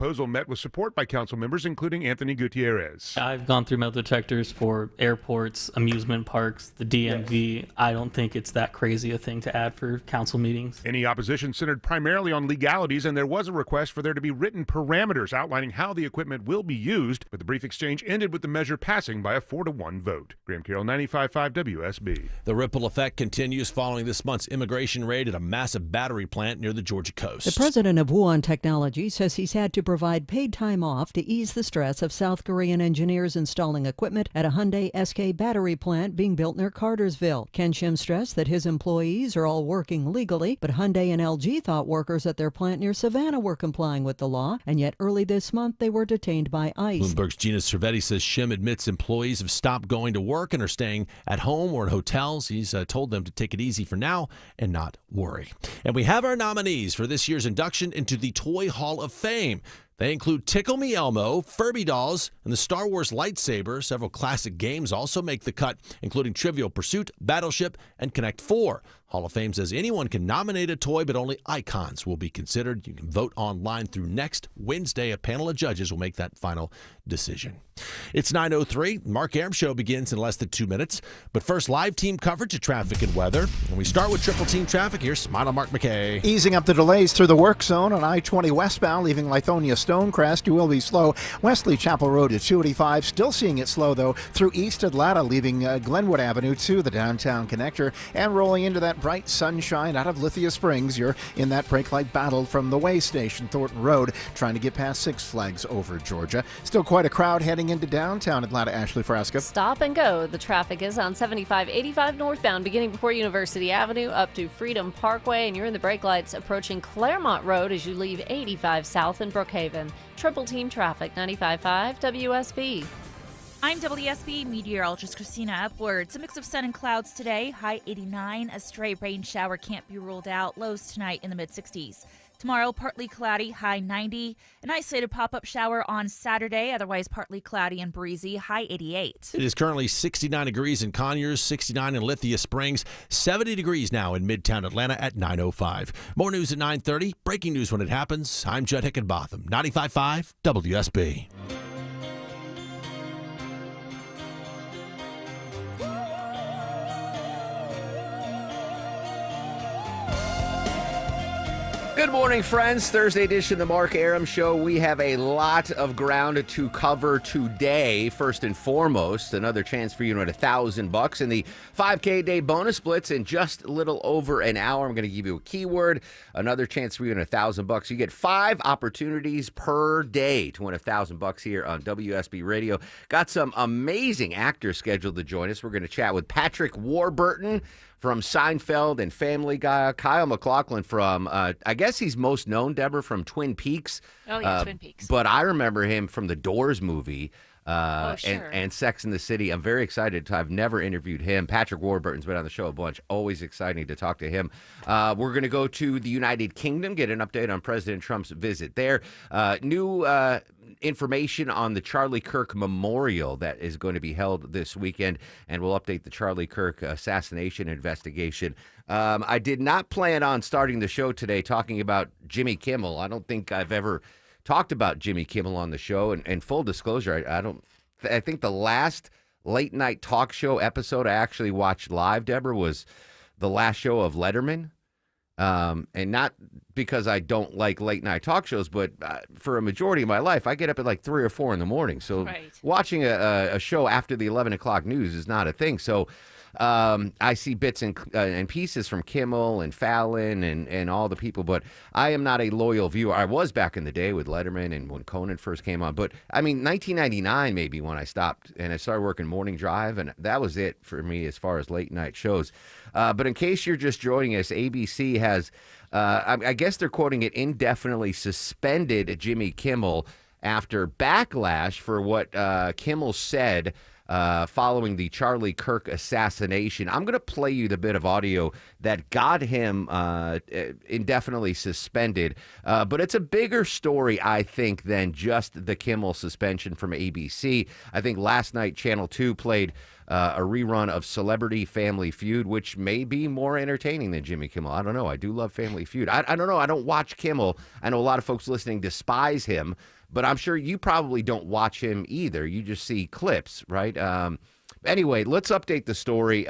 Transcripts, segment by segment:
Proposal met with support by council members, including Anthony Gutierrez. I've gone through metal detectors for airports, amusement parks, the DMV. Yes. I don't think it's that crazy a thing to add for council meetings. Any opposition centered primarily on legalities, and there was a request for there to be written parameters outlining how the equipment will be used, but the brief exchange ended with the measure passing by a 4-1 vote. Graham Carroll, 95.5 WSB. The ripple effect continues following this month's immigration raid at a massive battery plant near the Georgia coast. The president of Wuhan Technology says he's had to provide paid time off to ease the stress of South Korean engineers installing equipment at a Hyundai SK battery plant being built near Cartersville. Ken Shim stressed that his employees are all working legally, but Hyundai and LG thought workers at their plant near Savannah were complying with the law, and yet early this month they were detained by ICE. Bloomberg's Gina Cervetti says Shim admits employees have stopped going to work and are staying at home or in hotels. He's told them to take it easy for now and not worry. And we have our nominees for this year's induction into the Toy Hall of Fame. They include Tickle Me Elmo, Furby dolls, and the Star Wars lightsaber. Several classic games also make the cut, including Trivial Pursuit, Battleship, and Connect 4. Hall of Fame says anyone can nominate a toy, but only icons will be considered. You can vote online through next Wednesday. A panel of judges will make that final decision. It's 9:03. Mark Arum Show begins in less than 2 minutes. But first, live team coverage of traffic and weather. And we start with triple team traffic. Here's Smile Mark McKay. Easing up the delays through the work zone on I-20 westbound, leaving Lithonia Stonecrest. You will be slow. Wesley Chapel Road at 285. Still seeing it slow, though, through East Atlanta, leaving Glenwood Avenue to the downtown connector. And rolling into that bright sunshine out of Lithia Springs. You're in that brake light battle from the way station, Thornton Road, trying to get past Six Flags over Georgia. Still quite a crowd heading into downtown Atlanta. Ashley Frasca. Stop and go. The traffic is on 7585 northbound, beginning before University Avenue up to Freedom Parkway, and you're in the brake lights approaching Claremont Road as you leave 85 south in Brookhaven. Triple team traffic, 95.5 WSB. I'm WSB meteorologist Christina Upwards. A mix of sun and clouds today, high 89. A stray rain shower can't be ruled out. Lows tonight in the mid-60s. Tomorrow, partly cloudy, high 90. An isolated pop-up shower on Saturday, otherwise partly cloudy and breezy, high 88. It is currently 69 degrees in Conyers, 69 in Lithia Springs, 70 degrees now in Midtown Atlanta at 9:05. More news at 9:30. Breaking news when it happens. I'm Judd Hickenbotham, 95.5 WSB. Good morning, friends. Thursday edition of the Mark Arum Show. We have a lot of ground to cover today. First and foremost, another chance for you to win $1,000 in the 5K day bonus blitz in just a little over an hour. I'm going to give you a keyword. Another chance for you to win $1,000. You get 5 opportunities per day to win $1,000 here on WSB Radio. Got some amazing actors scheduled to join us. We're going to chat with Patrick Warburton from Seinfeld and Family Guy, Kyle MacLachlan from, I guess he's most known, Deborah, from Twin Peaks. Oh, yeah, Twin Peaks. But I remember him from the Doors movie sure. and Sex and the City. I'm very excited to have never interviewed him. Patrick Warburton's been on the show a bunch. Always exciting to talk to him. We're going to go to the United Kingdom, get an update on President Trump's visit there. New information on the Charlie Kirk Memorial that is going to be held this weekend, and we'll update the Charlie Kirk assassination investigation. I did not plan on starting the show today talking about Jimmy Kimmel. I don't think I've ever talked about Jimmy Kimmel on the show, and full disclosure, I think the last late night talk show episode I actually watched live, Deborah, was the last show of Letterman. And not because I don't like late night talk shows, but for a majority of my life, I get up at like 3 or 4 in the morning. So watching a show after the 11 o'clock news is not a thing. So I see bits and pieces from Kimmel and Fallon and all the people, but I am not a loyal viewer. I was back in the day with Letterman and when Conan first came on. But I mean, 1999 maybe when I stopped and I started working Morning Drive, and that was it for me as far as late night shows. But in case you're just joining us, ABC has, I guess they're quoting it, indefinitely suspended Jimmy Kimmel after backlash for what Kimmel said following the Charlie Kirk assassination. I'm going to play you the bit of audio that got him indefinitely suspended. But it's a bigger story, I think, than just the Kimmel suspension from ABC. I think last night Channel 2 played a rerun of Celebrity Family Feud, which may be more entertaining than Jimmy Kimmel. I don't know. I do love Family Feud. I don't know. I don't watch Kimmel. I know a lot of folks listening despise him, but I'm sure you probably don't watch him either. You just see clips, right? Anyway, let's update the story.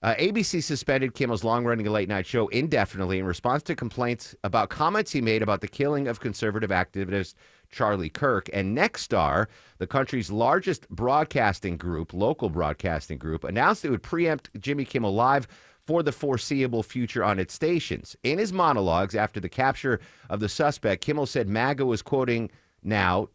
ABC suspended Kimmel's long-running late-night show indefinitely in response to complaints about comments he made about the killing of conservative activist Charlie Kirk. And Nexstar, the country's largest broadcasting group, local broadcasting group, announced it would preempt Jimmy Kimmel Live for the foreseeable future on its stations. In his monologues after the capture of the suspect, Kimmel said MAGA was quoting now,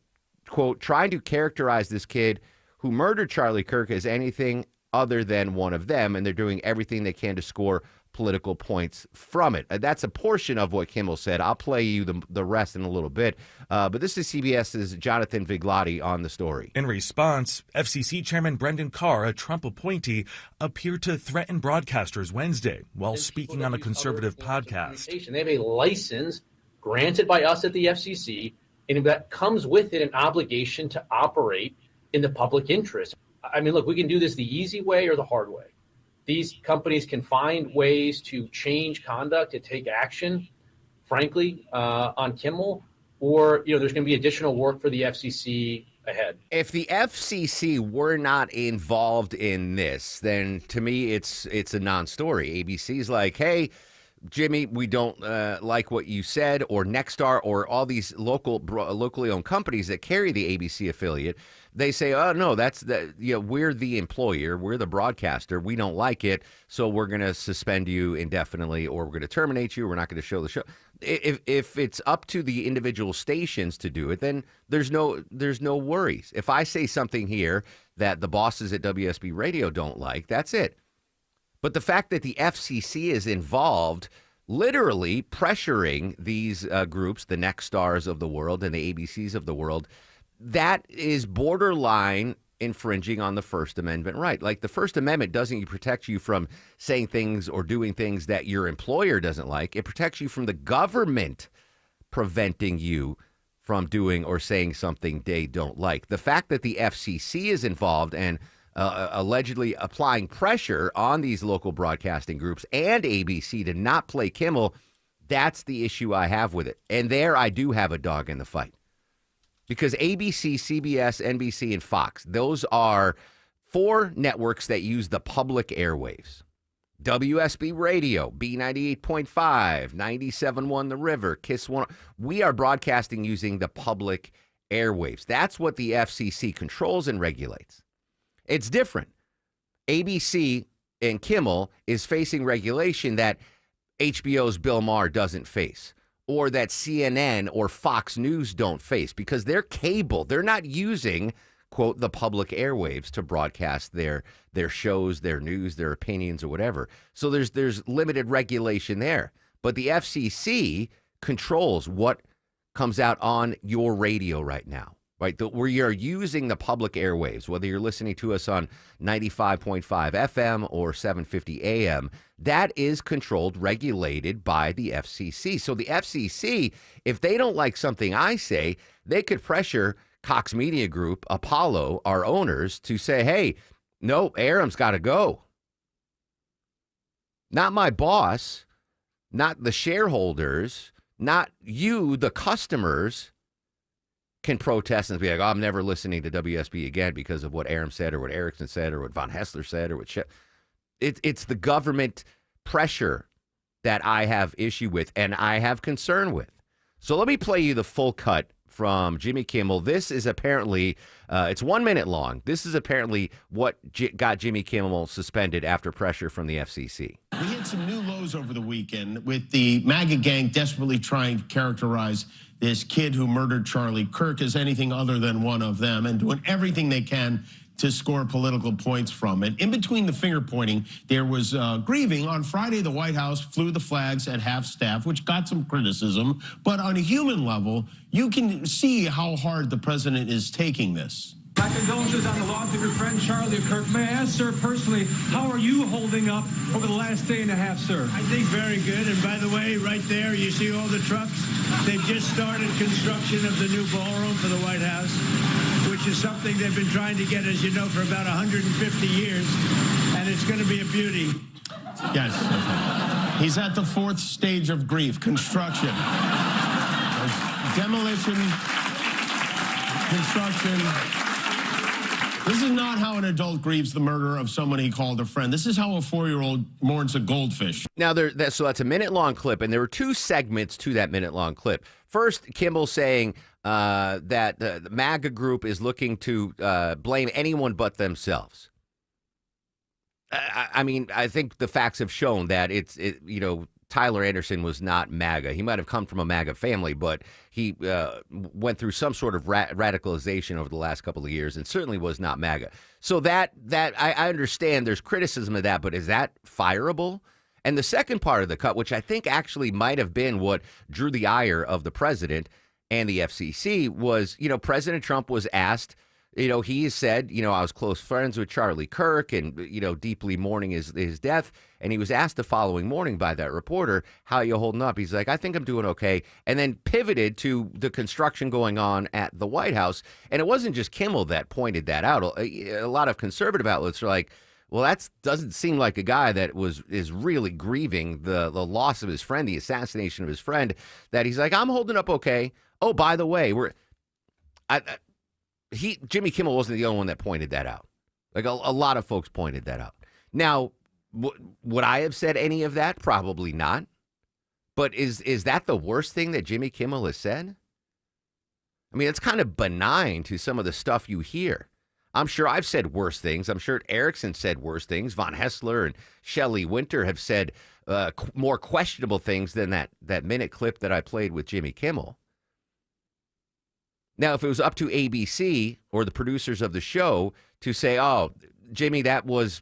quote, trying to characterize this kid who murdered Charlie Kirk as anything other than one of them, and they're doing everything they can to score political points from it. That's a portion of what Kimmel said. I'll play you the rest in a little bit. But this is CBS's Jonathan Viglotti on the story. In response, FCC Chairman Brendan Carr, a Trump appointee, appeared to threaten broadcasters Wednesday while speaking on a conservative podcast. They have a license granted by us at the FCC, and that comes with it an obligation to operate in the public interest. I mean, look, we can do this the easy way or the hard way. These companies can find ways to change conduct, to take action, frankly, on Kimmel, or, there's going to be additional work for the FCC ahead. If the FCC were not involved in this, then to me, it's a non-story. ABC's like, hey, Jimmy, we don't like what you said, or Nexstar, or all these locally owned companies that carry the ABC affiliate. They say, oh, no, we're the employer, we're the broadcaster, we don't like it, so we're going to suspend you indefinitely, or we're going to terminate you, we're not going to show the show. If it's up to the individual stations to do it, then there's no worries. If I say something here that the bosses at WSB Radio don't like, that's it. But the fact that the FCC is involved, literally pressuring these groups, the Nexstars of the world and the ABCs of the world, that is borderline infringing on the First Amendment right. Like, the First Amendment doesn't protect you from saying things or doing things that your employer doesn't like. It protects you from the government preventing you from doing or saying something they don't like. The fact that the FCC is involved and allegedly applying pressure on these local broadcasting groups and ABC to not play Kimmel, that's the issue I have with it. And there I do have a dog in the fight. Because ABC, CBS, NBC, and Fox, those are 4 networks that use the public airwaves. WSB Radio, B98.5, 97.1 The River, KISS 1. We are broadcasting using the public airwaves. That's what the FCC controls and regulates. It's different. ABC and Kimmel is facing regulation that HBO's Bill Maher doesn't face, or that CNN or Fox News don't face, because they're cable. They're not using, quote, the public airwaves to broadcast their shows, their news, their opinions, or whatever. So there's limited regulation there. But the FCC controls what comes out on your radio right now. Right, where you're using the public airwaves, whether you're listening to us on 95.5 FM or 750 AM, that is controlled, regulated by the FCC. So the FCC, if they don't like something I say, they could pressure Cox Media Group, Apollo, our owners, to say, hey, no, Aram's got to go. Not my boss, not the shareholders, not you, the customers, can protest and be like, oh, I'm never listening to WSB again because of what Aram said or what Erickson said or what Von Hessler said or what it's the government pressure that I have issue with and I have concern with. So let me play you the full cut from Jimmy Kimmel. This is apparently, it's 1 minute long. This is apparently what got Jimmy Kimmel suspended after pressure from the FCC. We hit some new lows over the weekend with the MAGA gang desperately trying to characterize this kid who murdered Charlie Kirk as anything other than one of them and doing everything they can to score political points from it. In between the finger pointing, there was grieving. On Friday, the White House flew the flags at half staff, which got some criticism. But on a human level, you can see how hard the president is taking this. My condolences on the loss of your friend Charlie Kirk. May I ask, sir, personally, how are you holding up over the last day and a half, sir? I think very good. And by the way, right there, you see all the trucks? They've just started construction of the new ballroom for the White House, which is something they've been trying to get, as you know, for about 150 years. And it's going to be a beauty. Yes. He's at the fourth stage of grief, construction. Demolition, construction. This is not how an adult grieves the murder of someone he called a friend. This is how a 4-year-old mourns a goldfish. Now, so that's a minute-long clip, and there were two segments to that minute-long clip. First, Kimmel saying that the MAGA group is looking to blame anyone but themselves. I mean, I think the facts have shown that Tyler Anderson was not MAGA. He might have come from a MAGA family, but he went through some sort of radicalization over the last couple of years and certainly was not MAGA. So that I understand there's criticism of that, but is that fireable? And the second part of the cut, which I think actually might have been what drew the ire of the president and the FCC, was, President Trump was asked, he said, I was close friends with Charlie Kirk and, deeply mourning his death. And he was asked the following morning by that reporter, how are you holding up? He's like, I think I'm doing okay. And then pivoted to the construction going on at the White House. And it wasn't just Kimmel that pointed that out. A lot of conservative outlets are like, well, that doesn't seem like a guy that is really grieving the loss of his friend, the assassination of his friend, that he's like, I'm holding up okay. Oh, by the way, Jimmy Kimmel wasn't the only one that pointed that out. Like a lot of folks pointed that out. Now, would I have said any of that? Probably not. But is that the worst thing that Jimmy Kimmel has said? I mean, it's kind of benign to some of the stuff you hear. I'm sure I've said worse things. I'm sure Erickson said worse things. Von Hessler and Shelley Winter have said more questionable things than that minute clip that I played with Jimmy Kimmel. Now, if it was up to ABC or the producers of the show to say, "Oh, Jimmy, that was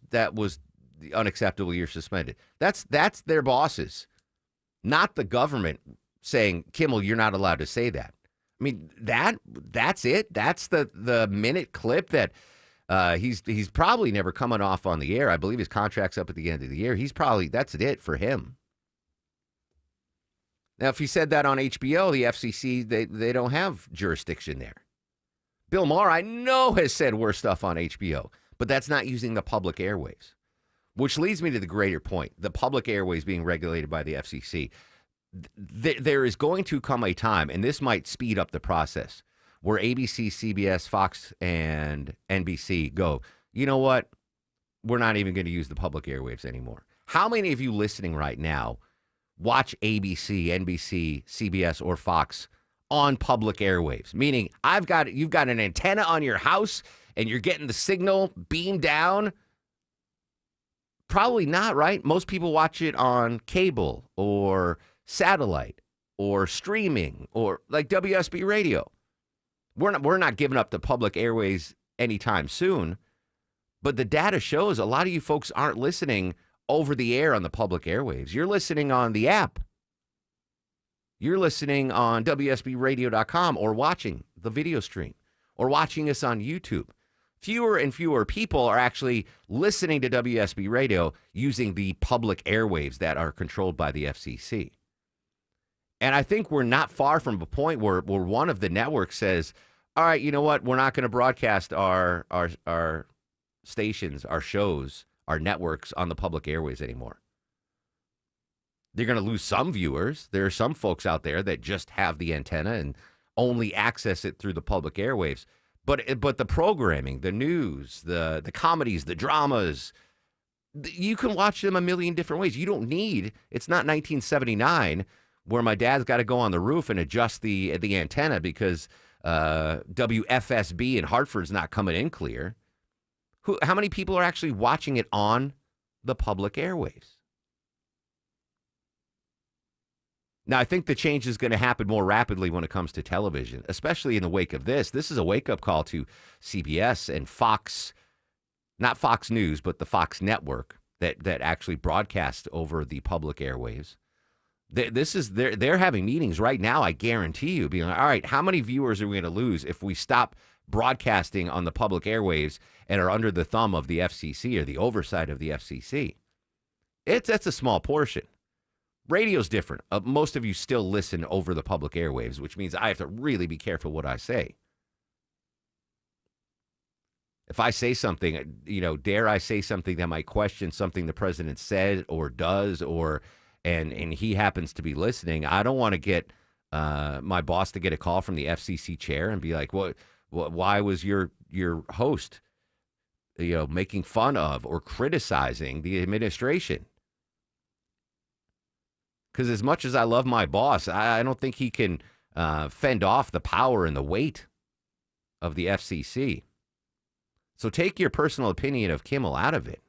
unacceptable. You're suspended," that's their bosses, not the government saying, "Kimmel, you're not allowed to say that." I mean, that's it. That's the minute clip that he's probably never coming off on the air. I believe his contract's up at the end of the year. That's it for him. Now, if he said that on HBO, the FCC, they don't have jurisdiction there. Bill Maher, I know, has said worse stuff on HBO, but that's not using the public airwaves, which leads me to the greater point, the public airwaves being regulated by the FCC. There is going to come a time, and this might speed up the process, where ABC, CBS, Fox, and NBC go, you know what? We're not even going to use the public airwaves anymore. How many of you listening right now watch ABC, NBC, CBS, or Fox on public airwaves? Meaning, you've got an antenna on your house and you're getting the signal beamed down. Probably not, right? Most people watch it on cable or satellite or streaming or like WSB radio. We're not giving up the public airways anytime soon. But the data shows a lot of you folks aren't listening over the air on the public airwaves. You're listening on the app. You're listening on WSBradio.com or watching the video stream or watching us on YouTube. Fewer and fewer people are actually listening to WSB Radio using the public airwaves that are controlled by the FCC. And I think we're not far from a point where one of the networks says, all right, you know what? We're not going to broadcast our stations, our shows, our networks on the public airways anymore. They're going to lose some viewers. There are some folks out there that just have the antenna and only access it through the public airwaves. But the programming, the news, the comedies, the dramas, you can watch them a million different ways. You don't need, it's not 1979 where my dad's got to go on the roof and adjust the antenna because WFSB in Hartford's not coming in clear. How many people are actually watching it on the public airwaves? Now, I think the change is going to happen more rapidly when it comes to television, especially in the wake of this. This is a wake-up call to CBS and Fox, not Fox News, but the Fox network that actually broadcasts over the public airwaves. They're having meetings right now, I guarantee you, being like, all right, how many viewers are we going to lose if we stop broadcasting on the public airwaves and are under the thumb of the FCC or the oversight of the FCC? That's a small portion. Radio's different. Most of you still listen over the public airwaves, which means I have to really be careful what I say. If I say something, dare I say something that might question something the president said or does, and he happens to be listening, I don't want to get my boss to get a call from the FCC chair and be like, why was your host, making fun of or criticizing the administration? Because as much as I love my boss, I don't think he can fend off the power and the weight of the FCC. So take your personal opinion of Kimmel out of it.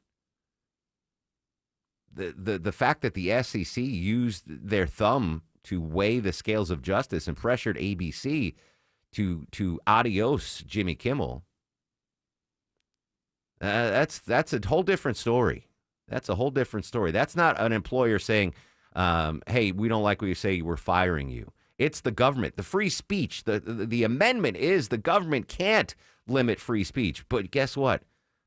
The fact that the SEC used their thumb to weigh the scales of justice and pressured ABC to adios Jimmy Kimmel, that's a whole different story. That's a whole different story. That's not an employer saying, hey, we don't like what you say, we're firing you. It's the government. The free speech, the amendment is the government can't limit free speech. But guess what?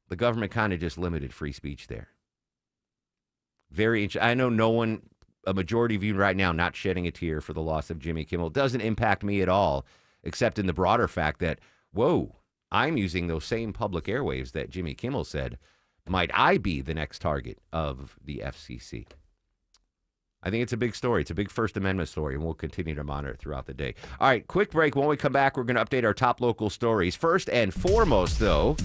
The government kind of just limited free speech there. Very interesting. I know a majority of you right now not shedding a tear for the loss of Jimmy Kimmel. It doesn't impact me at all, except in the broader fact that, whoa, I'm using those same public airwaves that Jimmy Kimmel said. Might I be the next target of the FCC? I think it's a big story. It's a big First Amendment story, and we'll continue to monitor it throughout the day. All right, quick break. When we come back, we're going to update our top local stories. First and foremost, though,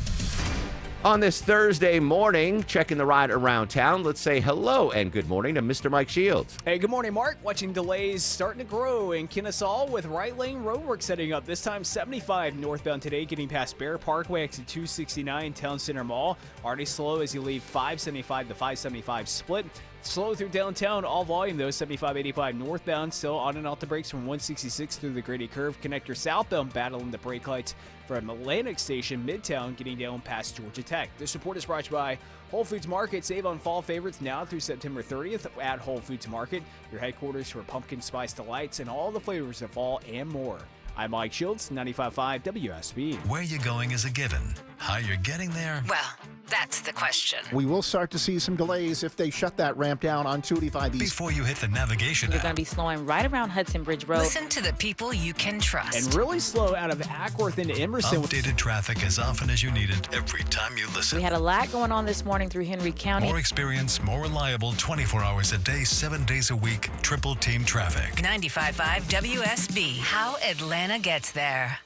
on this Thursday morning, checking the ride around town, let's say hello and good morning to Mr. Mike Shields. Hey, good morning, Mark. Watching delays starting to grow in Kennesaw with right lane roadwork setting up. This time 75 northbound today, getting past Bear Parkway, exit 269, Town Center Mall. Already slow as you leave 575 to 575 split. Slow through downtown, all volume though, 75-85 northbound, still on and off the brakes from 166 through the Grady Curve. Connector southbound battling the brake lights from Atlantic Station, Midtown, getting down past Georgia Tech. This report is brought to you by Whole Foods Market. Save on fall favorites now through September 30th at Whole Foods Market, your headquarters for pumpkin spice delights and all the flavors of fall and more. I'm Mike Shields, 95.5 WSB. Where you going is a given. How you're getting there? Well, that's the question. We will start to see some delays if they shut that ramp down on 285 East. Before you hit the navigation You're app. going to be slowing right around Hudson Bridge Road. Listen to the people you can trust. And really slow out of Ackworth into Emerson. Updated traffic as often as you need it every time you listen. We had a lot going on this morning through Henry County. More experience, more reliable, 24 hours a day, 7 days a week, triple team traffic. 95.5 WSB. How Atlanta gets there.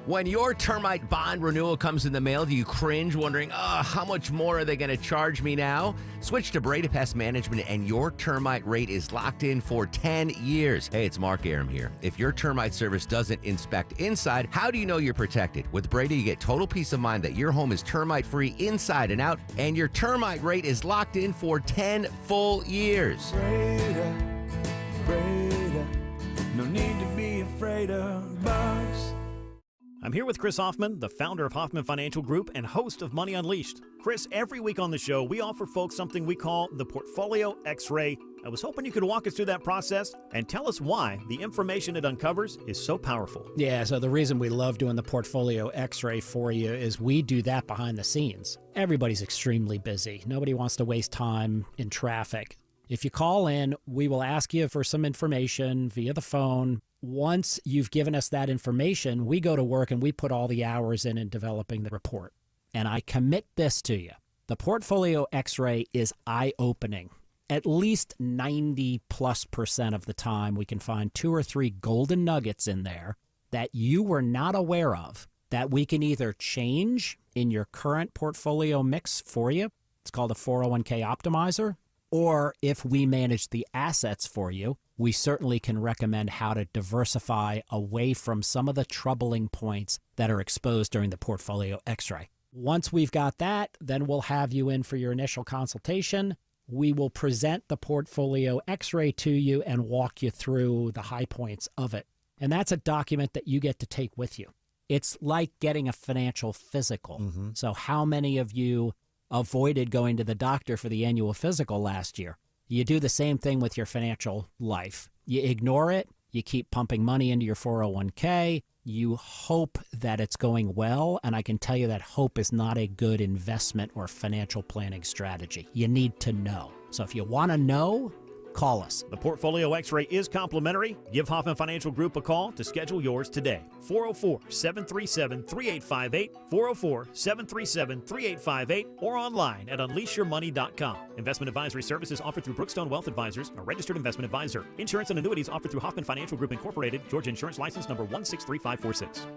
When your termite bond renewal comes in the mail, do you cringe wondering, how much more are they going to charge me now? Switch to Breda Pest Management and your termite rate is locked in for 10 years. Hey, it's Mark Aram here. If your termite service doesn't inspect inside, how do you know you're protected? With Breda, you get total peace of mind that your home is termite-free inside and out, and your termite rate is locked in for 10 full years. Breda, no need to be afraid of bugs. I'm here with Chris Hoffman, the founder of Hoffman Financial Group and host of Money Unleashed. Chris, every week on the show, we offer folks something we call the Portfolio X-Ray. I was hoping you could walk us through that process and tell us why the information it uncovers is so powerful. Yeah, so the reason we love doing the Portfolio X-Ray for you is we do that behind the scenes. Everybody's extremely busy. Nobody wants to waste time in traffic. If you call in, we will ask you for some information via the phone. Once you've given us that information, we go to work and we put all the hours in developing the report. And I commit this to you. The Portfolio X-Ray is eye-opening. At least 90+% of the time, we can find 2 or 3 golden nuggets in there that you were not aware of that we can either change in your current portfolio mix for you. It's called a 401k optimizer. Or if we manage the assets for you, we certainly can recommend how to diversify away from some of the troubling points that are exposed during the Portfolio X-Ray. Once we've got that, then we'll have you in for your initial consultation. We will present the Portfolio X-Ray to you and walk you through the high points of it. And that's a document that you get to take with you. It's like getting a financial physical. Mm-hmm. So how many of you avoided going to the doctor for the annual physical last year? You do the same thing with your financial life. You ignore it, you keep pumping money into your 401k, you hope that it's going well, and I can tell you that hope is not a good investment or financial planning strategy. You need to know. So if you want to know, call us. The Portfolio X-Ray is complimentary. Give Hoffman Financial Group a call to schedule yours today. 404-737-3858, 404-737-3858, or online at unleashyourmoney.com. Investment advisory services offered through Brookstone Wealth Advisors, a registered investment advisor. Insurance and annuities offered through Hoffman Financial Group Incorporated, Georgia Insurance License number 163546.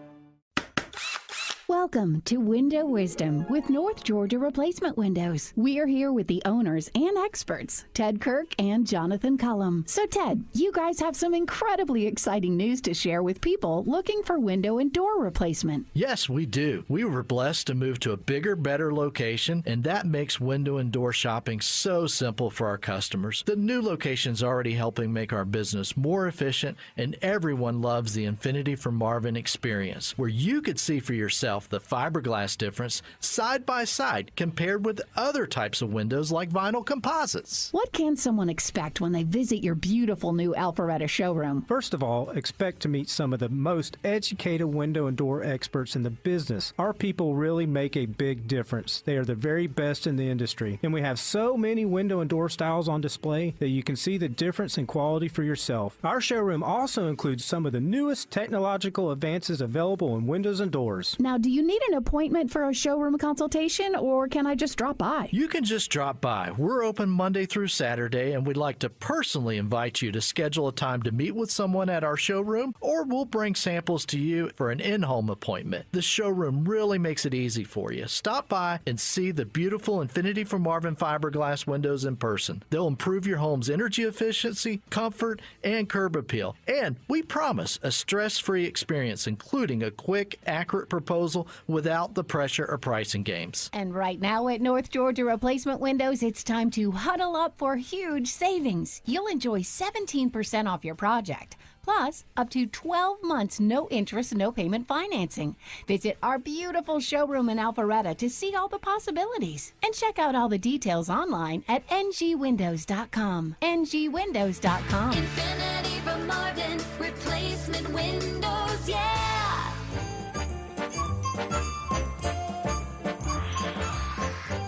Welcome to Window Wisdom with North Georgia Replacement Windows. We are here with the owners and experts, Ted Kirk and Jonathan Cullum. So Ted, you guys have some incredibly exciting news to share with people looking for window and door replacement. Yes, we do. We were blessed to move to a bigger, better location, and that makes window and door shopping so simple for our customers. The new location's already helping make our business more efficient, and everyone loves the Infinity from Marvin experience, where you could see for yourself the fiberglass difference side by side compared with other types of windows like vinyl composites. What can someone expect when they visit your beautiful new Alpharetta showroom? First of all, expect to meet some of the most educated window and door experts in the business. Our people really make a big difference. They are the very best in the industry, and we have so many window and door styles on display that you can see the difference in quality for yourself. Our showroom also includes some of the newest technological advances available in windows and doors. Now, do you need an appointment for a showroom consultation, or can I just drop by? You can just drop by. We're open Monday through Saturday, and we'd like to personally invite you to schedule a time to meet with someone at our showroom, or we'll bring samples to you for an in-home appointment. The showroom really makes it easy for you. Stop by and see the beautiful Infinity from Marvin fiberglass windows in person. They'll improve your home's energy efficiency, comfort, and curb appeal. And we promise a stress-free experience, including a quick, accurate proposal without the pressure or pricing games. And right now at North Georgia Replacement Windows, it's time to huddle up for huge savings. You'll enjoy 17% off your project, plus up to 12 months no interest, no payment financing. Visit our beautiful showroom in Alpharetta to see all the possibilities. And check out all the details online at ngwindows.com. ngwindows.com. Infinity from Marvin, replacement windows, yeah!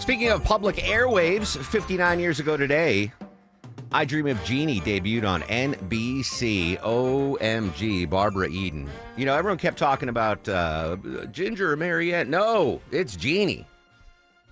Speaking of public airwaves, 59 years ago today, I Dream of Jeannie debuted on NBC. OMG, Barbara Eden. You know, everyone kept talking about Ginger or Mariette. No, it's Jeannie.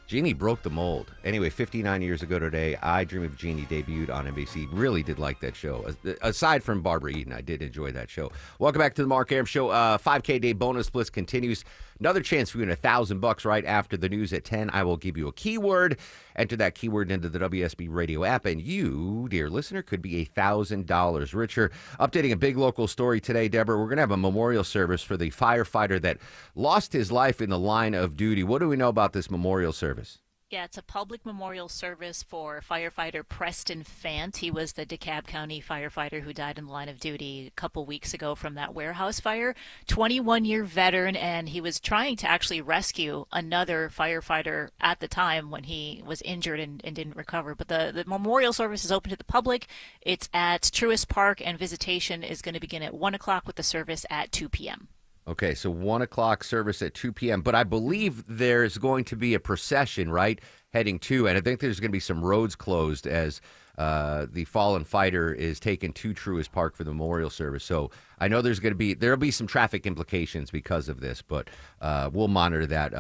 Jeannie broke the mold. Anyway, 59 years ago today, I Dream of Jeannie debuted on NBC. Really did like that show. Aside from Barbara Eden, I did enjoy that show. Welcome back to the Mark Arum Show. 5K Day bonus blitz continues. Another chance for you to win $1,000 right after the news at 10. I will give you a keyword. Enter that keyword into the WSB radio app, and you, dear listener, could be $1,000 richer. Updating a big local story today, Deborah, we're going to have a memorial service for the firefighter that lost his life in the line of duty. What do we know about this memorial service? Yeah, it's a public memorial service for firefighter Preston Fant. He was the DeKalb County firefighter who died in the line of duty a couple weeks ago from that warehouse fire. 21-year veteran, and he was trying to actually rescue another firefighter at the time when he was injured and didn't recover. But the memorial service is open to the public. It's at Truist Park, and visitation is going to begin at 1 o'clock with the service at 2 p.m. Okay, so 1 o'clock service at 2 p.m. But I believe there's going to be a procession, right, heading to, and I think there's going to be some roads closed as the fallen fighter is taken to Truist Park for the memorial service. So I know there'll be some traffic implications because of this, but we'll monitor that.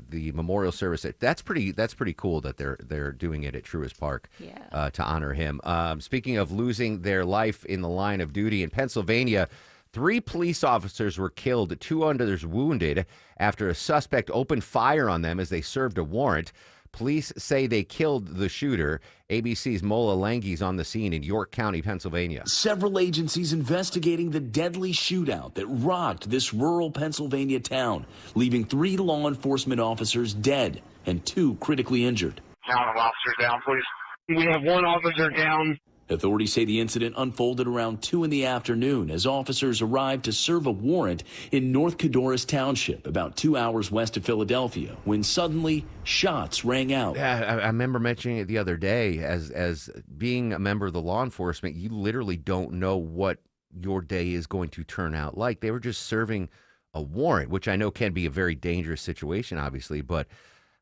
The memorial service, that's pretty cool that they're doing it at Truist Park to honor him. Speaking of losing their life in the line of duty in Pennsylvania, 3 police officers were killed, 2 others wounded after a suspect opened fire on them as they served a warrant. Police say they killed the shooter. ABC's Mola Langhi's on the scene in York County, Pennsylvania. Several agencies investigating the deadly shootout that rocked this rural Pennsylvania town, leaving 3 law enforcement officers dead and 2 critically injured. Count of officers down, please. We have 1 officer down. Authorities say the incident unfolded around 2 in the afternoon as officers arrived to serve a warrant in North Codorus Township, about 2 hours west of Philadelphia, when suddenly shots rang out. Yeah, I remember mentioning it the other day. As being a member of the law enforcement, you literally don't know what your day is going to turn out like. They were just serving a warrant, which I know can be a very dangerous situation, obviously, but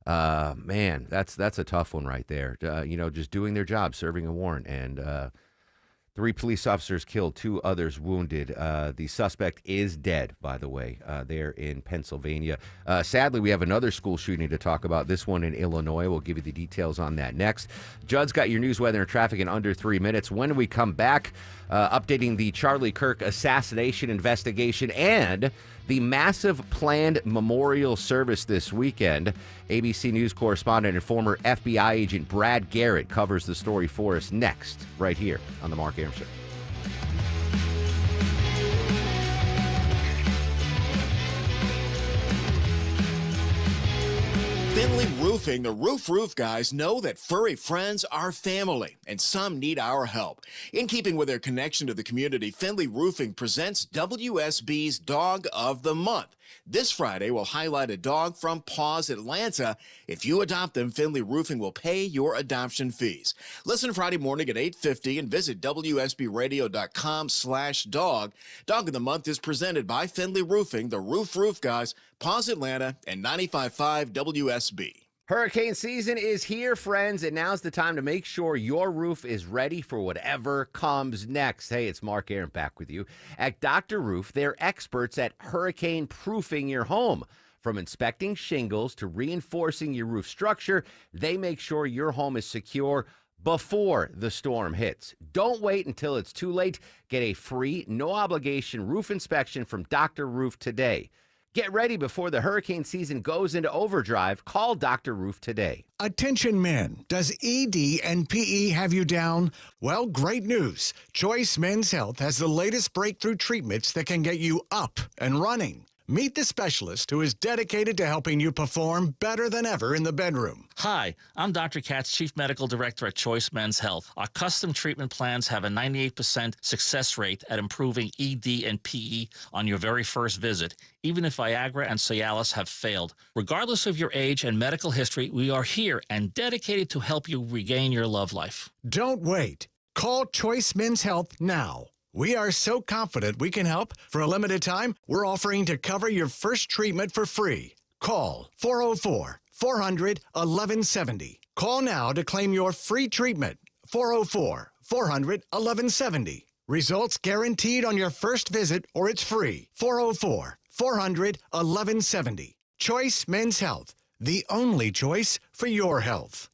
man, that's a tough one right there. Just doing their job, serving a warrant, and 3 police officers killed, 2 others wounded. The suspect is dead, by the way, there in Pennsylvania. Sadly, we have another school shooting to talk about, this one in Illinois. We'll give you the details on that next. Judd's got your news, weather, and traffic in under 3 minutes. When we come back, updating the Charlie Kirk assassination investigation and the massive planned memorial service this weekend. ABC News correspondent and former FBI agent Brad Garrett covers the story for us next, right here on The Mark Arum Show. Finley Roofing, the roof guys know that furry friends are family, and some need our help. In keeping with their connection to the community, Finley Roofing presents WSB's Dog of the Month. This Friday, we'll highlight a dog from Paws Atlanta. If you adopt them, Finley Roofing will pay your adoption fees. Listen Friday morning at 8:50 and visit WSBradio.com/dog. Dog of the Month is presented by Finley Roofing, the roof guys, Paws Atlanta, and 95.5 WSB. Hurricane season is here, friends, and now's the time to make sure your roof is ready for whatever comes next. Hey, it's Mark Arum back with you. At Dr. Roof, they're experts at hurricane proofing your home. From inspecting shingles to reinforcing your roof structure, they make sure your home is secure before the storm hits. Don't wait until it's too late. Get a free, no-obligation roof inspection from Dr. Roof today. Get ready before the hurricane season goes into overdrive. Call Dr. Roof today. Attention men, does ED and PE have you down? Well, great news. Choice Men's Health has the latest breakthrough treatments that can get you up and running. Meet the specialist who is dedicated to helping you perform better than ever in the bedroom. Hi, I'm Dr. Katz, Chief Medical Director at Choice Men's Health. Our custom treatment plans have a 98% success rate at improving ED and PE on your very first visit, even if Viagra and Cialis have failed. Regardless of your age and medical history, we are here and dedicated to help you regain your love life. Don't wait. Call Choice Men's Health now. We are so confident we can help. For a limited time, we're offering to cover your first treatment for free. Call 404-400-1170. Call now to claim your free treatment. 404-400-1170. Results guaranteed on your first visit or it's free. 404-400-1170. Choice Men's Health, the only choice for your health.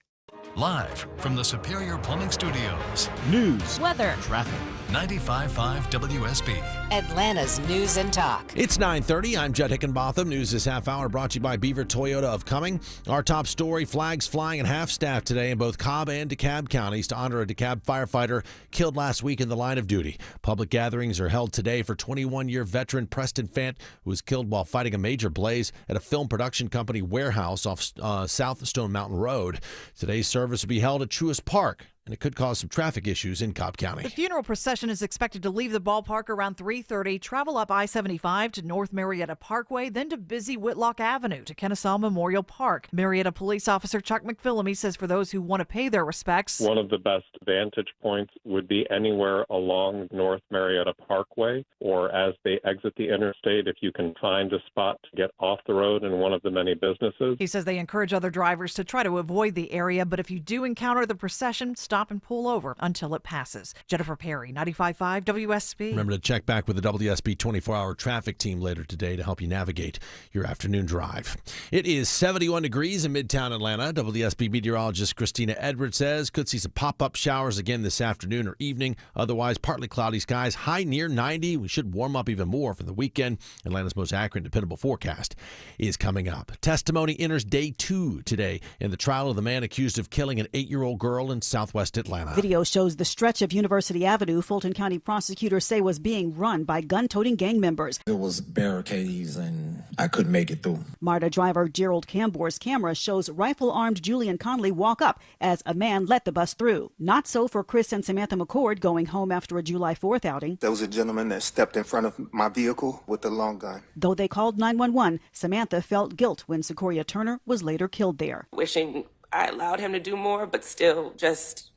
Live from the Superior Plumbing Studios. News, weather, traffic. 95.5 WSB. Atlanta's News and Talk. It's 9:30. I'm Judd Hickenbotham. News this half hour brought to you by Beaver Toyota of Cumming. Our top story, flags flying at half-staff today in both Cobb and DeKalb counties to honor a DeKalb firefighter killed last week in the line of duty. Public gatherings are held today for 21-year veteran Preston Fant, who was killed while fighting a major blaze at a film production company warehouse off South Stone Mountain Road. Today's service will be held at Truist Park, and it could cause some traffic issues in Cobb County. The funeral procession is expected to leave the ballpark around 3:30, travel up I-75 to North Marietta Parkway, then to busy Whitlock Avenue to Kennesaw Memorial Park. Marietta Police Officer Chuck McPhillamy says for those who want to pay their respects, one of the best vantage points would be anywhere along North Marietta Parkway, or as they exit the interstate, if you can find a spot to get off the road in one of the many businesses. He says they encourage other drivers to try to avoid the area, but if you do encounter the procession, stop and pull over until it passes. Jennifer Perry, 95.5 WSB. Remember to check back with the WSB 24-hour traffic team later today to help you navigate your afternoon drive. It is 71 degrees in Midtown Atlanta. WSB meteorologist Christina Edwards says could see some pop-up showers again this afternoon or evening. Otherwise, partly cloudy skies, high near 90. We should warm up even more for the weekend. Atlanta's most accurate and dependable forecast is coming up. Testimony enters day 2 today in the trial of the man accused of killing an 8-year-old girl in Southwest southwest Atlanta. Video shows the stretch of University Avenue Fulton County prosecutors say was being run by gun-toting gang members. There was barricades and I couldn't make it through. MARTA driver Gerald Cambor's camera shows rifle-armed Julian Conley walk up as a man let the bus through. Not so for Chris and Samantha McCord going home after a July 4th outing. There was a gentleman that stepped in front of my vehicle with a long gun. Though they called 911, Samantha felt guilt when Sequoia Turner was later killed there. Wishing I allowed him to do more, but still just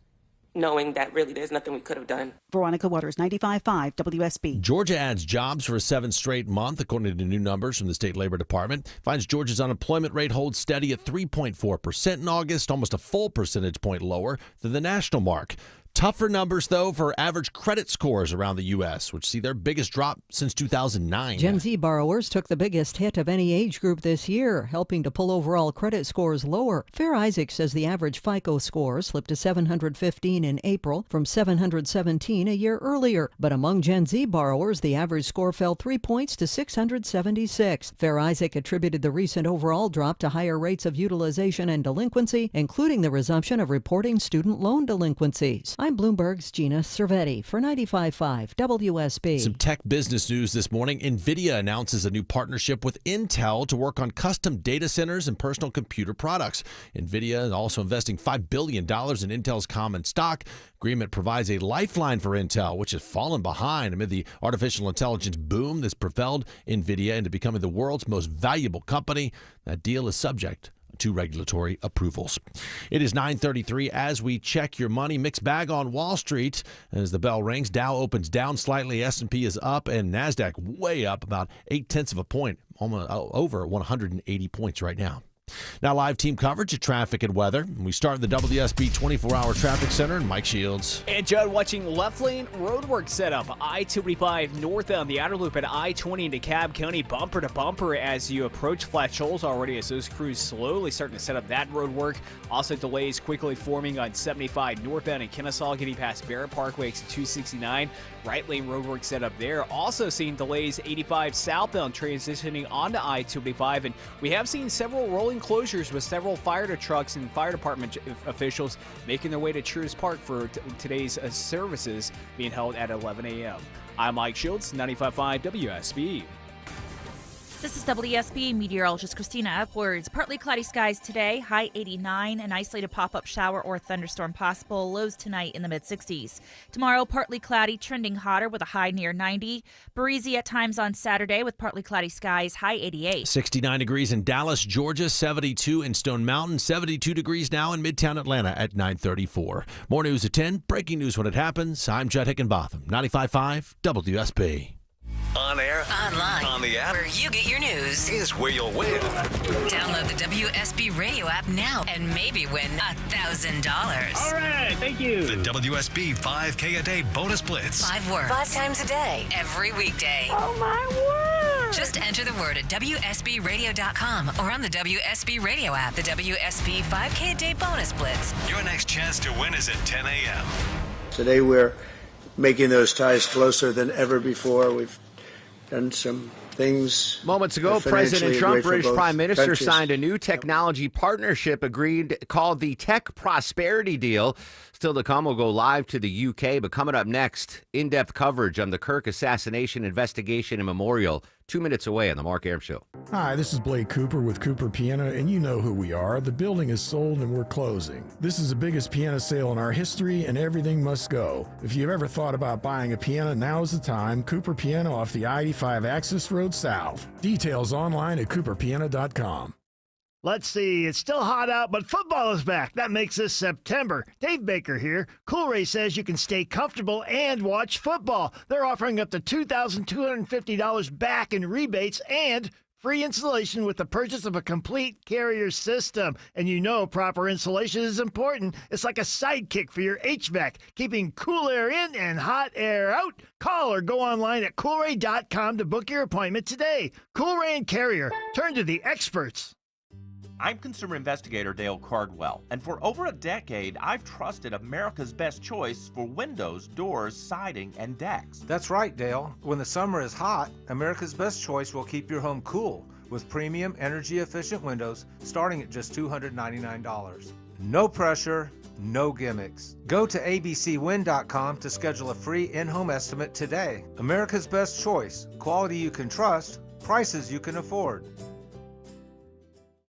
knowing that really there's nothing we could have done. Veronica Waters, 95.5 WSB. Georgia adds jobs for a 7th straight month, according to new numbers from the state labor department. Finds Georgia's unemployment rate holds steady at 3.4% in August, almost a full percentage point lower than the national mark. Tougher numbers, though, for average credit scores around the U.S., which see their biggest drop since 2009. Gen Z borrowers took the biggest hit of any age group this year, helping to pull overall credit scores lower. Fair Isaac says the average FICO score slipped to 715 in April from 717 a year earlier. But among Gen Z borrowers, the average score fell 3 points to 676. Fair Isaac attributed the recent overall drop to higher rates of utilization and delinquency, including the resumption of reporting student loan delinquencies. I'm Bloomberg's Gina Cervetti for 95.5 WSB. Some tech business news this morning. NVIDIA announces a new partnership with Intel to work on custom data centers and personal computer products. NVIDIA is also investing $5 billion in Intel's common stock. Agreement provides a lifeline for Intel, which has fallen behind amid the artificial intelligence boom that's propelled NVIDIA into becoming the world's most valuable company. That deal is subject to regulatory approvals. It is 9:33 as we check your money. Mixed bag on Wall Street as the bell rings. Dow opens down slightly. S&P is up and NASDAQ way up about 0.8 of a point, almost over 180 points right now. Now live team coverage of traffic and weather. We start in the WSB 24-hour traffic center and Mike Shields. And Judd, watching left lane roadwork set up. I-285 northbound the outer loop at I-20 into DeKalb County, bumper to bumper as you approach Flat Shoals already as those crews slowly starting to set up that roadwork. Also delays quickly forming on 75 northbound in Kennesaw, getting past Barrett Parkway to 269. Right lane roadwork set up there. Also seeing delays 85 southbound transitioning onto I-285. And we have seen several rolling closures with several fire trucks and fire department officials making their way to Cheers Park for today's services being held at 11 a.m. I'm Mike Shields, 95.5 WSB. This is WSB meteorologist Christina Upwards. Partly cloudy skies today, high 89, an isolated pop-up shower or thunderstorm possible, lows tonight in the mid-60s. Tomorrow, partly cloudy, trending hotter with a high near 90. Breezy at times on Saturday with partly cloudy skies, high 88. 69 degrees in Dallas, Georgia, 72 in Stone Mountain, 72 degrees now in Midtown Atlanta at 9:34. More news at 10, breaking news when it happens. I'm Judd Hickenbotham, 95.5 WSB. On air, online, on the app, where you get your news is where you'll win. Download the WSB radio app now and maybe win $1,000. All right, thank you. The WSB 5K a day bonus blitz. 5 words, 5 times a day, every weekday. Oh my word! Just enter the word at WSBradio.com or on the WSB radio app. The WSB 5K a day bonus blitz. Your next chance to win is at 10 a.m. Today we're making those ties closer than ever before. We've done some things. Moments ago, President Trump, British Prime Minister, signed a new technology partnership agreed called the Tech Prosperity Deal. Still to come, we'll go live to the UK, but coming up next, in-depth coverage on the Kirk assassination investigation and memorial. 2 minutes away on the Mark Arum Show. Hi, this is Blake Cooper with Cooper Piano, and you know who we are. The building is sold and we're closing. This is the biggest piano sale in our history, and everything must go. If you've ever thought about buying a piano, now is the time. Cooper Piano off the I-85 Access Road South. Details online at cooperpiano.com. Let's see, it's still hot out, but football is back. That makes this September. Dave Baker here. Cool Ray says you can stay comfortable and watch football. They're offering up to $2,250 back in rebates and free installation with the purchase of a complete carrier system. And you know proper insulation is important. It's like a sidekick for your HVAC, keeping cool air in and hot air out. Call or go online at coolray.com to book your appointment today. Cool Ray and Carrier. Turn to the experts. I'm consumer investigator Dale Cardwell, and for over a decade, I've trusted America's best choice for windows, doors, siding, and decks. That's right, Dale. When the summer is hot, America's best choice will keep your home cool with premium energy-efficient windows starting at just $299. No pressure, no gimmicks. Go to abcwin.com to schedule a free in-home estimate today. America's Best Choice. Quality you can trust, prices you can afford.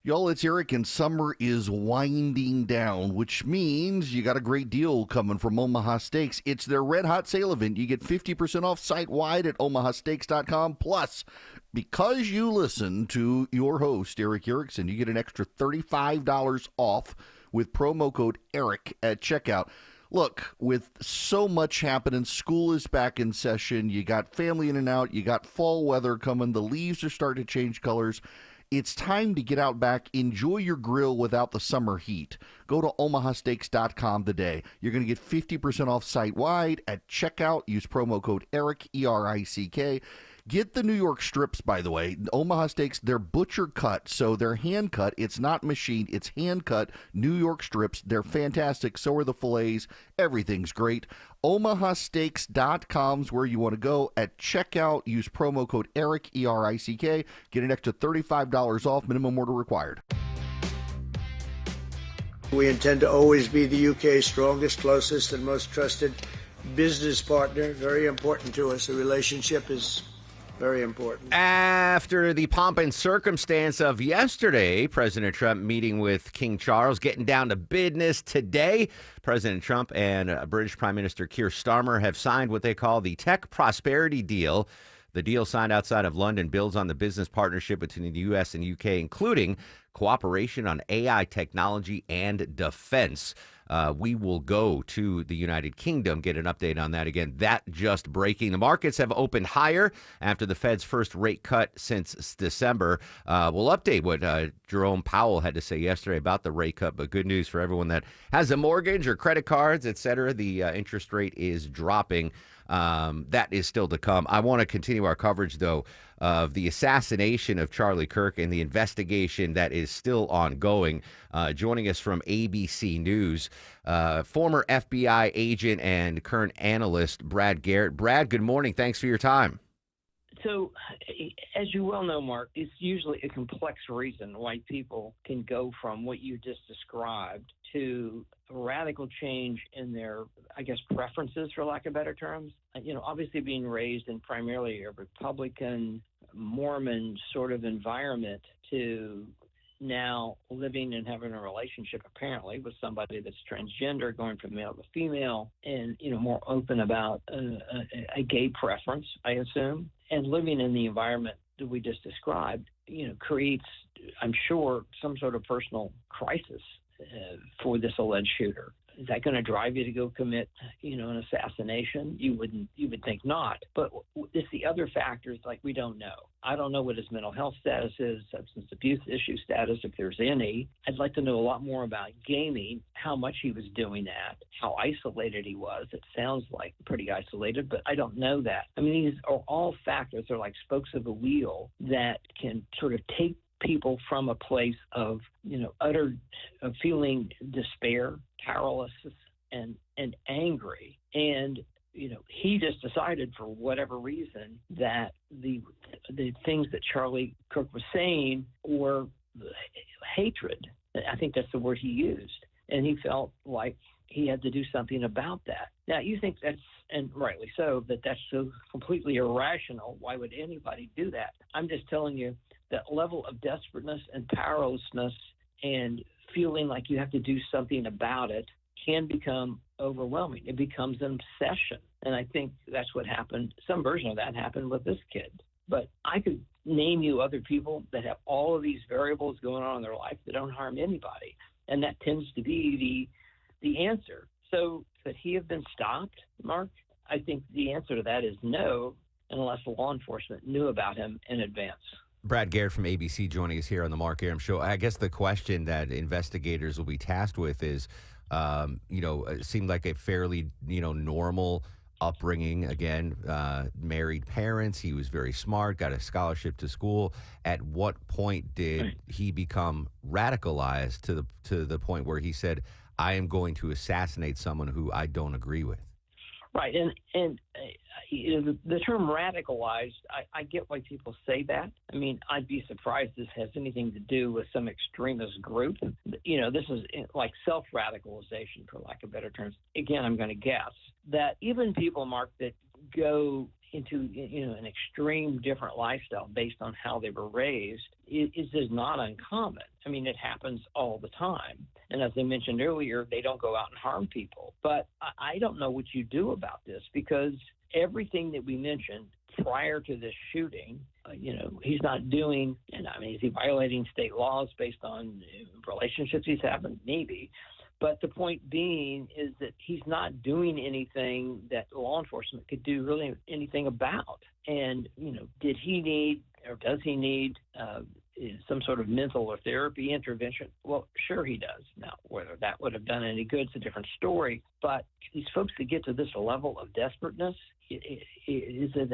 Y'all, it's Eric, and summer is winding down, which means you got a great deal coming from Omaha Steaks. It's their Red Hot Sale event. You get 50% off site-wide at omahasteaks.com. Plus, because you listen to your host, Eric Erickson, you get an extra $35 off with promo code ERIC at checkout. Look, with so much happening, school is back in session, you got family in and out, you got fall weather coming, the leaves are starting to change colors. It's time to get out back, enjoy your grill without the summer heat. Go to omahasteaks.com today. You're going to get 50% off site-wide at checkout. Use promo code ERIC, E-R-I-C-K. Get the New York strips, by the way. Omaha Steaks, they're butcher cut, so they're hand cut. It's not machined. It's hand cut New York strips. They're fantastic. So are the fillets. Everything's great. omahasteaks.com is where you want to go. At checkout, use promo code ERIC, E-R-I-C-K. Get an extra $35 off. Minimum order required. We intend to always be the UK's strongest, closest, and most trusted business partner. Very important to us. The relationship is very important. After the pomp and circumstance of yesterday, President Trump meeting with King Charles, getting down to business today. President Trump and British Prime Minister Keir Starmer have signed what they call the Tech Prosperity Deal. The deal signed outside of London builds on the business partnership between the U.S. and U.K., including cooperation on AI technology and defense. We will go to the United Kingdom, get an update on that again. That just breaking. The markets have opened higher after the Fed's first rate cut since December. We'll update what Jerome Powell had to say yesterday about the rate cut, but good news for everyone that has a mortgage or credit cards, et cetera. The interest rate is dropping. That is still to come. I want to continue our coverage, though, of the assassination of Charlie Kirk and the investigation that is still ongoing. Joining us from ABC News, former FBI agent and current analyst Brad Garrett. Brad, good morning. Thanks for your time. So, as you well know, Mark, it's usually a complex reason why people can go from what you just described to a radical change in their, I guess, preferences, for lack of better terms. Obviously being raised in primarily a Republican, Mormon sort of environment to now living and having a relationship apparently with somebody that's transgender, going from male to female, and more open about a gay preference, I assume, and living in the environment that we just described, creates, I'm sure, some sort of personal crisis for this alleged shooter. Is that going to drive you to go commit, an assassination? You would think not. But it's the other factors, like we don't know. I don't know what his mental health status is, substance abuse issue status, if there's any. I'd like to know a lot more about gaming, how much he was doing that, how isolated he was. It sounds like pretty isolated, but I don't know that. I mean, these are all factors. They're like spokes of a wheel that can sort of take people from a place of, utter feeling despair, powerless, and angry. And, he just decided for whatever reason that the things that Charlie Kirk was saying were hatred. I think that's the word he used. And he felt like he had to do something about that. Now, you think that's, and rightly so, that's so completely irrational. Why would anybody do that? I'm just telling you, that level of desperateness and powerlessness and feeling like you have to do something about it can become overwhelming. It becomes an obsession. And I think that's what happened. Some version of that happened with this kid. But I could name you other people that have all of these variables going on in their life that don't harm anybody. And that tends to be the answer. So could he have been stopped, Mark? I think the answer to that is no, unless law enforcement knew about him in advance. Brad Garrett from ABC joining us here on the Mark Arum Show. I guess the question that investigators will be tasked with is, it seemed like a fairly, normal upbringing. Again, married parents. He was very smart, got a scholarship to school. At what point did he become radicalized to the point where he said, I am going to assassinate someone who I don't agree with? Right, and the term radicalized, I get why people say that. I mean, I'd be surprised this has anything to do with some extremist group. This is like self-radicalization, for lack of better terms. Again, I'm going to guess that even people, Mark, that go into an extreme different lifestyle based on how they were raised is not uncommon. I mean, it happens all the time. And as I mentioned earlier, they don't go out and harm people. But I don't know what you do about this, because everything that we mentioned prior to this shooting, he's not doing, and I mean, is he violating state laws based on relationships he's having? Maybe. But the point being is that he's not doing anything that law enforcement could do really anything about. And, did he need, or does he need some sort of mental or therapy intervention? Well, sure he does. Now, whether that would have done any good is a different story. But these folks that get to this level of desperateness, it is a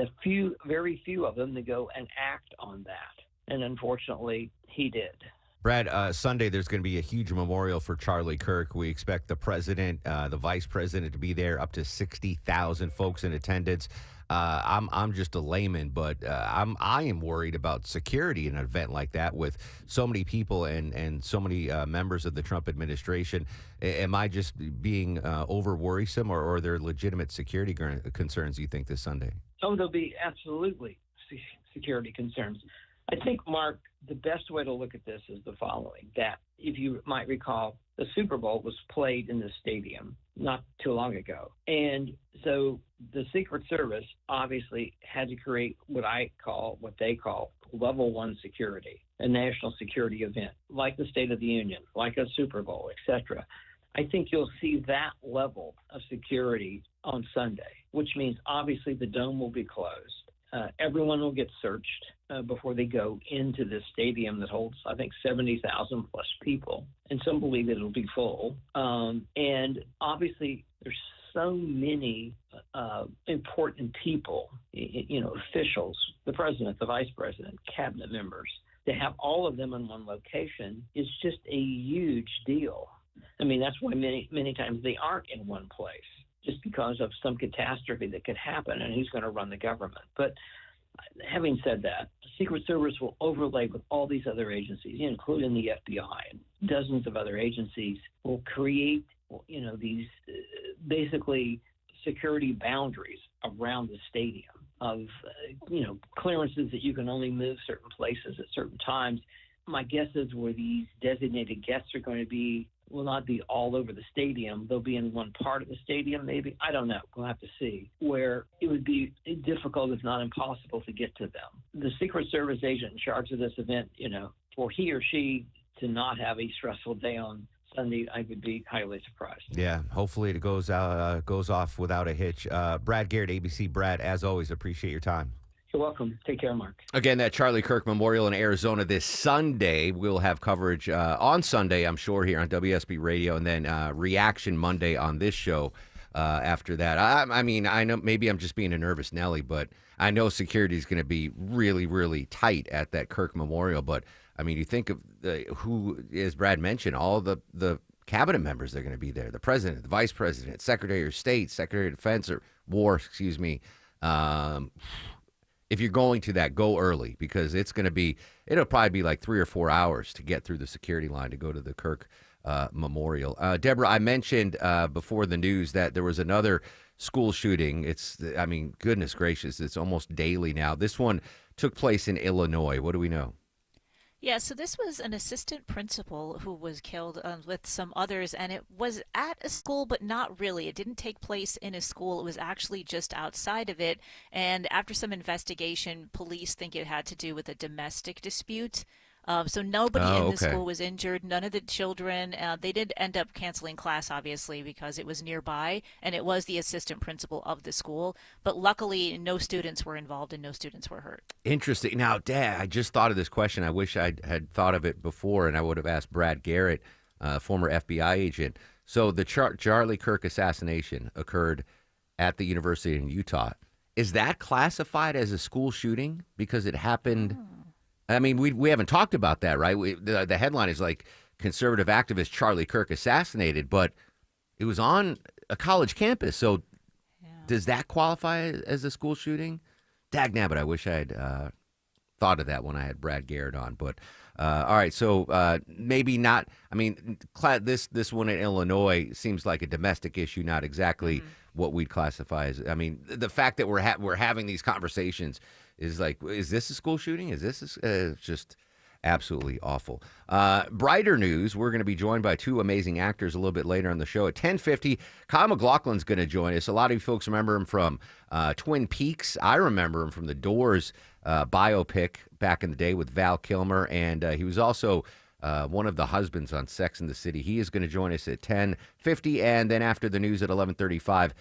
very few of them that go and act on that. And unfortunately, he did. Brad, Sunday there's going to be a huge memorial for Charlie Kirk. We expect the president, the vice president to be there, up to 60,000 folks in attendance. I'm just a layman, but I am worried about security in an event like that with so many people and so many members of the Trump administration. Am I just being over worrisome, or are there legitimate security concerns, you think, this Sunday? Oh, there'll be absolutely security concerns. I think, Mark, the best way to look at this is the following, that if you might recall, the Super Bowl was played in the stadium not too long ago. And so the Secret Service obviously had to create what they call level 1 security, a national security event, like the State of the Union, like a Super Bowl, etc. I think you'll see that level of security on Sunday, which means obviously the dome will be closed. Everyone will get searched before they go into this stadium that holds, I think, 70,000 plus people. And some believe it'll be full. And obviously, there's so many important people, officials, the president, the vice president, cabinet members. To have all of them in one location is just a huge deal. I mean, that's why many times they aren't in one place, just because of some catastrophe that could happen, and who's going to run the government. But having said that, the Secret Service will overlay with all these other agencies, including the FBI and dozens of other agencies, will create, these basically security boundaries around the stadium of, clearances that you can only move certain places at certain times. My guess is where these designated guests are going to be will not be all over the stadium. They'll be in one part of the stadium, maybe. I don't know. We'll have to see. Where it would be difficult, if not impossible, to get to them. The Secret Service agent in charge of this event, for he or she to not have a stressful day on Sunday, I would be highly surprised. Yeah, hopefully it goes off without a hitch. Brad Garrett, ABC. Brad, as always, appreciate your time. You're welcome. Take care, Mark. Again, that Charlie Kirk Memorial in Arizona this Sunday. We'll have coverage on Sunday, I'm sure, here on WSB Radio, and then Reaction Monday on this show after that. I mean, I know maybe I'm just being a nervous Nelly, but I know security is going to be really, really tight at that Kirk Memorial. But, I mean, you think of who, as Brad mentioned, all the cabinet members that are going to be there, the president, the vice president, secretary of state, secretary of defense, or war, excuse me. If you're going to that, go early, because it'll probably be like 3 or 4 hours to get through the security line to go to the Kirk Memorial. Deborah, I mentioned before the news that there was another school shooting. Goodness gracious, it's almost daily now. This one took place in Illinois. What do we know? Yeah, so this was an assistant principal who was killed with some others, and it was at a school, but not really. It didn't take place in a school. It was actually just outside of it. And after some investigation, police think it had to do with a domestic dispute. So nobody in the school was injured. None of the children. They did end up canceling class, obviously, because it was nearby, and it was the assistant principal of the school. But luckily, no students were involved and no students were hurt. Interesting. Now, Dad, I just thought of this question. I wish I had thought of it before, and I would have asked Brad Garrett, former FBI agent. So the Charlie Kirk assassination occurred at the University in Utah. Is that classified as a school shooting because it happened? I mean, we haven't talked about that, right? The headline is like conservative activist Charlie Kirk assassinated, but it was on a college campus. So Does that qualify as a school shooting? Dagnabbit, I wish I had thought of that when I had Brad Garrett on. But all right, so maybe not. I mean, this one in Illinois seems like a domestic issue, not exactly what we'd classify as. I mean, the fact that we're having these conversations is like, is this a school shooting? Is this just absolutely awful? Brighter news, we're going to be joined by two amazing actors a little bit later on the show. At 10:50, Kyle MacLachlan's going to join us. A lot of you folks remember him from Twin Peaks. I remember him from the Doors biopic back in the day with Val Kilmer, and he was also one of the husbands on Sex and the City. He is going to join us at 10:50, and then after the news at 11:35,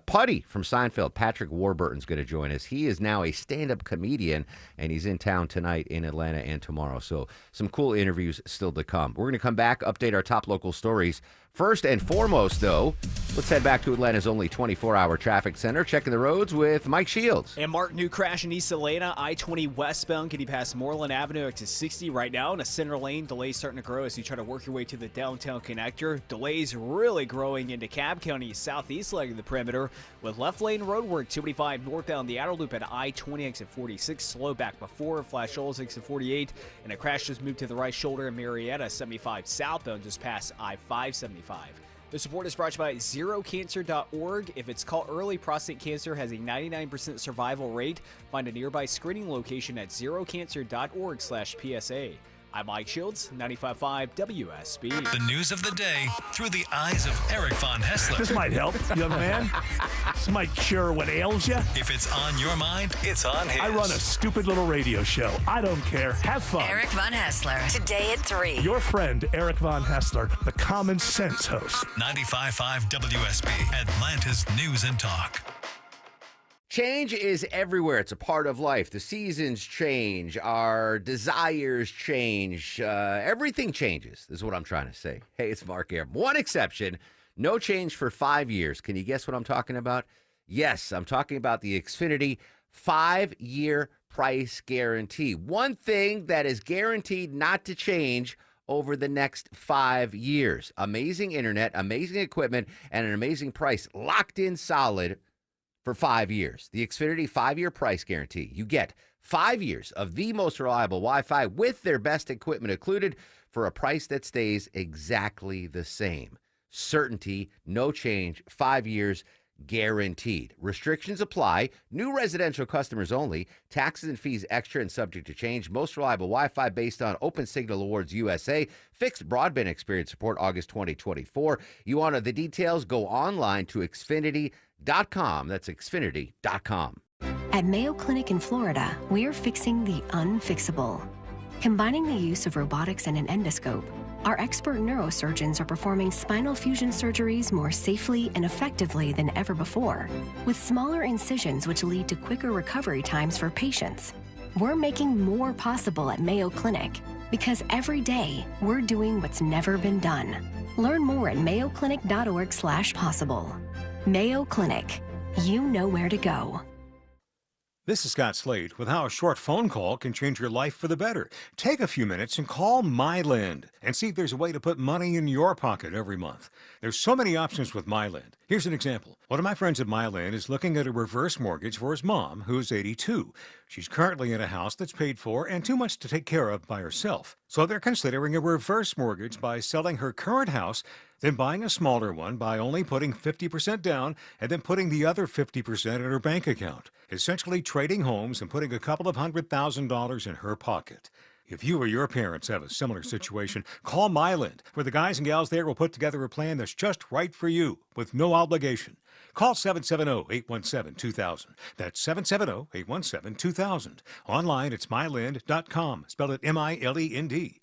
Putty from Seinfeld, Patrick Warburton's going to join us. He is now a stand-up comedian, and he's in town tonight in Atlanta and tomorrow. So some cool interviews still to come. We're going to come back, update our top local stories. First and foremost, though, let's head back to Atlanta's only 24-hour traffic center, checking the roads with Mike Shields. And Mark, new crash in East Atlanta, I-20 westbound, getting past Moreland Avenue up to 60 right now. In a center lane, delays starting to grow as you try to work your way to the downtown connector. Delays really growing into DeKalb County, southeast leg of the perimeter, with left lane roadwork 285 northbound the outer loop at I-20 exit 46, slow back before, Flash Shoals exit 48, and a crash just moved to the right shoulder in Marietta, 75 southbound just past I-575. The support is brought to you by ZeroCancer.org. If it's caught early, prostate cancer has a 99% survival rate. Find a nearby screening location at ZeroCancer.org/PSA. I'm Mike Shields, 95.5 WSB. The news of the day through the eyes of Eric Von Hessler. This might help, young man. This might cure what ails you. If it's on your mind, it's on his. I run a stupid little radio show. I don't care. Have fun. Eric Von Hessler, today at 3. Your friend, Eric Von Hessler, the Common Sense host. 95.5 WSB, Atlanta's News and Talk. Change is everywhere. It's a part of life. The seasons change. Our desires change. Everything changes, is what I'm trying to say. Hey, it's Mark Arum. One exception, no change for 5 years. Can you guess what I'm talking about? Yes, I'm talking about the Xfinity 5-year price guarantee. One thing that is guaranteed not to change over the next 5 years. Amazing internet, amazing equipment, and an amazing price locked in solid for 5 years. The Xfinity 5-year price guarantee. You get 5 years of the most reliable Wi-Fi with their best equipment included for a price that stays exactly the same. Certainty, no change, 5 years guaranteed. Restrictions apply. New residential customers only. Taxes and fees extra and subject to change. Most reliable Wi-Fi based on Open Signal Awards USA. Fixed broadband experience support August 2024. You want the details? Go online to Xfinity.com. That's Xfinity.com. At Mayo Clinic in Florida, we're fixing the unfixable. Combining the use of robotics and an endoscope, our expert neurosurgeons are performing spinal fusion surgeries more safely and effectively than ever before, with smaller incisions which lead to quicker recovery times for patients. We're making more possible at Mayo Clinic because every day we're doing what's never been done. Learn more at mayoclinic.org/possible. Mayo Clinic. You know where to go. This is Scott Slade with how a short phone call can change your life for the better. Take a few minutes and call MyLend and see if there's a way to put money in your pocket every month. There's so many options with MyLend. Here's an example. One of my friends at MyLend is looking at a reverse mortgage for his mom, who's 82. She's currently in a house that's paid for and too much to take care of by herself. So they're considering a reverse mortgage by selling her current house, then buying a smaller one by only putting 50% down and then putting the other 50% in her bank account, essentially trading homes and putting a couple of $100,000 in her pocket. If you or your parents have a similar situation, call MyLend, where the guys and gals there will put together a plan that's just right for you with no obligation. Call 770-817-2000. That's 770-817-2000. Online, it's mylend.com. Spell it MILEND.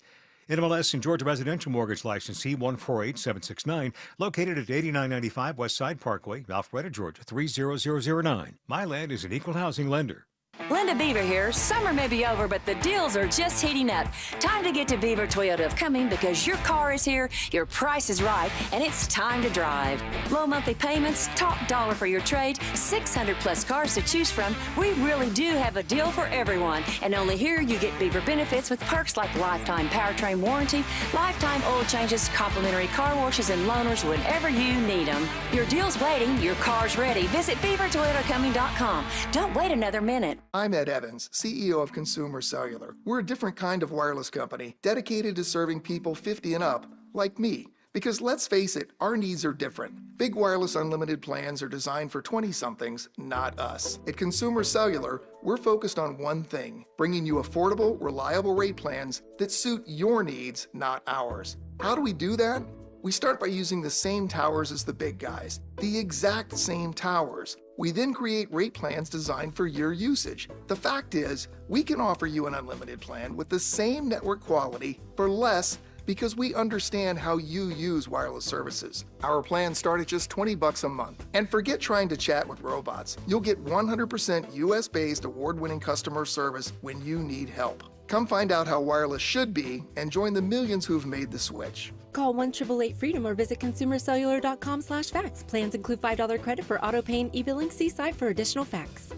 NMLS and Georgia Residential Mortgage License C148769, located at 8995 West Side Parkway, Alpharetta, Georgia 30009. MyLand is an equal housing lender. Lend Linda Beaver here. Summer may be over, but the deals are just heating up. Time to get to Beaver Toyota of Cumming because your car is here, your price is right, and it's time to drive. Low monthly payments, top dollar for your trade, 600 plus cars to choose from. We really do have a deal for everyone. And only here you get Beaver benefits with perks like lifetime powertrain warranty, lifetime oil changes, complimentary car washes, and loaners whenever you need them. Your deal's waiting, your car's ready. Visit BeaverToyotaCumming.com. Don't wait another minute. I'm Ed Evans, CEO of Consumer Cellular. We're a different kind of wireless company dedicated to serving people 50 and up, like me. Because let's face it, our needs are different. Big wireless unlimited plans are designed for 20-somethings, not us. At Consumer Cellular, we're focused on one thing, bringing you affordable, reliable rate plans that suit your needs, not ours. How do we do that? We start by using the same towers as the big guys, the exact same towers. We then create rate plans designed for your usage. The fact is, we can offer you an unlimited plan with the same network quality for less because we understand how you use wireless services. Our plans start at just $20 a month. And forget trying to chat with robots. You'll get 100% US-based award-winning customer service when you need help. Come find out how wireless should be and join the millions who've made the switch. Call 1-888-FREEDOM or visit consumercellular.com/facts. Plans include $5 credit for auto pay and e-billing. See site for additional facts.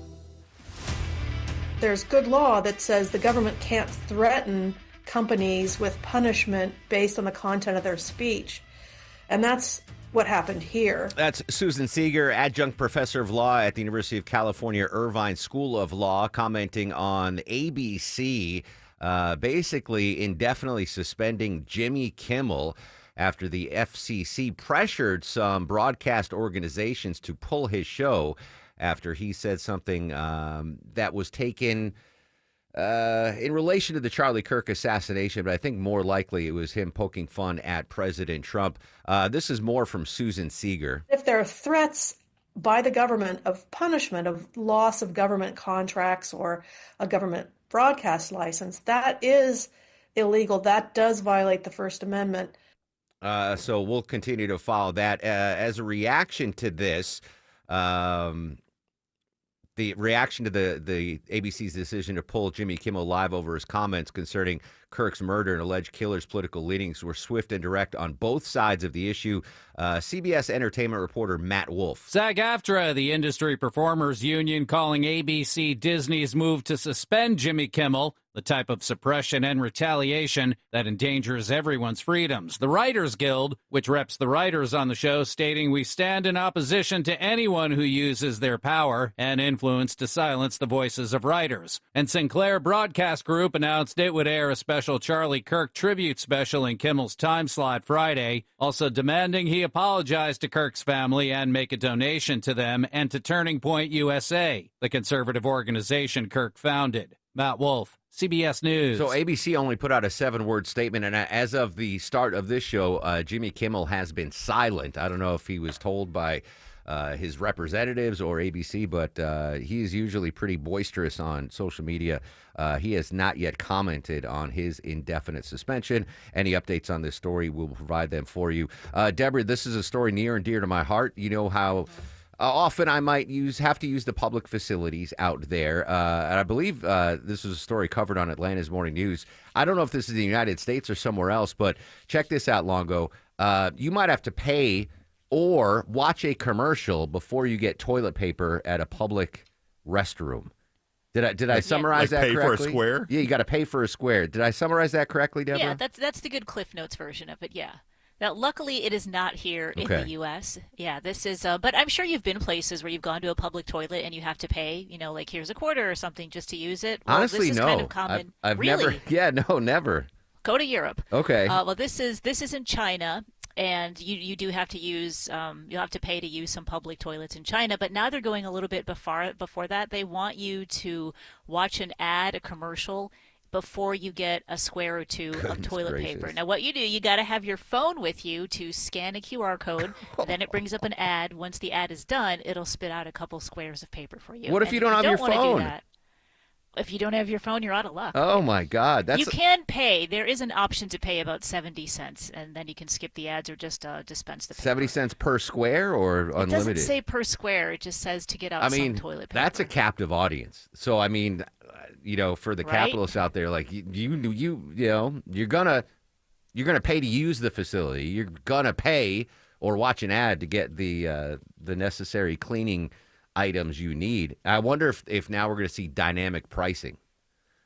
There's good law that says the government can't threaten companies with punishment based on the content of their speech. And that's what happened here. That's Susan Seeger, adjunct professor of law at the University of California, Irvine School of Law, commenting on ABC basically indefinitely suspending Jimmy Kimmel after the FCC pressured some broadcast organizations to pull his show after he said something that was taken in relation to the Charlie Kirk assassination, but I think more likely it was him poking fun at President Trump. This is more from Susan Seeger. If there are threats by the government of punishment, of loss of government contracts or a government broadcast license, that is illegal. That does violate the First Amendment. So we'll continue to follow that. As a reaction to this, the reaction to the ABC's decision to pull Jimmy Kimmel Live over his comments concerning Kirk's murder and alleged killer's political leanings were swift and direct on both sides of the issue. CBS entertainment reporter Matt Wolf. SAG-AFTRA, the industry performers union, calling ABC Disney's move to suspend Jimmy Kimmel the type of suppression and retaliation that endangers everyone's freedoms. The Writers Guild, which reps the writers on the show, stating, "We stand in opposition to anyone who uses their power and influence to silence the voices of writers." And Sinclair Broadcast Group announced it would air a special Charlie Kirk tribute special in Kimmel's time slot Friday, also demanding he apologize to Kirk's family and make a donation to them and to Turning Point USA, the conservative organization Kirk founded. Matt Wolf, CBS News. So ABC only put out a 7-word statement, and as of the start of this show, Jimmy Kimmel has been silent. I don't know if he was told by his representatives or ABC, but he is usually pretty boisterous on social media. He has not yet commented on his indefinite suspension. Any updates on this story, we'll provide them for you. Deborah, this is a story near and dear to my heart. You know how often I might have to use the public facilities out there. And I believe this was a story covered on Atlanta's Morning News. I don't know if this is the United States or somewhere else, but check this out, Longo. You might have to pay or watch a commercial before you get toilet paper at a public restroom. Did I summarize that correctly? Pay for a square? Yeah, you got to pay for a square. Did I summarize that correctly, Deborah? Yeah, that's the good Cliff Notes version of it, yeah. Now, luckily, it is not here in the U.S. Yeah, this is, but I'm sure you've been places where you've gone to a public toilet and you have to pay, like here's a quarter or something just to use it. Well, Honestly, this is no. Kind of common. I've really? never. Go to Europe. Okay. Well, this is in China, and you do have to use, you'll have to pay to use some public toilets in China, but now they're going a little bit before that. They want you to watch an ad, a commercial, before you get a square or two of toilet paper. Now, what you do, you got to have your phone with you to scan a QR code. Then it brings up an ad. Once the ad is done, it'll spit out a couple squares of paper for you. What if you don't have your phone? If you don't have your phone, you're out of luck. Oh my God, You can pay. There is an option to pay about 70 cents, and then you can skip the ads or just dispense the paper. 70 cents per square or It unlimited? doesn't say per square. It just says to get out some toilet paper. That's a captive audience. So I mean, for the Right? capitalists out there, like you're gonna pay to use the facility. You're gonna pay or watch an ad to get the necessary cleaning items you need. I wonder if now we're going to see dynamic pricing,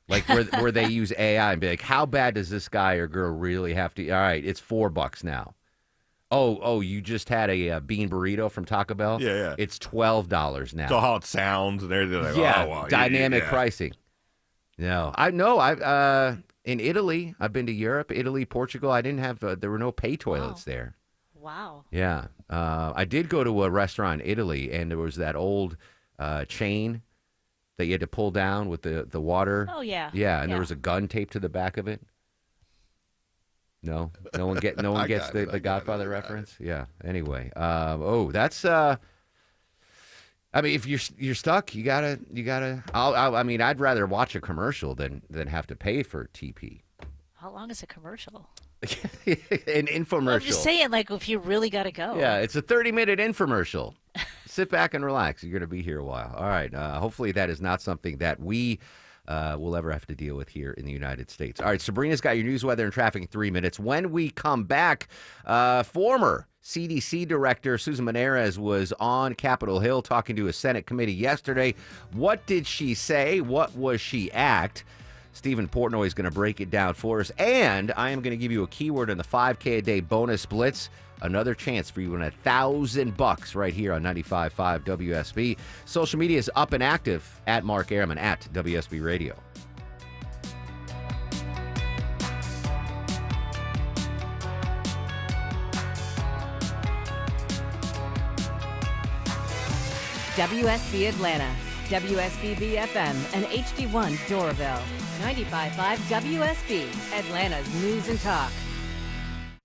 like where they use AI and be like, how bad does this guy or girl really have to? All right, it's $4 now. Oh, you just had a bean burrito from Taco Bell? Yeah. It's $12 now. So how it sounds and everything. Like, Yeah, oh, wow, dynamic yeah. pricing. No, I in Italy, I've been to Europe, Italy, Portugal. I didn't have there were no pay toilets there. Wow. Yeah, I did go to a restaurant in Italy, and there was that old chain that you had to pull down with the water. Oh, yeah. Yeah, and Yeah. there was a gun taped to the back of it. No one gets the Godfather reference. Yeah. Anyway, that's. I mean, if you're stuck, you gotta. I mean, I'd rather watch a commercial than have to pay for TP. How long is a commercial? An infomercial. I'm just saying, like, if you really got to go. Yeah, it's a 30-minute infomercial. Sit back and relax. You're going to be here a while. All right. Hopefully that is not something that we will ever have to deal with here in the United States. All right, Sabrina's got your news, weather, and traffic in 3 minutes. When we come back, former CDC Director Susan Menarez was on Capitol Hill talking to a Senate committee yesterday. What did she say? What was she asked? Stephen Portnoy is going to break it down for us. And I am going to give you a keyword in the 5K a day bonus blitz. Another chance for you to win $1,000 right here on 95.5 WSB. Social media is up and active at Mark Airman at WSB Radio. WSB Atlanta, WSB BFM, and HD1 Doraville. 95.5 WSB, Atlanta's News and Talk.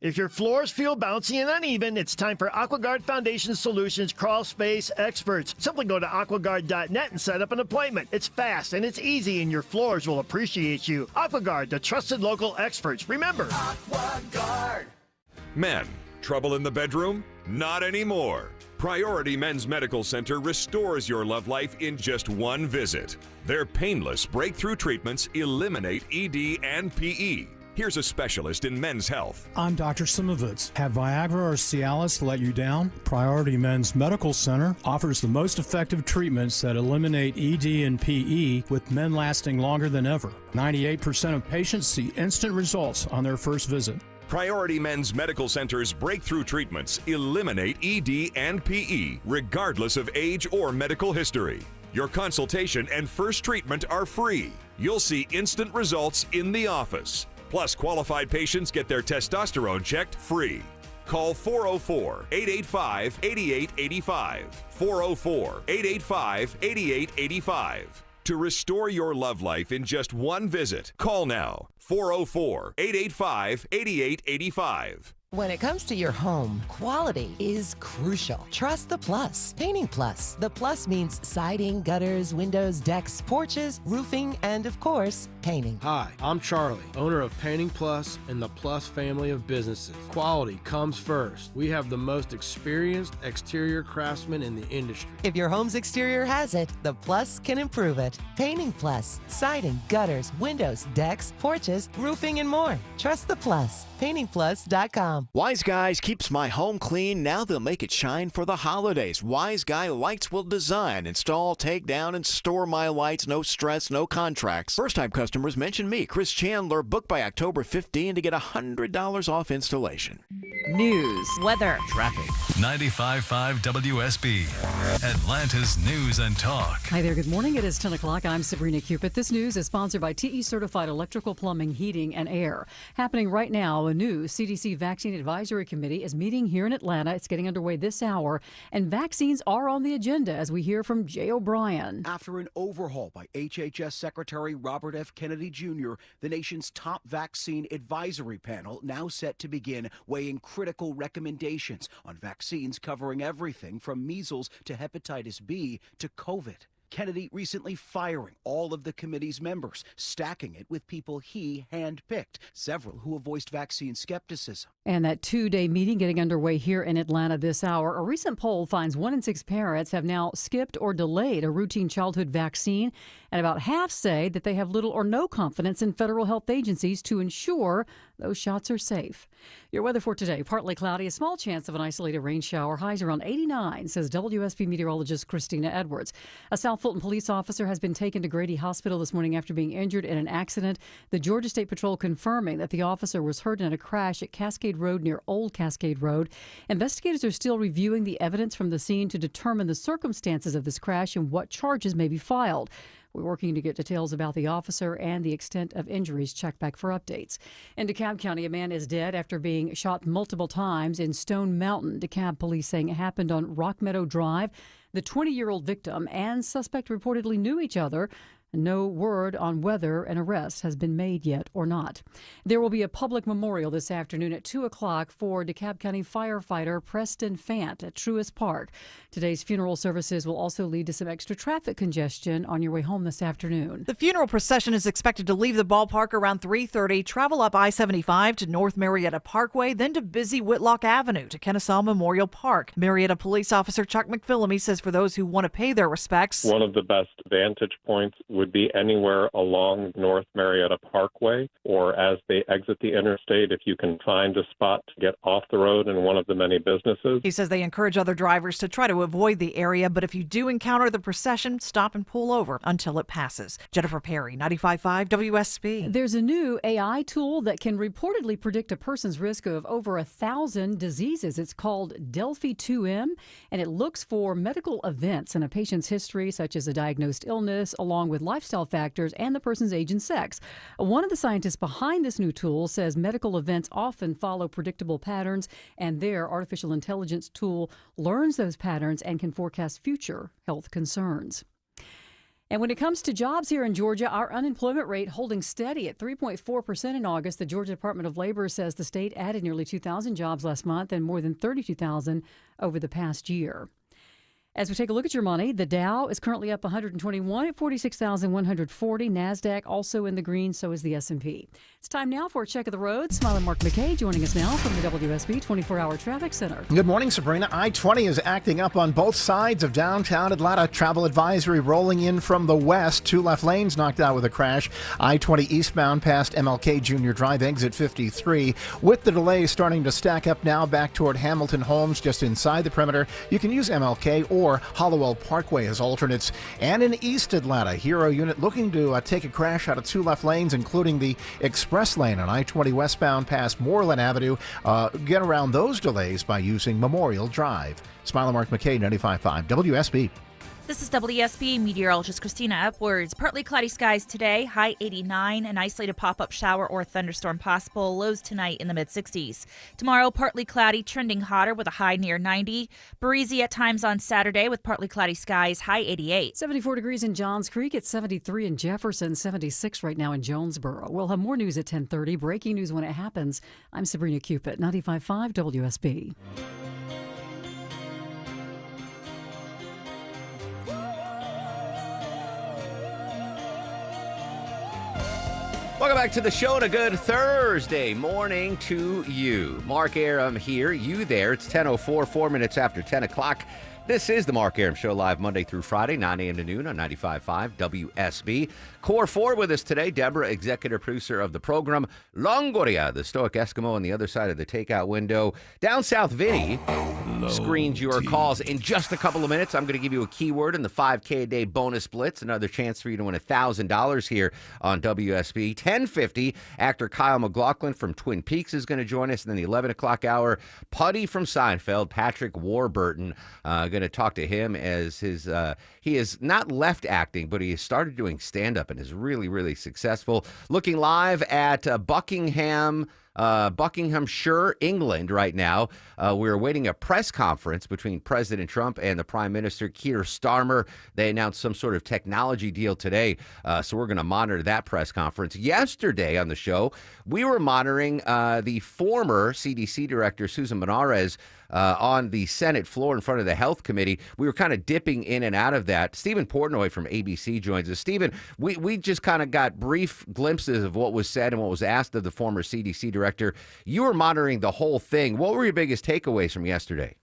If your floors feel bouncy and uneven, it's time for AquaGuard Foundation Solutions Crawl Space Experts. Simply go to aquaguard.net and set up an appointment. It's fast and it's easy, and your floors will appreciate you. AquaGuard, the trusted local experts. Remember, AquaGuard. Men, trouble in the bedroom? Not anymore. Priority Men's Medical Center restores your love life in just one visit. Their painless breakthrough treatments eliminate ED and PE. Here's a specialist in men's health. I'm Dr. Simovitz. Have Viagra or Cialis let you down? Priority Men's Medical Center offers the most effective treatments that eliminate ED and PE, with men lasting longer than ever. 98% of patients see instant results on their first visit. Priority Men's Medical Center's breakthrough treatments eliminate ED and PE, regardless of age or medical history. Your consultation and first treatment are free. You'll see instant results in the office. Plus, qualified patients get their testosterone checked free. Call 404-885-8885. 404-885-8885. To restore your love life in just one visit, call now. 404-885-8885. When it comes to your home, quality is crucial. Trust the Plus. Painting Plus. The Plus means siding, gutters, windows, decks, porches, roofing, and of course, painting. Hi, I'm Charlie, owner of Painting Plus and the Plus family of businesses. Quality comes first. We have the most experienced exterior craftsmen in the industry. If your home's exterior has it, the Plus can improve it. Painting Plus. Siding, gutters, windows, decks, porches, roofing, and more. Trust the Plus. PaintingPlus.com. Wise Guys keeps my home clean. Now they'll make it shine for the holidays. Wise Guy Lights will design, install, take down, and store my lights. No stress, no contracts. First-time customers mention me, Chris Chandler. Book by October 15 to get $100 off installation. News, weather, traffic. 95.5 WSB, Atlanta's News and Talk. Hi there, good morning. It is 10 o'clock. I'm Sabrina Cupid. This news is sponsored by TE Certified Electrical Plumbing, Heating, and Air. Happening right now, a new CDC Vaccine Advisory Committee is meeting here in Atlanta. It's getting underway this hour, and vaccines are on the agenda, as we hear from Jay O'Brien. After an overhaul by HHS Secretary Robert F. Kennedy Jr., the nation's top vaccine advisory panel now set to begin weighing critical recommendations on vaccines covering everything from measles to hepatitis B to COVID. Kennedy recently firing all of the committee's members, stacking it with people he handpicked, several who have voiced vaccine skepticism. And that two-day meeting getting underway here in Atlanta this hour. A recent poll finds 1 in 6 parents have now skipped or delayed a routine childhood vaccine, and about half say that they have little or no confidence in federal health agencies to ensure those shots are safe. Your weather for today, partly cloudy, a small chance of an isolated rain shower. Highs around 89, says WSB meteorologist Christina Edwards. A South Fulton police officer has been taken to Grady Hospital this morning after being injured in an accident. The Georgia State Patrol confirming that the officer was hurt in a crash at Cascade Road near Old Cascade Road. Investigators are still reviewing the evidence from the scene to determine the circumstances of this crash and what charges may be filed. We're working to get details about the officer and the extent of injuries. Check back for updates. In DeKalb County, a man is dead after being shot multiple times in Stone Mountain. DeKalb police saying it happened on Rock Meadow Drive. The 20-year-old victim and suspect reportedly knew each other. No word on whether an arrest has been made yet or not. There will be a public memorial this afternoon at 2 o'clock for DeKalb County firefighter Preston Fant at Truist Park. Today's funeral services will also lead to some extra traffic congestion on your way home this afternoon. The funeral procession is expected to leave the ballpark around 3:30, travel up I-75 to North Marietta Parkway, then to busy Whitlock Avenue to Kennesaw Memorial Park. Marietta police officer Chuck McPhillamy says for those who want to pay their respects, one of the best vantage points would be anywhere along North Marietta Parkway, or as they exit the interstate, if you can find a spot to get off the road in one of the many businesses. He says they encourage other drivers to try to avoid the area, but if you do encounter the procession, stop and pull over until it passes. Jennifer Perry, 95.5 WSB. There's a new AI tool that can reportedly predict a person's risk of over 1,000 diseases. It's called Delphi 2M, and it looks for medical events in a patient's history, such as a diagnosed illness, along with lifestyle factors and the person's age and sex. One of the scientists behind this new tool says medical events often follow predictable patterns, and their artificial intelligence tool learns those patterns and can forecast future health concerns. And when it comes to jobs here in Georgia, our unemployment rate holding steady at 3.4% in August. The Georgia Department of Labor says the state added nearly 2,000 jobs last month and more than 32,000 over the past year. As we take a look at your money, the Dow is currently up 121 at 46,140. NASDAQ also in the green, so is the S&P. It's time now for a check of the road. Smiling Mark McKay joining us now from the WSB 24-hour Traffic Center. Good morning, Sabrina. I-20 is acting up on both sides of downtown Atlanta. Travel advisory rolling in from the west. 2 left lanes knocked out with a crash. I-20 eastbound past MLK Junior Drive, exit 53. With the delays starting to stack up now back toward Hamilton Homes, just inside the perimeter, you can use MLK or Hollowell Parkway as alternates. And in East Atlanta, Hero unit looking to take a crash out of 2 left lanes, including the express lane on I-20 westbound past Moreland Avenue. Get around those delays by using Memorial Drive. Smiling Mark McKay, 95.5 WSB. This is WSB meteorologist Christina Upwards. Partly cloudy skies today, high 89, an isolated pop-up shower or thunderstorm possible, lows tonight in the mid-60s. Tomorrow, partly cloudy, trending hotter with a high near 90. Breezy at times on Saturday with partly cloudy skies, high 88. 74 degrees in Johns Creek, at 73 in Jefferson, 76 right now in Jonesboro. We'll have more news at 10:30. Breaking news when it happens. I'm Sabrina Cupid, 95.5 WSB. Welcome back to the show and a good Thursday morning to you. Mark Arum here, you there. It's 10:04, 4 minutes after 10 o'clock. This is the Mark Arum Show, live Monday through Friday, 9 a.m. to noon on 95.5 WSB. Core 4 with us today. Deborah, executive producer of the program. Longoria, the stoic Eskimo on the other side of the takeout window. Down south, Vinny screens your calls. In just a couple of minutes, I'm going to give you a keyword in the 5K a day bonus blitz. Another chance for you to win $1,000 here on WSB. 10:50, actor Kyle MacLachlan from Twin Peaks is going to join us. And then the 11 o'clock hour, Putty from Seinfeld, Patrick Warburton, going to talk to him as he has not left acting, but he has started doing stand-up and is really, really successful. Looking live at Buckingham Buckinghamshire, England, right now. We're awaiting a press conference between President Trump and the Prime Minister Keir Starmer. They announced some sort of technology deal today, so we're going to monitor that press conference. Yesterday on the show, we were monitoring the former CDC director, Susan Menarez, on the Senate floor in front of the Health Committee. We were kind of dipping in and out of that. Stephen Portnoy from ABC joins us. Stephen, we just kind of got brief glimpses of what was said and what was asked of the former CDC director. You were monitoring the whole thing. What were your biggest takeaways from yesterday?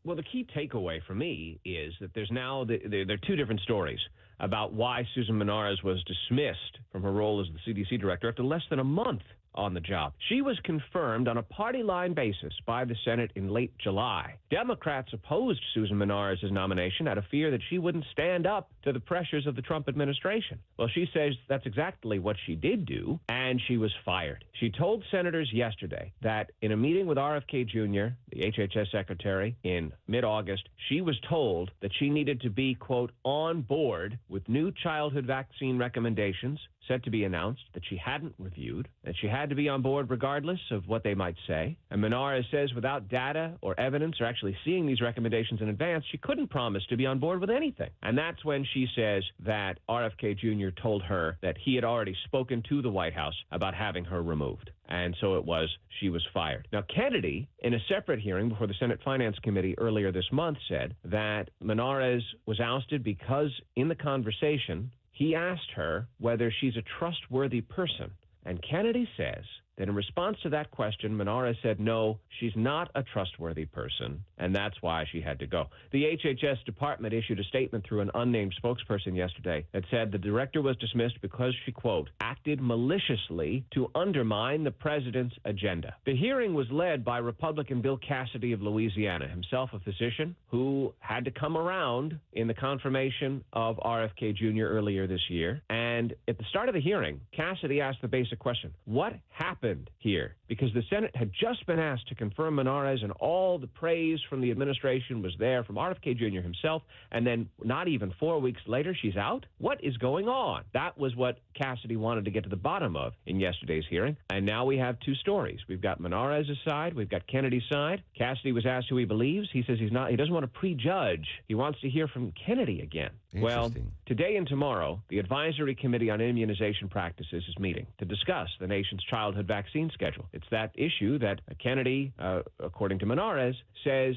Well, the key takeaway for me is that there's now there are two different stories about why Susan Menarez was dismissed from her role as the CDC director after less than a month on the job. She was confirmed on a party line basis by the Senate in late July. Democrats opposed Susan Menarez's nomination out of fear that she wouldn't stand up to the pressures of the Trump administration. Well, she says that's exactly what she did do, and she was fired. She told senators yesterday that in a meeting with RFK Jr., the HHS secretary, in mid-August, she was told that she needed to be, quote, on board with new childhood vaccine recommendations set to be announced that she hadn't reviewed, that she had to be on board regardless of what they might say. And Menarez says without data or evidence or actually seeing these recommendations in advance, she couldn't promise to be on board with anything. And that's when she says that RFK Jr. told her that he had already spoken to the White House about having her removed. And so it was, she was fired. Now, Kennedy, in a separate hearing before the Senate Finance Committee earlier this month, said that Menarez was ousted because in the conversation, he asked her whether she's a trustworthy person. And Kennedy says that in response to that question, Menarez said, no, she's not a trustworthy person, and that's why she had to go. The HHS department issued a statement through an unnamed spokesperson yesterday that said the director was dismissed because she, quote, acted maliciously to undermine the president's agenda. The hearing was led by Republican Bill Cassidy of Louisiana, himself a physician who had to come around in the confirmation of RFK Jr. earlier this year. And at the start of the hearing, Cassidy asked the basic question, what happened here? Because the Senate had just been asked to confirm Menarez, and all the praise from the administration was there from RFK Jr. himself, and then not even 4 weeks later, she's out? What is going on? That was what Cassidy wanted to get to the bottom of in yesterday's hearing, and now we have two stories. We've got Menarez's side, we've got Kennedy's side. Cassidy was asked who he believes. He says he doesn't want to prejudge. He wants to hear from Kennedy again. Well, today and tomorrow, the Advisory Committee on Immunization Practices is meeting to discuss the nation's childhood vaccine schedule. It's that issue that Kennedy, according to Menarez, says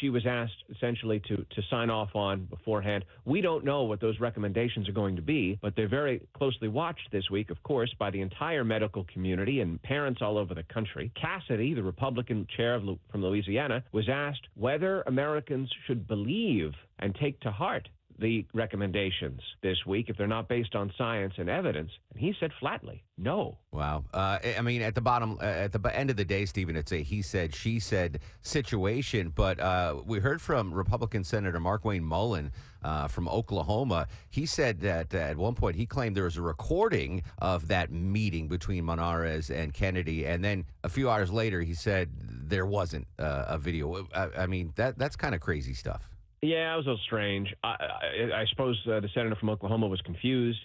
she was asked essentially to sign off on beforehand. We don't know what those recommendations are going to be, but they're very closely watched this week, of course, by the entire medical community and parents all over the country. Cassidy, the Republican chair from Louisiana, was asked whether Americans should believe and take to heart the recommendations this week if they're not based on science and evidence. And he said flatly, no. Wow. I mean, at the end of the day, Stephen, it's a he said, she said situation. But we heard from Republican Senator Markwayne Mullin from Oklahoma. He said that at one point he claimed there was a recording of that meeting between Menarez and Kennedy. And then a few hours later, he said there wasn't a video. I mean, that's kind of crazy stuff. Yeah, it was a little strange. I suppose the senator from Oklahoma was confused.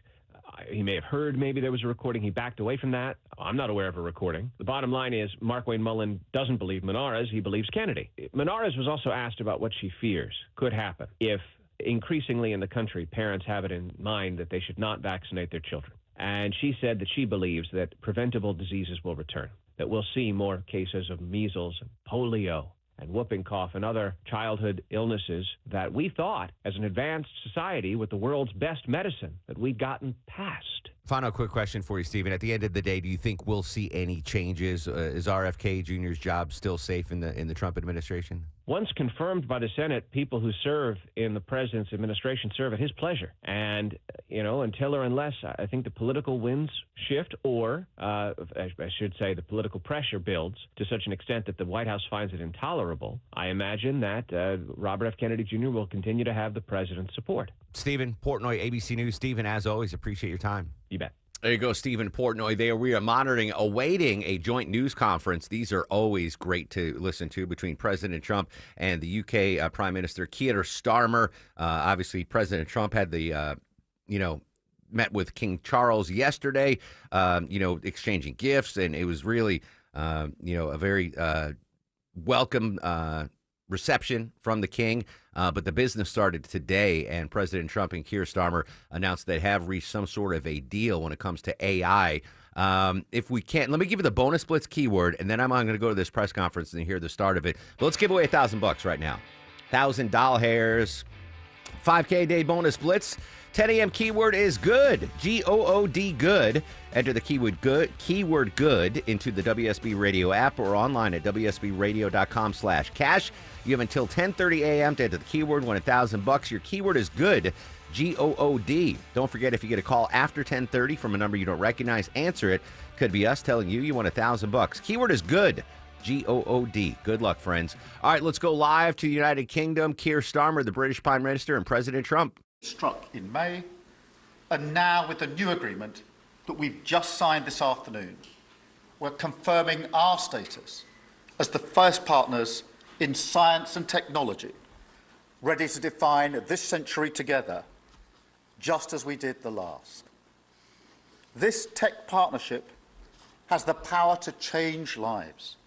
He may have heard maybe there was a recording. He backed away from that. I'm not aware of a recording. The bottom line is Markwayne Mullin doesn't believe Menarez. He believes Kennedy. Menarez was also asked about what she fears could happen if increasingly in the country parents have it in mind that they should not vaccinate their children. And she said that she believes that preventable diseases will return, that we'll see more cases of measles and polio and whooping cough and other childhood illnesses that we thought, as an advanced society with the world's best medicine, that we'd gotten past. Final quick question for you, Stephen. At the end of the day, do you think we'll see any changes? Is RFK Jr.'s job still safe in the Trump administration? Once confirmed by the Senate, people who serve in the president's administration serve at his pleasure. And, until or unless I think the political winds shift or, I should say, the political pressure builds to such an extent that the White House finds it intolerable, I imagine that Robert F. Kennedy Jr. will continue to have the president's support. Stephen Portnoy, ABC News. Stephen, as always, appreciate your time. You bet. There you go, Stephen Portnoy. There we are awaiting a joint news conference. These are always great to listen to between President Trump and the UK Prime Minister Keir Starmer. Obviously, President Trump had the, met with King Charles yesterday, exchanging gifts, and it was really a very welcome reception from the king. But the business started today, and President Trump and Keir Starmer announced they have reached some sort of a deal when it comes to AI. If we can't, let me give you the bonus blitz keyword, and then I'm going to go to this press conference and hear the start of it. But let's give away $1,000 right now. $1,000 hairs, 5K day bonus blitz. 10 a.m. keyword is good. G-O-O-D, good. Enter the keyword good into the WSB Radio app or online at WSBradio.com/cash. You have until 10:30 a.m. to enter the keyword, win $1,000. Your keyword is good. G-O-O-D. Don't forget, if you get a call after 10:30 from a number you don't recognize, answer it. Could be us telling you won $1,000. Keyword is good. G-O-O-D. Good luck, friends. All right, let's go live to the United Kingdom. Keir Starmer, the British Prime Minister, and President Trump. Struck in May, and now with the new agreement that we've just signed this afternoon, we're confirming our status as the first partners in science and technology, ready to define this century together, just as we did the last. This tech partnership has the power to change lives.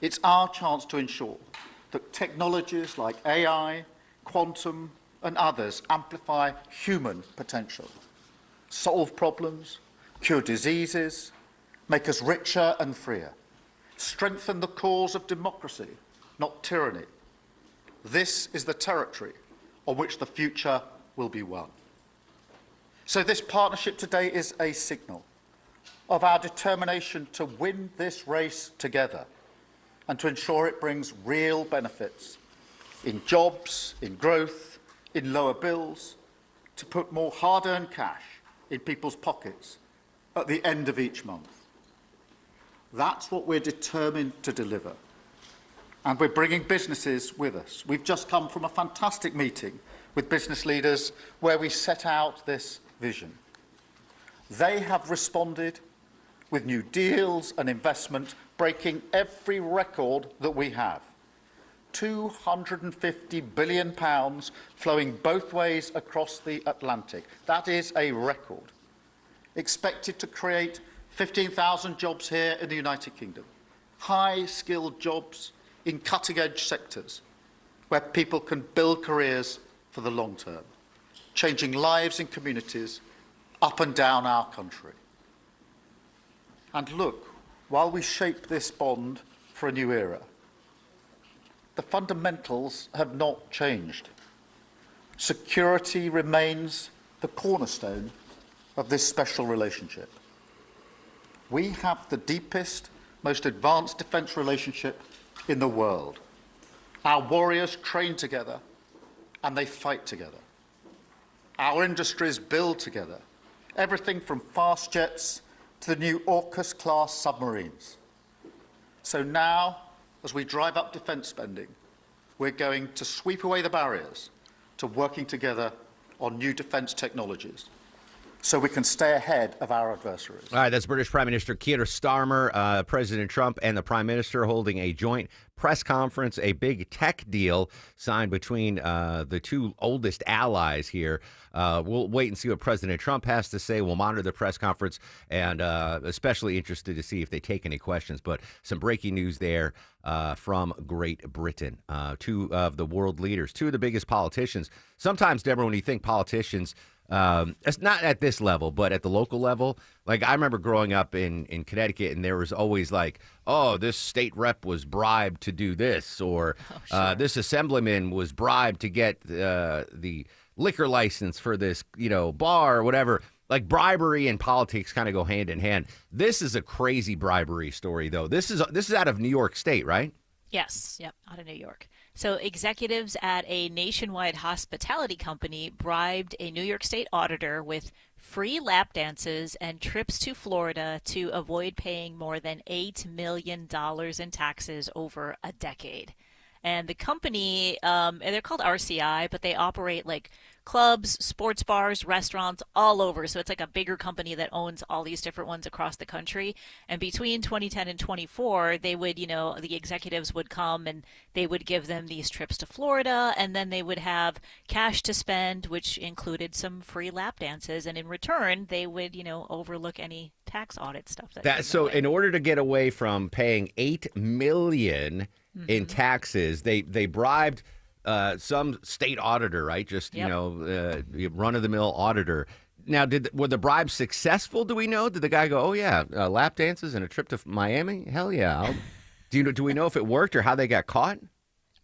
It's our chance to ensure that technologies like AI, quantum, and others amplify human potential, solve problems, cure diseases, make us richer and freer, strengthen the cause of democracy, not tyranny. This is the territory on which the future will be won. So this partnership today is a signal of our determination to win this race together and to ensure it brings real benefits in jobs, in growth, in lower bills, to put more hard-earned cash in people's pockets at the end of each month. That's what we're determined to deliver. And we're bringing businesses with us. We've just come from a fantastic meeting with business leaders where we set out this vision. They have responded with new deals and investment, breaking every record that we have. £250 billion flowing both ways across the Atlantic. That is a record. Expected to create 15,000 jobs here in the United Kingdom. High-skilled jobs in cutting-edge sectors where people can build careers for the long term, changing lives in communities up and down our country. And look, while we shape this bond for a new era, the fundamentals have not changed. Security remains the cornerstone of this special relationship. We have the deepest, most advanced defence relationship in the world. Our warriors train together and they fight together. Our industries build together, everything from fast jets to the new AUKUS-class submarines. So now, as we drive up defence spending, we're going to sweep away the barriers to working together on new defence technologies so we can stay ahead of our adversaries. All right, that's British Prime Minister Keir Starmer, President Trump, and the Prime Minister holding a joint press conference, a big tech deal signed between the two oldest allies here. We'll wait and see what President Trump has to say. We'll monitor the press conference, and especially interested to see if they take any questions. But some breaking news there from Great Britain. Two of the world leaders, two of the biggest politicians. Sometimes, Deborah, when you think politicians, it's not at this level, but at the local level. Like, I remember growing up in Connecticut, and there was always like, oh, this state rep was bribed to do this, or this assemblyman was bribed to get the liquor license for this, bar or whatever. Like, bribery and politics kind of go hand in hand. This is a crazy bribery story, though. This is out of New York State, right? Yes, yep, out of New York. So executives at a nationwide hospitality company bribed a New York State auditor with free lap dances and trips to Florida to avoid paying more than $8 million in taxes over a decade. And the company, they're called RCI, but they operate like clubs, sports bars, restaurants all over. So it's like a bigger company that owns all these different ones across the country. And between 2010 and 24, they would, the executives would come and they would give them these trips to Florida, and then they would have cash to spend, which included some free lap dances. And in return, they would, overlook any tax audit stuff. So in order to get away from paying $8 million in taxes, they bribed some state auditor, right? Just, run-of-the-mill auditor. Now, were the bribes successful, do we know? Did the guy go, oh, yeah, lap dances and a trip to Miami? Hell yeah. Do we know if it worked or how they got caught?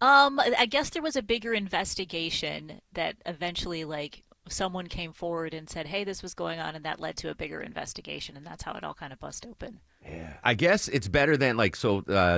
I guess there was a bigger investigation that eventually, someone came forward and said, hey, this was going on, and that led to a bigger investigation, and that's how it all kind of bust open. Yeah. I guess it's better than,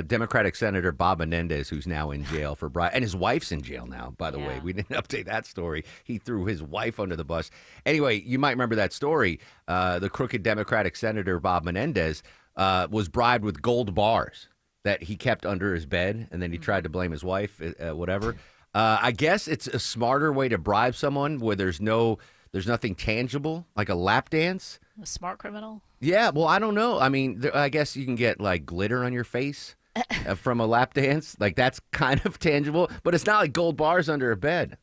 Democratic Senator Bob Menendez, who's now in jail for bribe, and his wife's in jail now, by the way. We didn't update that story. He threw his wife under the bus. Anyway, you might remember that story. The crooked Democratic Senator Bob Menendez was bribed with gold bars that he kept under his bed, and then he tried to blame his wife, whatever. I guess it's a smarter way to bribe someone where there's nothing tangible, like a lap dance. A smart criminal? Yeah, well, I don't know. I mean, I guess you can get glitter on your face from a lap dance. That's kind of tangible, but it's not like gold bars under a bed.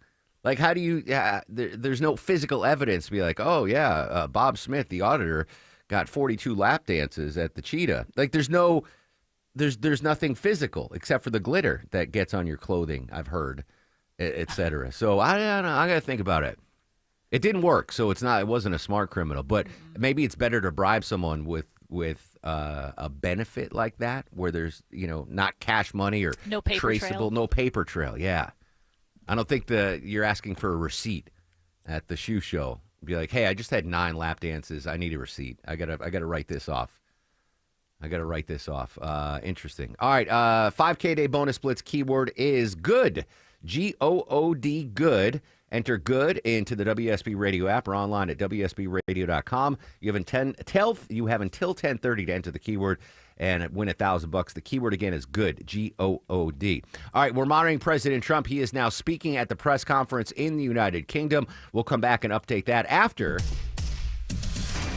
How do you? There's no physical evidence to be like, oh yeah, Bob Smith, the auditor, got 42 lap dances at the Cheetah. There's nothing physical except for the glitter that gets on your clothing, I've heard, et cetera. So I don't know. I got to think about it. It didn't work, so it wasn't a smart criminal. But maybe it's better to bribe someone with a benefit like that, where there's not cash money or no paper traceable, trail. no paper trail. Yeah, I don't think you're asking for a receipt at the shoe show. Be like, hey, I just had 9 lap dances. I need a receipt. I gotta write this off. Interesting. All right. 5K day bonus blitz keyword is good. G-O-O-D, good. Enter good into the WSB Radio app or online at WSBradio.com. You have until 10:30 to enter the keyword and win $1,000. The keyword again is good. G-O-O-D. All right. We're monitoring President Trump. He is now speaking at the press conference in the United Kingdom. We'll come back and update that after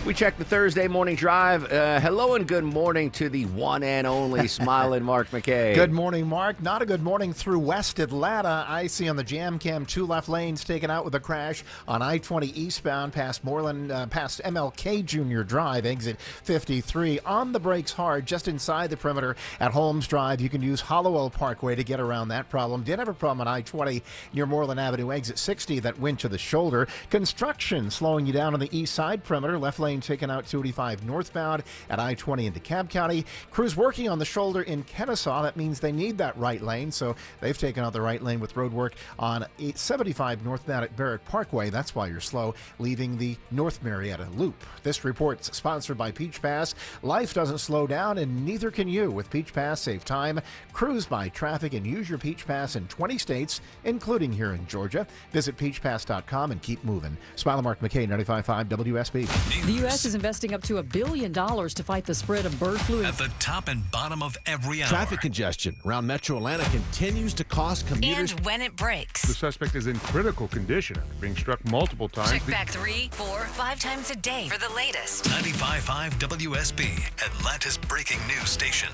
we check the Thursday morning drive. Hello and good morning to the one and only smiling Mark McKay. Good morning, Mark. Not a good morning through West Atlanta. I see on the Jam Cam 2 left lanes taken out with a crash on I-20 eastbound past past MLK Junior Drive, exit 53. On the brakes hard, just inside the perimeter at Holmes Drive. You can use Hollowell Parkway to get around that problem. Did have a problem on I-20 near Moreland Avenue, exit 60 that went to the shoulder. Construction slowing you down on the east side perimeter. Left lane taken out 285 northbound at I-20 in DeKalb County. Crews working on the shoulder in Kennesaw. That means they need that right lane, so they've taken out the right lane with road work on 875 northbound at Barrett Parkway. That's why you're slow, leaving the North Marietta Loop. This report's sponsored by Peach Pass. Life doesn't slow down, and neither can you. With Peach Pass, save time, cruise by traffic, and use your Peach Pass in 20 states, including here in Georgia. Visit peachpass.com and keep moving. Smile Mark McKay, 95.5 WSB. The U.S. is investing up to $1 billion to fight the spread of bird flu. At the top and bottom of every hour. Traffic congestion around Metro Atlanta continues to cost commuters. And when it breaks. The suspect is in critical condition after being struck multiple times. Check back 3, 4, 5 times a day for the latest. 95.5 WSB, Atlanta's breaking news station.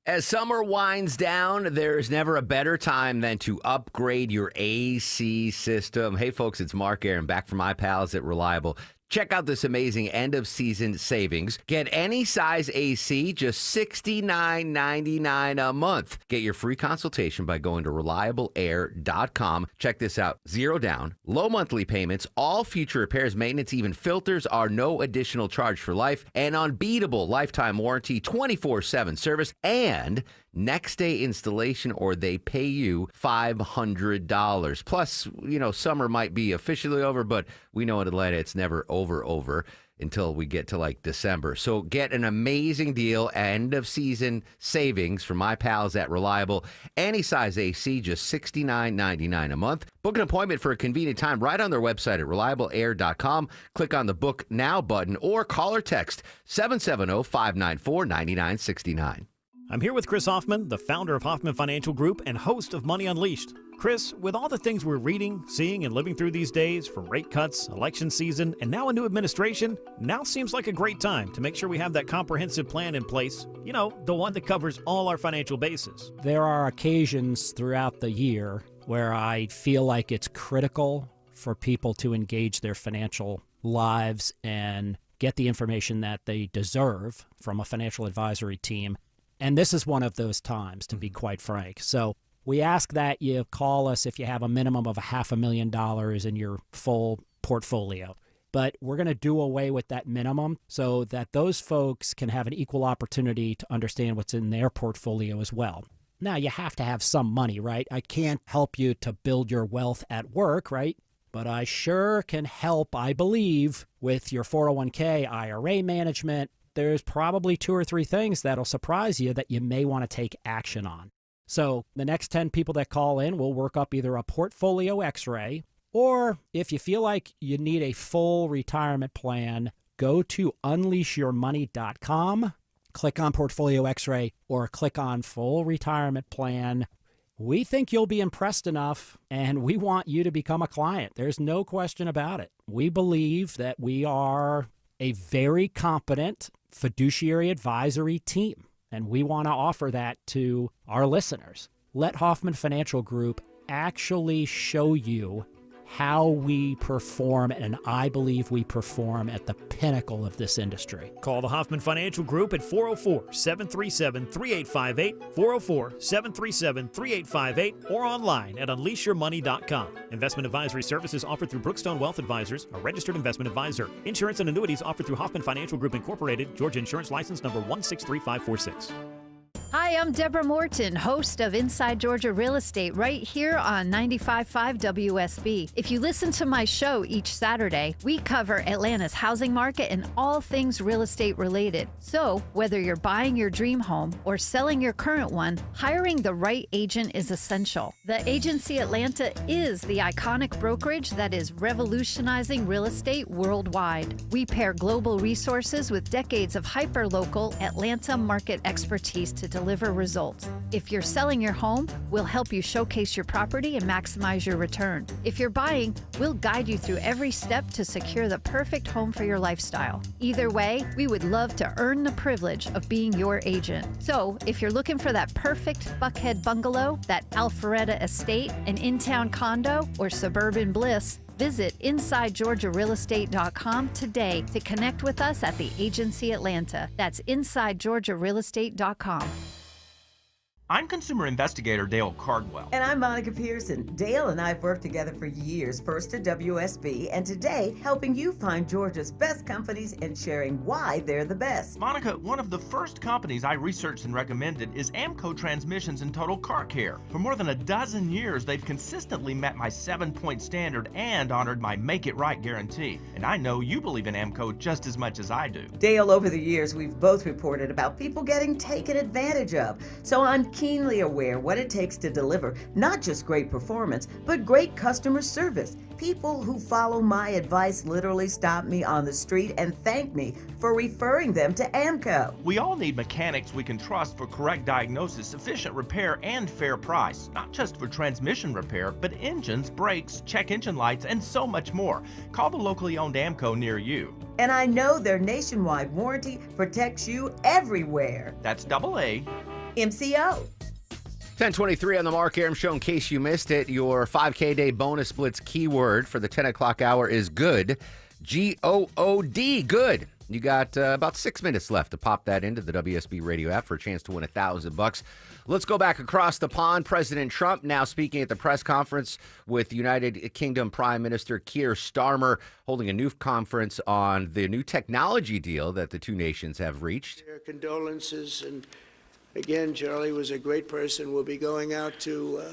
As summer winds down, there's never a better time than to upgrade your AC system. Hey, folks, it's Mark Aaron back from my pals at Reliable. Check out this amazing end-of-season savings. Get any size AC, just $69.99 a month. Get your free consultation by going to ReliableAir.com. Check this out. 0 down, low monthly payments, all future repairs, maintenance, even filters are no additional charge for life, and unbeatable lifetime warranty, 24/7 service, and next day installation, or they pay you $500. Plus, summer might be officially over, but we know in Atlanta it's never over until we get to December. So get an amazing deal, end of season savings from my pals at Reliable. Any size AC, just $69.99 a month. Book an appointment for a convenient time right on their website at ReliableAir.com. Click on the Book Now button or call or text 770-594-9969. I'm here with Chris Hoffman, the founder of Hoffman Financial Group and host of Money Unleashed. Chris, with all the things we're reading, seeing, and living through these days, from rate cuts, election season, and now a new administration, now seems like a great time to make sure we have that comprehensive plan in place. You know, the one that covers all our financial bases. There are occasions throughout the year where I feel like it's critical for people to engage their financial lives and get the information that they deserve from a financial advisory team. And this is one of those times, to be quite frank. So we ask that you call us if you have a minimum of $500,000 in your full portfolio. But we're going to do away with that minimum so that those folks can have an equal opportunity to understand what's in their portfolio as well. Now, you have to have some money, right? I can't help you to build your wealth at work, right? But I sure can help, I believe, with your 401k, IRA management. There's probably 2 or 3 things that'll surprise you that you may want to take action on. So the next 10 people that call in will work up either a portfolio x-ray, or if you feel like you need a full retirement plan, go to unleashyourmoney.com, click on portfolio x-ray, or click on full retirement plan. We think you'll be impressed enough, and we want you to become a client. There's no question about it. We believe that we are a very competent fiduciary advisory team, and we want to offer that to our listeners. Let Hoffman Financial Group actually show you how we perform, and I believe we perform at the pinnacle of this industry. Call the Hoffman Financial Group at 404-737-3858, 404-737-3858, or online at unleashyourmoney.com. Investment advisory services offered through Brookstone Wealth Advisors, a registered investment advisor. Insurance and annuities offered through Hoffman Financial Group Incorporated, Georgia Insurance License number 163546. Hi, I'm Deborah Morton, host of Inside Georgia Real Estate, right here on 95.5 WSB. If you listen to my show each Saturday, we cover Atlanta's housing market and all things real estate related. So, whether you're buying your dream home or selling your current one, hiring the right agent is essential. The Agency Atlanta is the iconic brokerage that is revolutionizing real estate worldwide. We pair global resources with decades of hyper-local Atlanta market expertise to deliver results. If you're selling your home, we'll help you showcase your property and maximize your return. If you're buying, we'll guide you through every step to secure the perfect home for your lifestyle. Either way, we would love to earn the privilege of being your agent. So, if you're looking for that perfect Buckhead bungalow, that Alpharetta estate, an in-town condo, or suburban bliss, visit InsideGeorgiaRealEstate.com today to connect with us at the Agency Atlanta. That's InsideGeorgiaRealEstate.com. I'm consumer investigator Dale Cardwell. And I'm Monica Pearson. Dale and I have worked together for years, first at WSB, and today helping you find Georgia's best companies and sharing why they're the best. Monica, one of the first companies I researched and recommended is AMCO Transmissions and Total Car Care. For more than a dozen years, they've consistently met my 7-point standard and honored my Make It Right guarantee. And I know you believe in AMCO just as much as I do. Dale, over the years, we've both reported about people getting taken advantage of. So I'm keenly aware what it takes to deliver not just great performance, but great customer service. People who follow my advice literally stop me on the street and thank me for referring them to AMCO. We all need mechanics we can trust for correct diagnosis, efficient repair, and fair price. Not just for transmission repair, but engines, brakes, check engine lights, and so much more. Call the locally owned AMCO near you. And I know their nationwide warranty protects you everywhere. That's AA MCO. 10:23 on the Mark Arum Show. In case you missed it, your 5K day bonus blitz keyword for the 10 o'clock hour is good. G-O-O-D, good. You got about 6 minutes left to pop that into the WSB radio app for a chance to win $1,000. Let's go back across the pond. President Trump now speaking at the press conference with United Kingdom Prime Minister Keir Starmer, holding a new conference on the new technology deal that the two nations have reached. Their condolences, and again, Charlie was a great person. We'll be going out to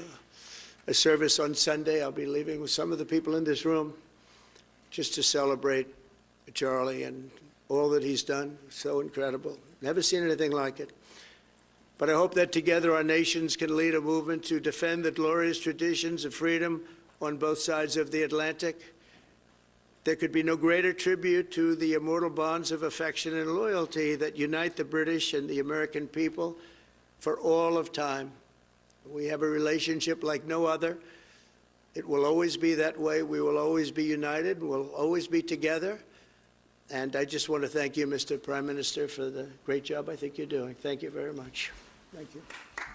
a service on Sunday. I'll be leaving with some of the people in this room just to celebrate Charlie and all that he's done. So incredible. Never seen anything like it. But I hope that together our nations can lead a movement to defend the glorious traditions of freedom on both sides of the Atlantic. There could be no greater tribute to the immortal bonds of affection and loyalty that unite the British and the American people for all of time. We have a relationship like no other. It will always be that way. We will always be united. We'll always be together. And I just want to thank you, Mr. Prime Minister, for the great job I think you're doing. Thank you very much. Thank you.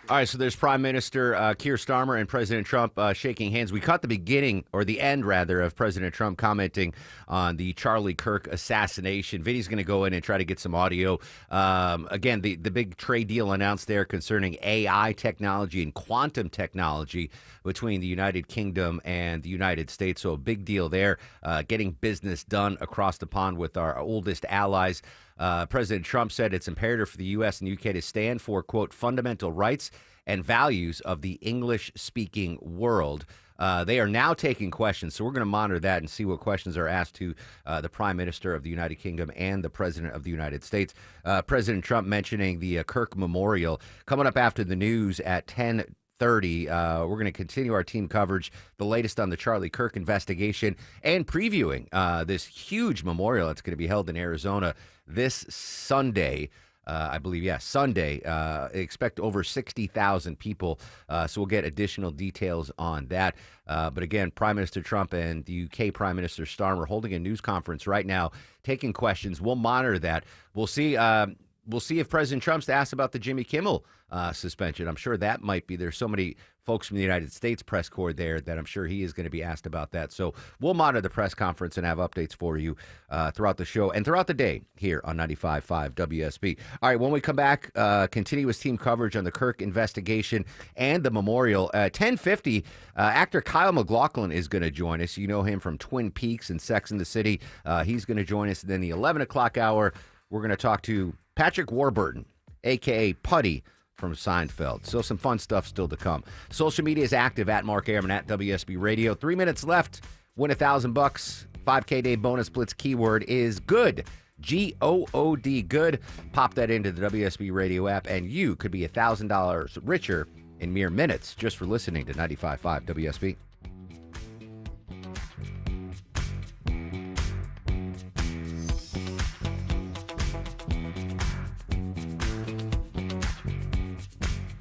All right, so there's Prime Minister Keir Starmer and President Trump shaking hands. We caught the beginning, or the end, rather, of President Trump commenting on the Charlie Kirk assassination. Vinny's going to go in and try to get some audio. Again, the big trade deal announced there concerning AI technology and quantum technology between the United Kingdom and the United States. So a big deal there, getting business done across the pond with our oldest allies. President Trump said it's imperative for the U.S. and U.K. to stand for, quote, fundamental rights and values of the English-speaking world. They are now taking questions, so we're going to monitor that and see what questions are asked to the Prime Minister of the United Kingdom and the President of the United States. President Trump mentioning the Kirk Memorial. Coming up after the news at 10:30, we're going to continue our team coverage, the latest on the Charlie Kirk investigation, and previewing this huge memorial that's going to be held in Arizona this Sunday. I believe, Sunday. Expect over 60,000 people. So we'll get additional details on that. But again, Prime Minister Trump and the UK Prime Minister Starmer holding a news conference right now, taking questions. We'll monitor that. We'll see. We'll see if President Trump's asked about the Jimmy Kimmel suspension. I'm sure that might be. There's so many folks from the United States press corps there that I'm sure he is going to be asked about that. So we'll monitor the press conference and have updates for you throughout the show and throughout the day here on 95.5 WSB. All right, when we come back, continuous team coverage on the Kirk investigation and the memorial. 10:50, actor Kyle MacLachlan is going to join us. You know him from Twin Peaks and Sex and the City. He's going to join us. And then the 11 o'clock hour, we're going to talk to Patrick Warburton, a.k.a. Putty, from Seinfeld. So some fun stuff still to come. Social media is active at Mark Airman at WSB Radio. 3 minutes left. Win $1,000. 5K day bonus blitz keyword is good. G-O-O-D, good. Pop that into the WSB Radio app, and you could be $1,000 richer in mere minutes just for listening to 95.5 WSB.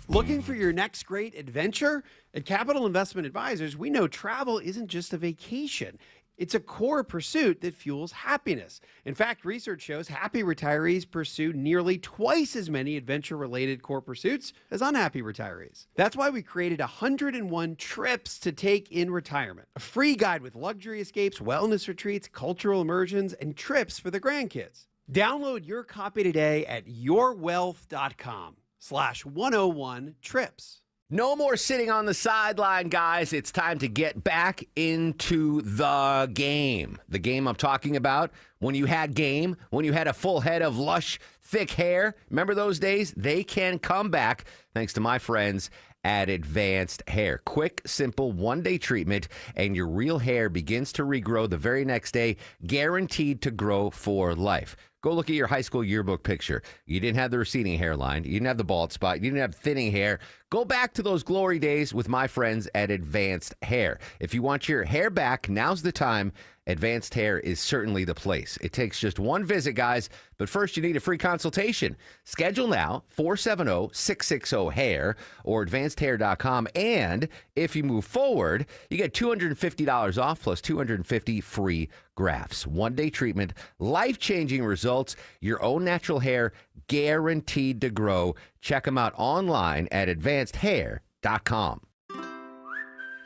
Looking for your next great adventure? At Capital Investment Advisors, we know travel isn't just a vacation. It's a core pursuit that fuels happiness. In fact, research shows happy retirees pursue nearly twice as many adventure-related core pursuits as unhappy retirees. That's why we created 101 trips to take in retirement. A free guide with luxury escapes, wellness retreats, cultural immersions, and trips for the grandkids. Download your copy today at yourwealth.com/101 trips. No more sitting on the sideline, guys. It's time to get back into the game. The game I'm talking about, when you had game, when you had a full head of lush, thick hair. Remember those days? They can come back thanks to my friends at Advanced Hair. Quick, simple, one-day treatment, and your real hair begins to regrow the very next day, guaranteed to grow for life. Go look at your high school yearbook picture. You didn't have the receding hairline. You didn't have the bald spot. You didn't have thinning hair. Go back to those glory days with my friends at Advanced Hair. If you want your hair back, now's the time. Advanced Hair is certainly the place. It takes just one visit, guys, but first you need a free consultation. Schedule now, 470-660-HAIR or advancedhair.com. And if you move forward, you get $250 off plus 250 free grafts. One-day treatment, life-changing results, your own natural hair guaranteed to grow. Check them out online at advancedhair.com.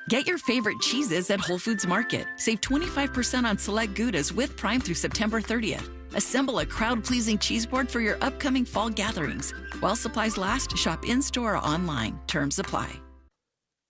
Get your favorite cheeses at Whole Foods Market. Save 25% on select Goudas with Prime through September 30th. Assemble a crowd-pleasing cheese board for your upcoming fall gatherings. While supplies last, shop in-store or online. Terms apply.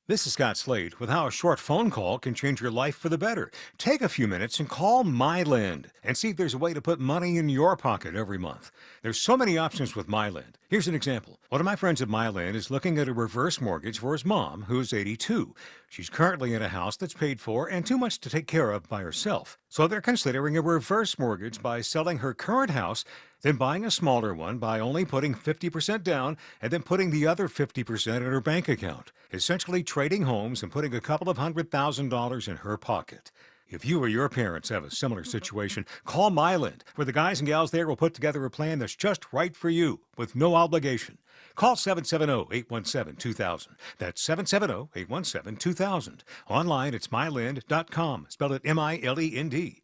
This is Scott Slade with how a short phone call can change your life for the better. Take a few minutes and call MyLend and see if there's a way to put money in your pocket every month. There's so many options with MyLend. Here's an example. One of my friends at MyLend is looking at a reverse mortgage for his mom, who's 82. She's currently in a house that's paid for and too much to take care of by herself. So they're considering a reverse mortgage by selling her current house, then buying a smaller one by only putting 50% down and then putting the other 50% in her bank account, essentially trading homes and putting a couple of $100,000 in her pocket. If you or your parents have a similar situation, call Myland, where the guys and gals there will put together a plan that's just right for you with no obligation. Call 770-817-2000. That's 770-817-2000. Online, it's myland.com. Spell it M-I-L-E-N-D.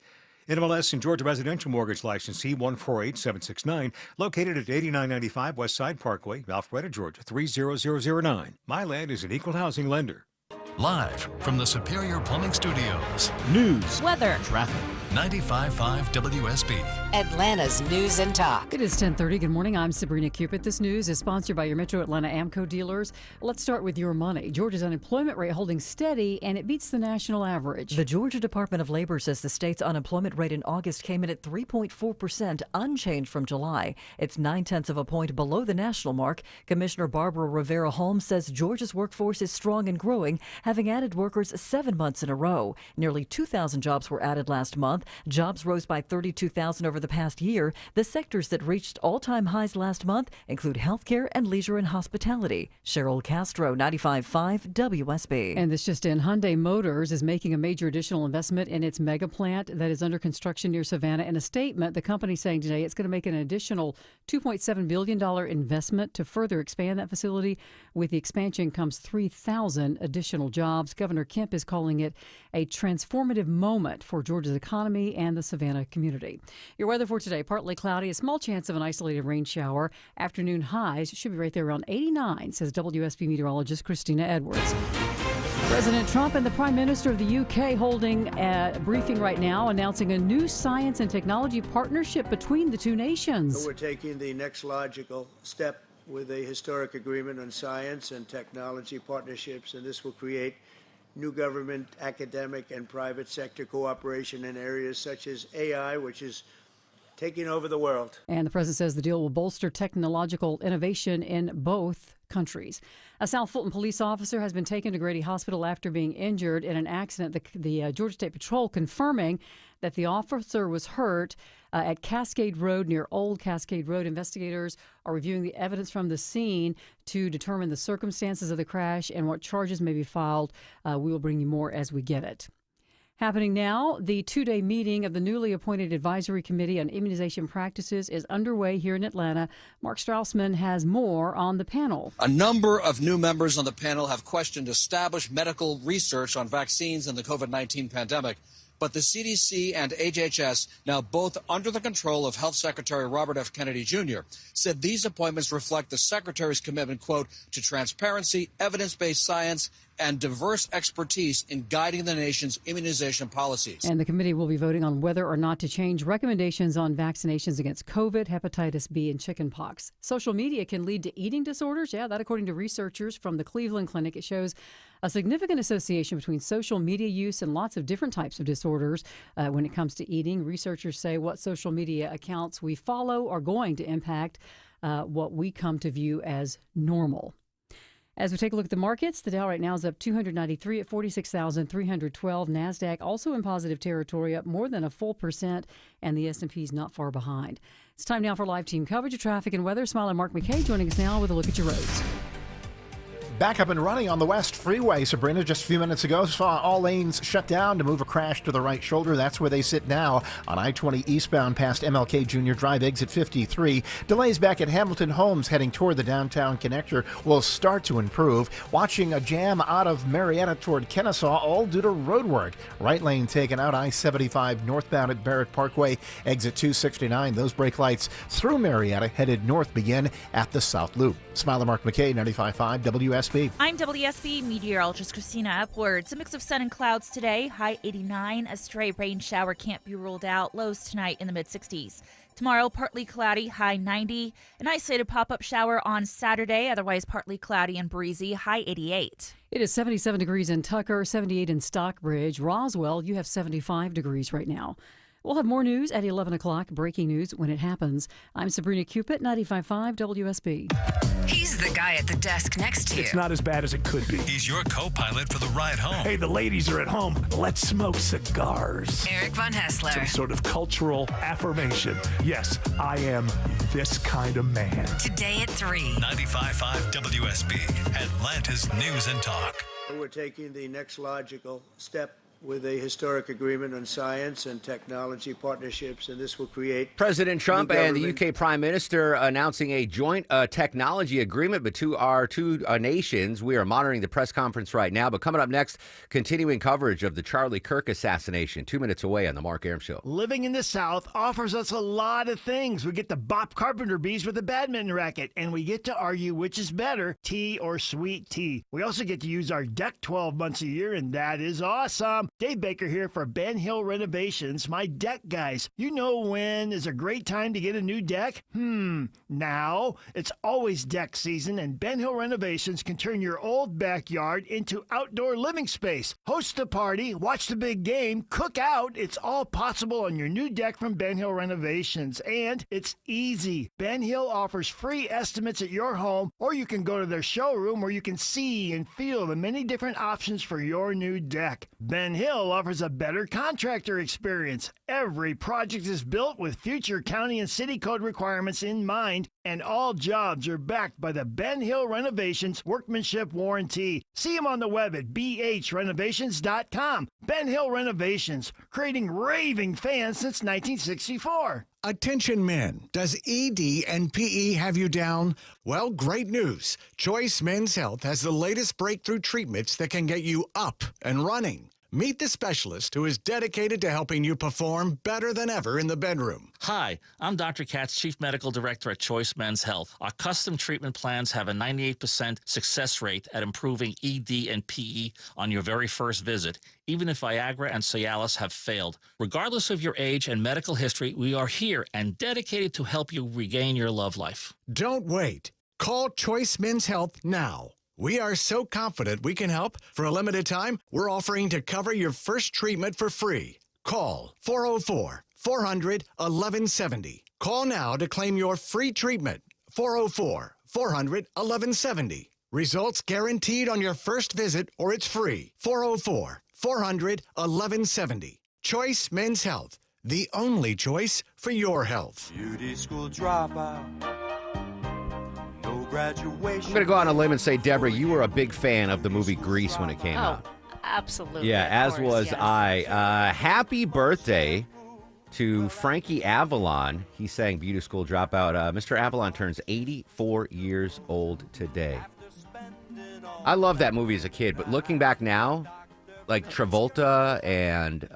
NMLS and Georgia Residential Mortgage Licensee 148769, located at 8995 West Side Parkway, Alpharetta, Georgia 30009. Myland is an equal housing lender. Live from the Superior Plumbing Studios. News, weather, traffic. 95.5 WSB. Atlanta's News and Talk. It is 10:30. Good morning. I'm Sabrina Cupid. This news is sponsored by your Metro Atlanta AMCO dealers. Let's start with your money. Georgia's unemployment rate holding steady, and it beats the national average. The Georgia Department of Labor says the state's unemployment rate in August came in at 3.4%, unchanged from July. It's 0.9 of a point below the national mark. Commissioner Barbara Rivera Holmes says Georgia's workforce is strong and growing, having added workers 7 months in a row. Nearly 2,000 jobs were added last month. Jobs rose by 32,000 over the past year. The sectors that reached all-time highs last month include healthcare and leisure and hospitality. Cheryl Castro, 95.5 WSB. And this just in, Hyundai Motors is making a major additional investment in its mega plant that is under construction near Savannah. In a statement, the company saying today it's going to make an additional $2.7 billion investment to further expand that facility. With the expansion comes 3,000 additional jobs. Governor Kemp is calling it a transformative moment for Georgia's economy and the Savannah community. Your weather for today, partly cloudy, a small chance of an isolated rain shower. Afternoon highs should be right there around 89, says WSB meteorologist Christina Edwards. President Trump and the Prime Minister of the UK holding a briefing right now, announcing a new science and technology partnership between the two nations. So we're taking the next logical step with a historic agreement on science and technology partnerships, and this will create new government, academic, and private sector cooperation in areas such as AI, which is taking over the world. And the president says the deal will bolster technological innovation in both countries. A South Fulton police officer has been taken to Grady Hospital after being injured in an accident. The Georgia State Patrol confirming that the officer was hurt at Cascade Road near Old Cascade Road. Investigators are reviewing the evidence from the scene to determine the circumstances of the crash and what charges may be filed. We will bring you more as we get it. Happening now, the two-day meeting of the newly appointed Advisory Committee on Immunization Practices is underway here in Atlanta. Mark Strausman has more on the panel. A number of new members on the panel have questioned established medical research on vaccines and the COVID-19 pandemic. But the CDC and HHS, now both under the control of Health Secretary Robert F. Kennedy Jr., said these appointments reflect the Secretary's commitment, quote, to transparency, evidence-based science, and diverse expertise in guiding the nation's immunization policies. And the committee will be voting on whether or not to change recommendations on vaccinations against COVID, hepatitis B, and chickenpox. Social media can lead to eating disorders. Yeah, that according to researchers from the Cleveland Clinic. It shows a significant association between social media use and lots of different types of disorders when it comes to eating. Researchers say what social media accounts we follow are going to impact what we come to view as normal. As we take a look at the markets, the Dow right now is up 293 at 46,312. NASDAQ also in positive territory, up more than a full percent, and the S&P is not far behind. It's time now for live team coverage of traffic and weather. Smiler Mark McKay joining us now with a look at your roads. Back up and running on the West Freeway, Sabrina. Just a few minutes ago, saw all lanes shut down to move a crash to the right shoulder. That's where they sit now on I-20 eastbound past MLK Junior Drive, exit 53. Delays back at Hamilton Homes heading toward the downtown connector will start to improve. Watching a jam out of Marietta toward Kennesaw, all due to road work. Right lane taken out, I-75 northbound at Barrett Parkway, exit 269. Those brake lights through Marietta headed north begin at the South Loop. Smiler Mark McKay, 95.5 WSB. I'm WSB meteorologist Christina Upwards. A mix of sun and clouds today, high 89. A stray rain shower can't be ruled out. Lows tonight in the mid-60s. Tomorrow, partly cloudy, high 90. An isolated pop-up shower on Saturday, otherwise partly cloudy and breezy, high 88. It is 77 degrees in Tucker, 78 in Stockbridge. Roswell, you have 75 degrees right now. We'll have more news at 11 o'clock, breaking news when it happens. I'm Sabrina Cupid, 95.5 WSB. He's the guy at the desk next to you. It's not as bad as it could be. He's your co-pilot for the ride home. Hey, the ladies are at home. Let's smoke cigars. Eric Von Hessler. Some sort of cultural affirmation. Yes, I am this kind of man. Today at 3. 95.5 WSB, Atlanta's News and Talk. We're taking the next logical step with a historic agreement on science and technology partnerships, and this will create President Trump new and the government. UK Prime Minister announcing a joint technology agreement between our two nations. We are monitoring the press conference right now, but coming up next, continuing coverage of the Charlie Kirk assassination, 2 minutes away on the Mark Arum Show. Living in the South offers us a lot of things. We get to bop carpenter bees with a badminton racket, and we get to argue which is better, tea or sweet tea. We also get to use our deck 12 months a year, and that is awesome. Dave Baker here for Ben Hill Renovations, my deck guys. You know when is a great time to get a new deck? Now. It's always deck season, and Ben Hill Renovations can turn your old backyard into outdoor living space. Host a party, watch the big game, cook out. It's all possible on your new deck from Ben Hill Renovations, and it's easy. Ben Hill offers free estimates at your home, or you can go to their showroom where you can see and feel the many different options for your new deck. Ben Hill offers a better contractor experience. Every project is built with future county and city code requirements in mind, and all jobs are backed by the Ben Hill Renovations Workmanship Warranty. See them on the web at bhrenovations.com. Ben Hill Renovations, creating raving fans since 1964. Attention men, does ED and PE have you down? Well, great news. Choice Men's Health has the latest breakthrough treatments that can get you up and running. Meet the specialist who is dedicated to helping you perform better than ever in the bedroom. Hi, I'm Dr. Katz, Chief Medical Director at Choice Men's Health. Our custom treatment plans have a 98% success rate at improving ED and PE on your very first visit, even if Viagra and Cialis have failed. Regardless of your age and medical history, we are here and dedicated to help you regain your love life. Don't wait. Call Choice Men's Health now. We are so confident we can help. For a limited time, we're offering to cover your first treatment for free. Call 404-400-1170. Call now to claim your free treatment. 404-400-1170. Results guaranteed on your first visit, or it's free. 404-400-1170. Choice Men's Health, the only choice for your health. Beauty school dropout. Graduation. I'm going to go on a limb and say, Deborah, you were a big fan of the movie Grease when it came out. Absolutely. Yeah, as course, was yes. I. Happy birthday to Frankie Avalon. He sang Beauty School Dropout. Mr. Avalon turns 84 years old today. I loved that movie as a kid, but looking back now, like Travolta and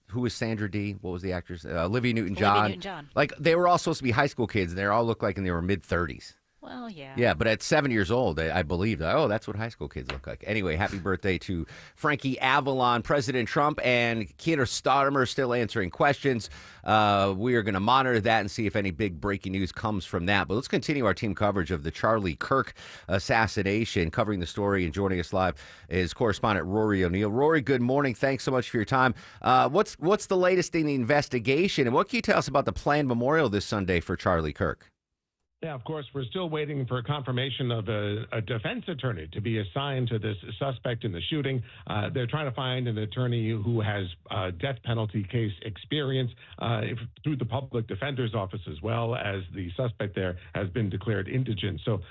who was Sandra Dee? What was the actress? Olivia Newton-John. Olivia Newton-John. Like, they were all supposed to be high school kids, and they all looked like they were mid-30s. Well, yeah. Yeah, but at 7 years old, I believed, oh, that's what high school kids look like. Anyway, happy birthday to Frankie Avalon. President Trump and Keir Starmer still answering questions. We are going to monitor that and see if any big breaking news comes from that. But let's continue our team coverage of the Charlie Kirk assassination. Covering the story and joining us live is correspondent Rory O'Neill. Rory, good morning. Thanks so much for your time. What's the latest in the investigation, and what can you tell us about the planned memorial this Sunday for Charlie Kirk? Yeah, of course, we're still waiting for confirmation of a defense attorney to be assigned to this suspect in the shooting. They're trying to find an attorney who has death penalty case experience through the public defender's office, as well as the suspect there has been declared indigent. So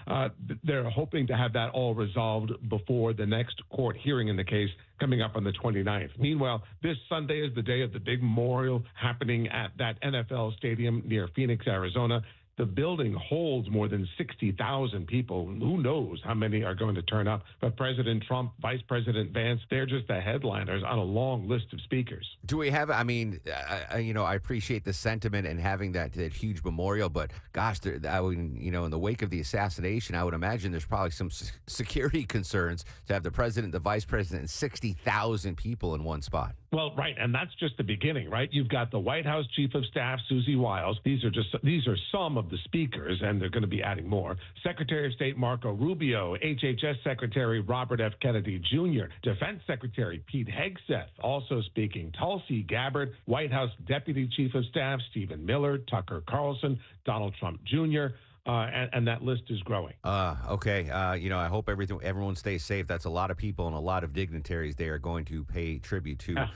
they're hoping to have that all resolved before the next court hearing in the case coming up on the 29th. Meanwhile, this Sunday is the day of the big memorial happening at that NFL stadium near Phoenix, Arizona. The building holds more than 60,000 people. Who knows how many are going to turn up? But President Trump, Vice President Vance, they're just the headliners on a long list of speakers. Do we have, I mean, I appreciate the sentiment and having that huge memorial, but gosh, in the wake of the assassination, I would imagine there's probably some security concerns to have the president, the vice president, and 60,000 people in one spot. Well, right, and that's just the beginning, right? You've got the White House Chief of Staff, Susie Wiles. These are some of the speakers, and they're going to be adding more. Secretary of State Marco Rubio, HHS Secretary Robert F. Kennedy Jr., Defense Secretary Pete Hegseth also speaking, Tulsi Gabbard, White House Deputy Chief of Staff Stephen Miller, Tucker Carlson, Donald Trump Jr., and that list is growing. Okay. I hope everyone stays safe. That's a lot of people and a lot of dignitaries they are going to pay tribute to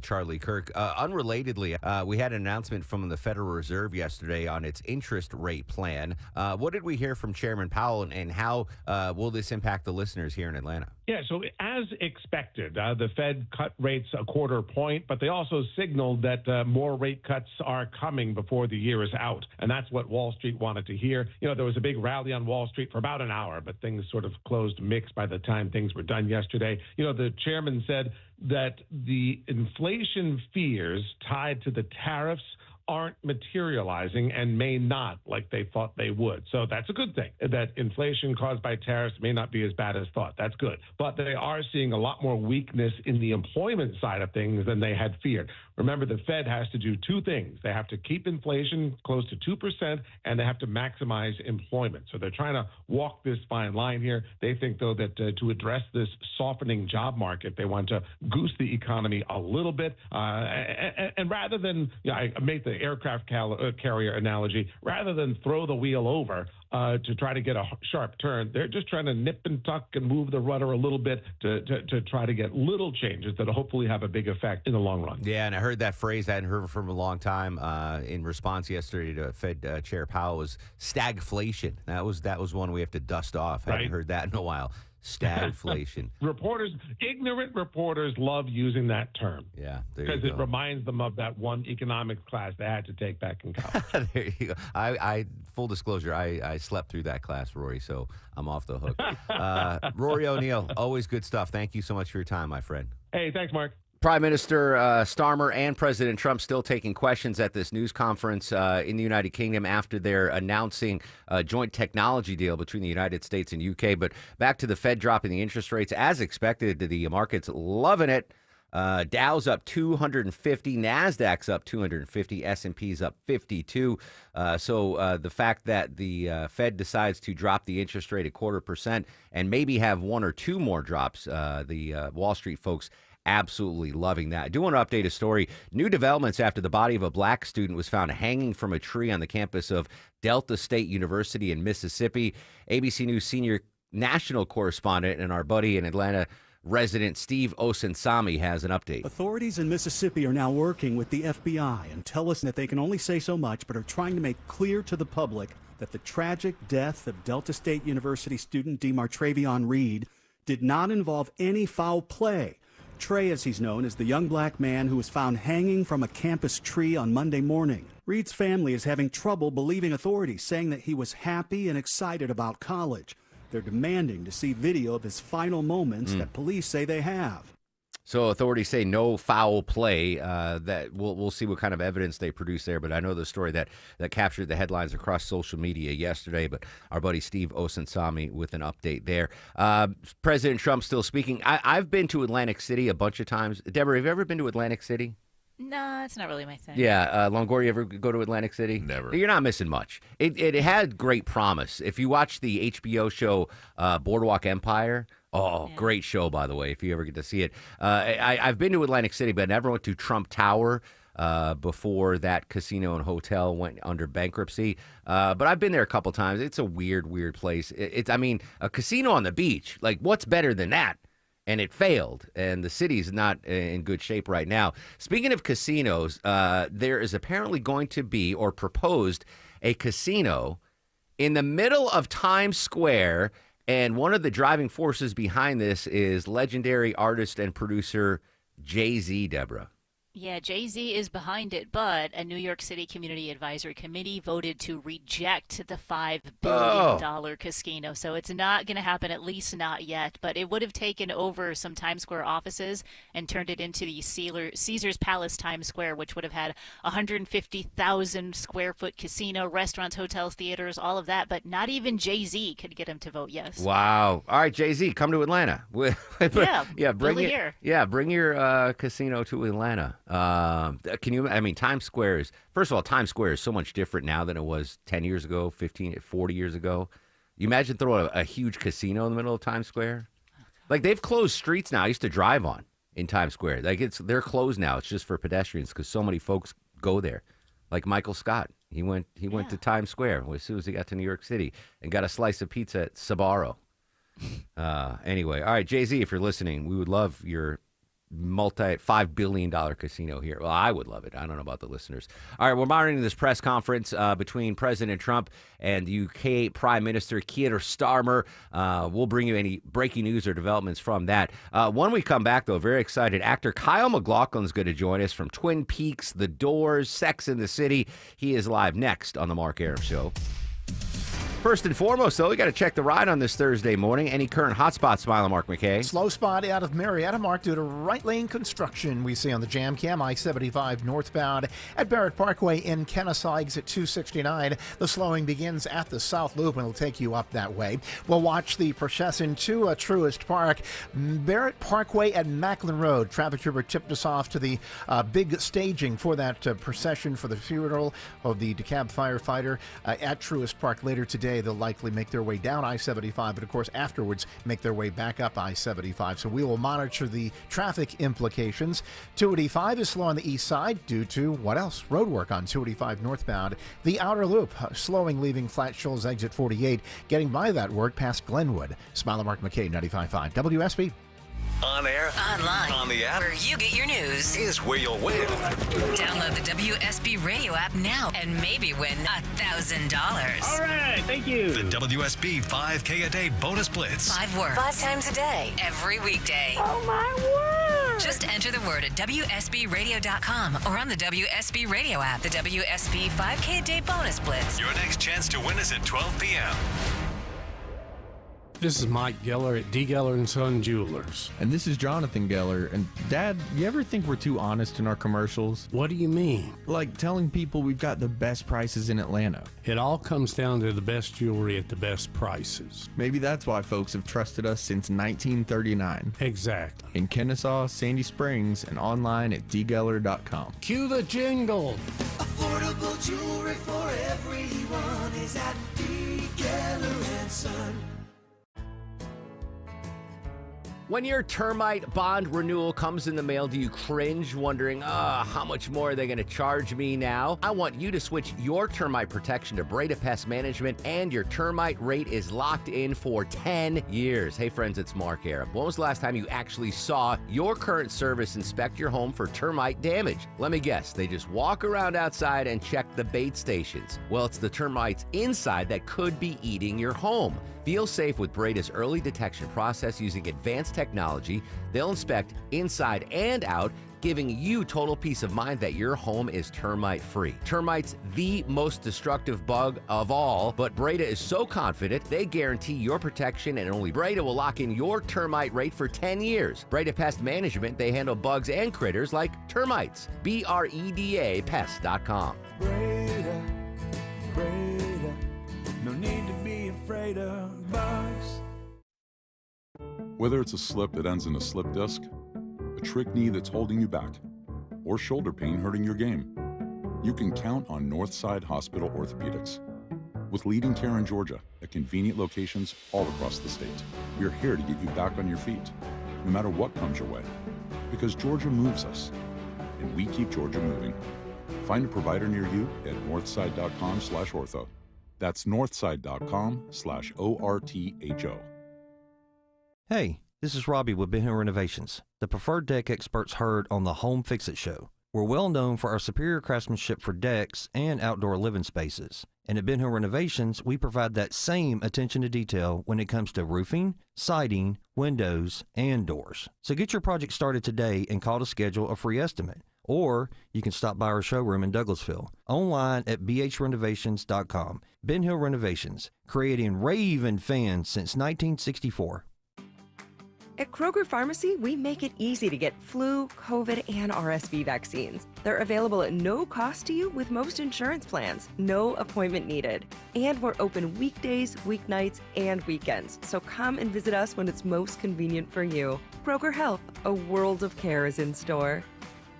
Charlie Kirk. Unrelatedly, we had an announcement from the Federal Reserve yesterday on its interest rate plan. What did we hear from Chairman Powell, and how will this impact the listeners here in Atlanta? Yeah, so as expected, the Fed cut rates a quarter point, but they also signaled that more rate cuts are coming before the year is out. And that's what Wall Street wanted to hear. There was a big rally on Wall Street for about an hour, but things sort of closed mixed by the time things were done yesterday. The chairman said that the inflation fears tied to the tariffs aren't materializing and may not like they thought they would. So that's a good thing, that inflation caused by tariffs may not be as bad as thought. That's good. But they are seeing a lot more weakness in the employment side of things than they had feared. Remember, the Fed has to do two things. They have to keep inflation close to 2%, and they have to maximize employment. So they're trying to walk this fine line here. They think, though, that to address this softening job market, they want to goose the economy a little bit. And rather than, I made the aircraft carrier analogy, rather than throw the wheel over to try to get a sharp turn, they're just trying to nip and tuck and move the rudder a little bit to try to get little changes that hopefully have a big effect in the long run. Yeah, and I heard that phrase I hadn't heard from a long time in response yesterday to Fed Chair Powell was stagflation. That was one we have to dust off. I hadn't heard that in a while. Stagflation. Ignorant reporters love using that term. Yeah, because it reminds them of that one economics class they had to take back in college. There you go. I full disclosure, I slept through that class, Rory, so I'm off the hook. Rory O'Neill, always good stuff. Thank you so much for your time, my friend. Hey, thanks, Mark. Prime Minister Starmer and President Trump still taking questions at this news conference in the United Kingdom after they're announcing a joint technology deal between the United States and UK. But back to the Fed dropping the interest rates as expected. The market's loving it. Dow's up 250, Nasdaq's up 250, S&P's up 52. So the fact that the Fed decides to drop the interest rate 0.25% and maybe have one or two more drops, the Wall Street folks absolutely loving that. I do want to update a story. New developments after the body of a black student was found hanging from a tree on the campus of Delta State University in Mississippi. ABC News senior national correspondent and our buddy in Atlanta resident Steve Osunsami has an update. Authorities in Mississippi are now working with the FBI and tell us that they can only say so much, but are trying to make clear to the public that the tragic death of Delta State University student DeMartravion Reed did not involve any foul play. Trey, as he's known, is the young black man who was found hanging from a campus tree on Monday morning. Reed's family is having trouble believing authorities, saying that he was happy and excited about college. They're demanding to see video of his final moments that police say they have. So authorities say no foul play. That we'll see what kind of evidence they produce there. But I know the story that captured the headlines across social media yesterday. But our buddy Steve Osunsami with an update there. President Trump still speaking. I've been to Atlantic City a bunch of times. Deborah, have you ever been to Atlantic City? No, it's not really my thing. Yeah, Longoria, ever go to Atlantic City? Never. You're not missing much. It had great promise. If you watch the HBO show Boardwalk Empire, great show, by the way, if you ever get to see it. I've been to Atlantic City, but never went to Trump Tower before that casino and hotel went under bankruptcy. But I've been there a couple times. It's a weird place. I mean, a casino on the beach. Like, what's better than that? And it failed, and the city's not in good shape right now. Speaking of casinos, there is apparently going to be, or proposed, a casino in the middle of Times Square, and one of the driving forces behind this is legendary artist and producer Jay-Z, Deborah. Yeah, Jay-Z is behind it, but a New York City Community Advisory Committee voted to reject the $5 billion casino. So it's not going to happen, at least not yet. But it would have taken over some Times Square offices and turned it into the Caesars Palace Times Square, which would have had 150,000 square foot casino, restaurants, hotels, theaters, all of that. But not even Jay-Z could get him to vote yes. Wow. All right, Jay-Z, come to Atlanta. Bring it here. Bring your casino to Atlanta. Can you, Times Square is, first of all, Times Square is so much different now than it was 10 years ago, 15, 40 years ago. You imagine throwing a huge casino in the middle of Times Square? Like, they've closed streets now I used to drive on in Times Square. Like, they're closed now. It's just for pedestrians because so many folks go there. Like Michael Scott. He went to Times Square as soon as he got to New York City and got a slice of pizza at Sbarro. Anyway, all right, Jay-Z, if you're listening, we would love your $5 billion casino here. Well, I would love it. I don't know about the listeners. All right, we're monitoring this press conference between President Trump and UK Prime Minister Keir Starmer. We'll bring you any breaking news or developments from that. When we come back, though, very excited. Actor Kyle MacLachlan is going to join us from Twin Peaks, The Doors, Sex and the City. He is live next on The Mark Arum Show. First and foremost, though, we got to check the ride on this Thursday morning. Any current hotspots, Smiling Mark McKay? Slow spot out of Marietta, Mark, due to right lane construction we see on the Jam Cam, I-75 northbound at Barrett Parkway in Kennesaw, exit 269. The slowing begins at the South Loop and will take you up that way. We'll watch the procession to Truist Park. Barrett Parkway at Macklin Road. Traffic trooper tipped us off to the big staging for that procession for the funeral of the DeKalb firefighter at Truist Park later today. They'll likely make their way down I-75, but of course afterwards make their way back up I-75. So we will monitor the traffic implications. 285 is slow on the east side due to what else? Road work on 285 northbound. The outer loop slowing, leaving Flat Shoals exit 48, getting by that work past Glenwood. Smiler Mark McKay, 95.5 WSB. On air, online, on the app, where you get your news is where you'll win. Download the WSB radio app now and maybe win $1,000. All right, thank you. The WSB 5K a day bonus blitz. 5 words, 5 times a day, every weekday. Oh my word! Just enter the word at WSBradio.com or on the WSB radio app. The WSB 5K a day bonus blitz. Your next chance to win is at 12 p.m. This is Mike Geller at D. Geller & Son Jewelers. And this is Jonathan Geller. And Dad, you ever think we're too honest in our commercials? What do you mean? Like telling people we've got the best prices in Atlanta. It all comes down to the best jewelry at the best prices. Maybe that's why folks have trusted us since 1939. Exactly. In Kennesaw, Sandy Springs, and online at dgeller.com. Cue the jingle. Affordable jewelry for everyone is at D. Geller & Son. When your termite bond renewal comes in the mail, do you cringe wondering, how much more are they going to charge me now? I want you to switch your termite protection to Breda Pest Management, and your termite rate is locked in for 10 years. Hey friends, it's Mark Arum. When was the last time you actually saw your current service inspect your home for termite damage? Let me guess, they just walk around outside and check the bait stations. Well, it's the termites inside that could be eating your home. Feel safe with Breda's early detection process using advanced technology. They'll inspect inside and out, giving you total peace of mind that your home is termite-free. Termites, the most destructive bug of all, but Breda is so confident they guarantee your protection, and only Breda will lock in your termite rate for 10 years. Breda Pest Management, they handle bugs and critters like termites. BREDA Pest.com. Breda, Breda, no need to be afraid of bugs. Whether it's a slip that ends in a slip disc, a trick knee that's holding you back, or shoulder pain hurting your game, you can count on Northside Hospital Orthopedics. With leading care in Georgia at convenient locations all across the state, we're here to get you back on your feet, no matter what comes your way. Because Georgia moves us, and we keep Georgia moving. Find a provider near you at northside.com/ortho. That's northside.com/ORTHO. Hey, this is Robbie with Ben Hill Renovations, the preferred deck experts heard on the Home Fix-It Show. We're well known for our superior craftsmanship for decks and outdoor living spaces. And at Ben Hill Renovations, we provide that same attention to detail when it comes to roofing, siding, windows, and doors. So get your project started today and call to schedule a free estimate. Or you can stop by our showroom in Douglasville, online at bhrenovations.com. Ben Hill Renovations, creating raving fans since 1964. At Kroger Pharmacy, we make it easy to get flu, COVID, and RSV vaccines. They're available at no cost to you with most insurance plans. No appointment needed. And we're open weekdays, weeknights, and weekends. So come and visit us when it's most convenient for you. Kroger Health, a world of care is in store.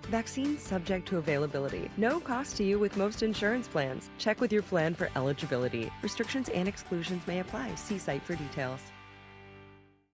Vaccines subject to availability. No cost to you with most insurance plans. Check with your plan for eligibility. Restrictions and exclusions may apply. See site for details.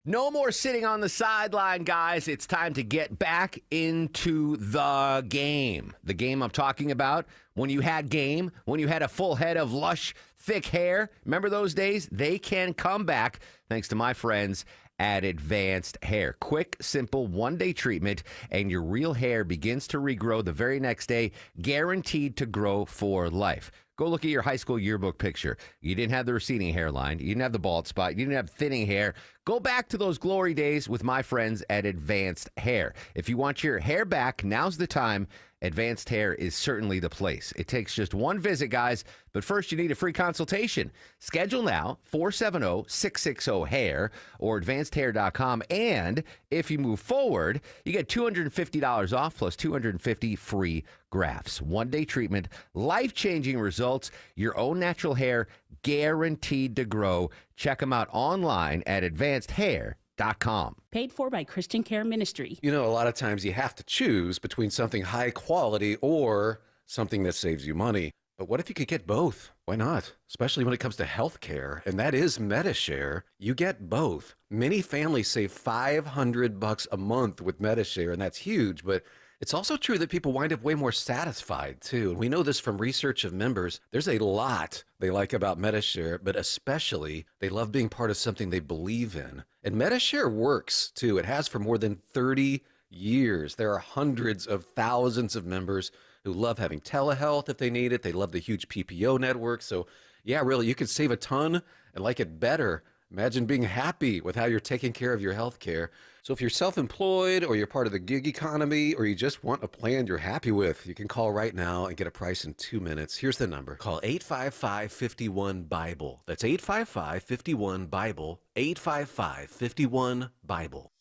No more sitting on the sideline, guys. It's time to get back into the game. The game I'm talking about, when you had game, when you had a full head of lush, thick hair. Remember those days? They can come back thanks to my friends at Advanced Hair. Quick, simple, one-day treatment, and your real hair begins to regrow the very next day, guaranteed to grow for life. Go look at your high school yearbook picture. You didn't have the receding hairline. You didn't have the bald spot. You didn't have thinning hair. Go back to those glory days with my friends at Advanced Hair. If you want your hair back, now's the time. Advanced Hair is certainly the place. It takes just one visit, guys, but first you need a free consultation. Schedule now, 470-660-HAIR or advancedhair.com. And if you move forward, you get $250 off plus 250 free grafts. One-day treatment, life-changing results, your own natural hair guaranteed to grow. Check them out online at advancedhair.com. Paid for by Christian Care Ministry. You know, a lot of times you have to choose between something high quality or something that saves you money. But what if you could get both? Why not? Especially when it comes to health care, and that is Medi-Share. You get both. Many families save $500 a month with Medi-Share, and that's huge, but it's also true that people wind up way more satisfied, too. And we know this from research of members. There's a lot they like about Medi-Share, but especially they love being part of something they believe in. And Medi-Share works, too. It has for more than 30 years. There are hundreds of thousands of members who love having telehealth if they need it. They love the huge PPO network. So, yeah, really, you could save a ton and like it better. Imagine being happy with how you're taking care of your health care. So if you're self-employed or you're part of the gig economy or you just want a plan you're happy with, you can call right now and get a price in 2 minutes. Here's the number. Call 855-51-BIBLE. That's 855-51-BIBLE, 855-51-BIBLE.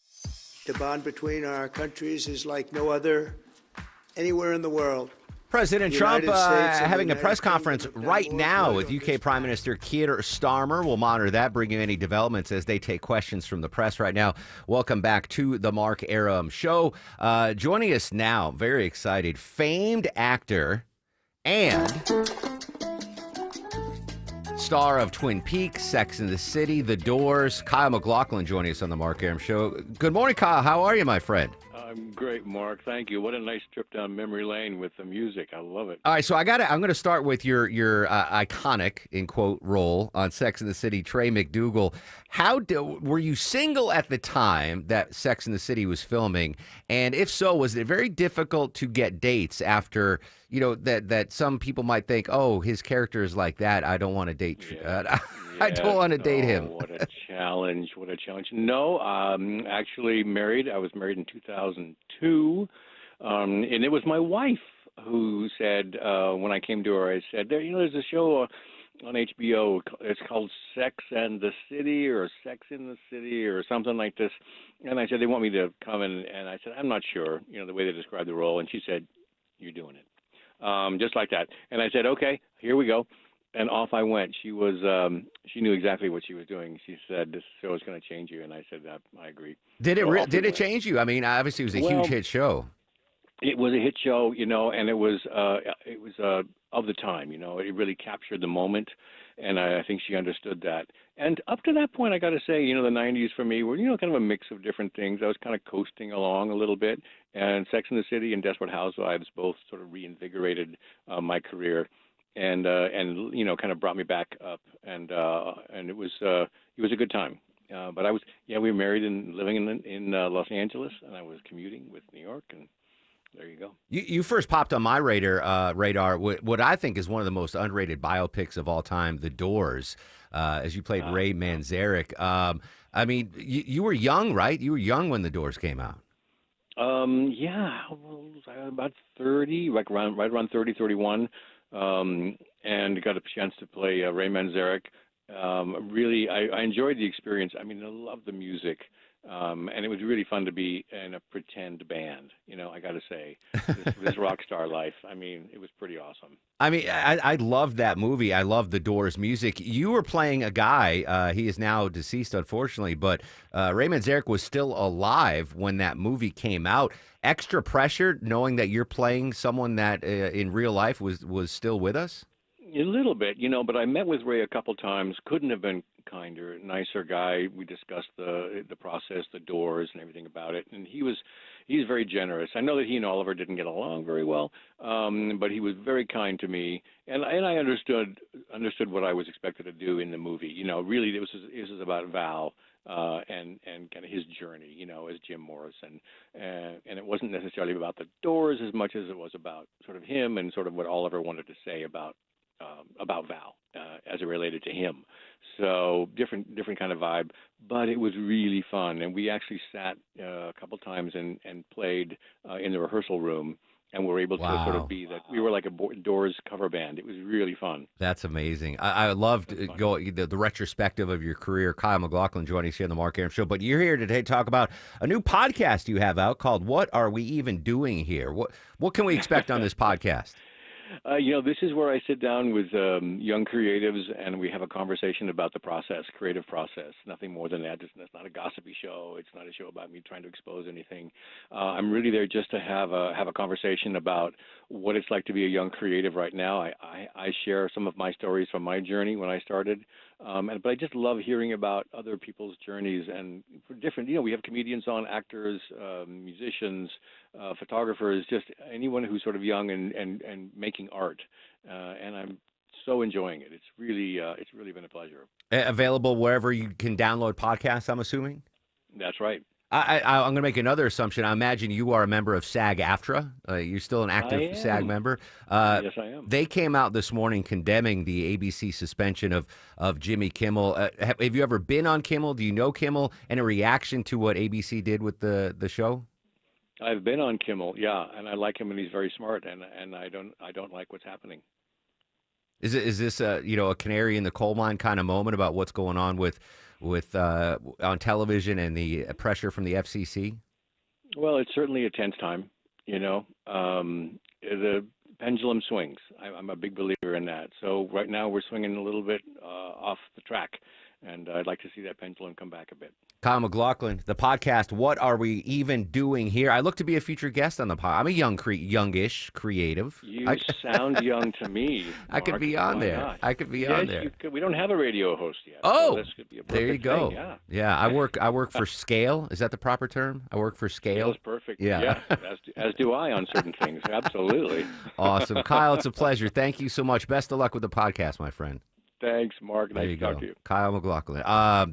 The bond between our countries is like no other anywhere in the world. President The Trump United States and having the a press United conference Kingdom have right done now more with UK Prime Minister Keir Starmer. We'll monitor that, bring you any developments as they take questions from the press right now. Welcome back to the Mark Arum Show. Joining us now, very excited, famed actor and star of Twin Peaks, Sex and the City, The Doors, Kyle MacLachlan joining us on the Mark Arum Show. Good morning, Kyle. How are you, my friend? I'm great, Mark. Thank you. What a nice trip down memory lane with the music. I love it. All right, so I'm going to start with your iconic, in quote, role on Sex and the City, Trey McDougal. Were you single at the time that Sex and the City was filming? And if so, was it very difficult to get dates after, you know, that some people might think, oh, his character is like that, I don't want to date I don't want to date him. What a challenge. What a challenge. No, actually married. I was married in 2002. And it was my wife who said, when I came to her, I said, there's a show on HBO. It's called Sex and the City or Sex in the City or something like this. And I said, they want me to come in. And I said, I'm not sure, the way they described the role. And she said, you're doing it. Just like that. And I said, okay, here we go. And off I went. She was, she knew exactly what she was doing. She said, "This show is going to change you," and I said, "I agree." Did it change you? I mean, obviously, it was a huge hit show. It was a hit show, and it was of the time. It really captured the moment, and I think she understood that. And up to that point, I got to say, the '90s for me were, kind of a mix of different things. I was kind of coasting along a little bit, and Sex and the City and Desperate Housewives both sort of reinvigorated my career. And kind of brought me back up, and it was a good time. But we were married and living in Los Angeles, and I was commuting with New York, and there you go. You first popped on my radar, what I think is one of the most underrated biopics of all time, The Doors, as you played Ray Manzarek. I mean, you were young, right? You were young when The Doors came out. About 30, right around 30, 31. And got a chance to play Ray Manzarek. Really, I enjoyed the experience. I mean, I love the music. And it was really fun to be in a pretend band, I got to say. This rock star life, I mean, it was pretty awesome. I mean, I loved that movie. I loved The Doors music. You were playing a guy, he is now deceased, unfortunately, but Ray Manzarek was still alive when that movie came out. Extra pressure knowing that you're playing someone that in real life was still with us? A little bit, but I met with Ray a couple times. Couldn't have been kinder, nicer guy. We discussed the process, the doors, and everything about it. And he's very generous. I know that he and Oliver didn't get along very well, but he was very kind to me, and I understood what I was expected to do in the movie. You know, really, this is about Val. And kind of his journey, you know, as Jim Morrison, and it wasn't necessarily about the doors as much as it was about sort of him and sort of what Oliver wanted to say about Val as it related to him. So different kind of vibe, but it was really fun, and we actually sat a couple times and played in the rehearsal room. And we're able to sort of be that. We were like a Doors cover band. It was really fun. That's amazing. I loved the retrospective of your career. Kyle MacLachlan joining us here on the Mark Arum Show. But you're here today to talk about a new podcast you have out called "What Are We Even Doing Here?" What can we expect on this podcast? You know, this is where I sit down with young creatives, and we have a conversation about the process, creative process. Nothing more than that. It's not a gossipy show. It's not a show about me trying to expose anything. I'm really there just to have a conversation about what it's like to be a young creative right now. I share some of my stories from my journey when I started, but I just love hearing about other people's journeys and for different. You know, we have comedians on, actors, musicians, photographers, just anyone who's sort of young and making art, and I'm so enjoying it. It's really been a pleasure. Available wherever you can download podcasts, I'm assuming? That's right. I'm going to make another assumption. I imagine you are a member of SAG-AFTRA. You're still an active SAG member. Yes, I am. They came out this morning condemning the ABC suspension of Jimmy Kimmel. Have you ever been on Kimmel? Do you know Kimmel? Any reaction to what ABC did with the show? I've been on Kimmel, yeah, and I like him, and he's very smart, and I don't like what's happening. Is this a canary in the coal mine kind of moment about what's going on with on television and the pressure from the FCC? Well, it's certainly a tense time. You know, the pendulum swings. I'm a big believer in that. So right now we're swinging a little bit off the track, and I'd like to see that pendulum come back a bit. Kyle MacLachlan, the podcast, What Are We Even Doing Here? I look to be a future guest on the pod. I'm a youngish creative. You sound young to me, Mark. I could be on there. Not? I could be on there. We don't have a radio host yet. Oh, so this could be a there you perfect go. thing, Yeah, I work for Scale. Is that the proper term? I work for Scale. Scale's perfect. Yeah. As do I on certain things. Absolutely. Awesome. Kyle, it's a pleasure. Thank you so much. Best of luck with the podcast, my friend. Thanks, Mark. Nice to talk to you. Kyle MacLachlan.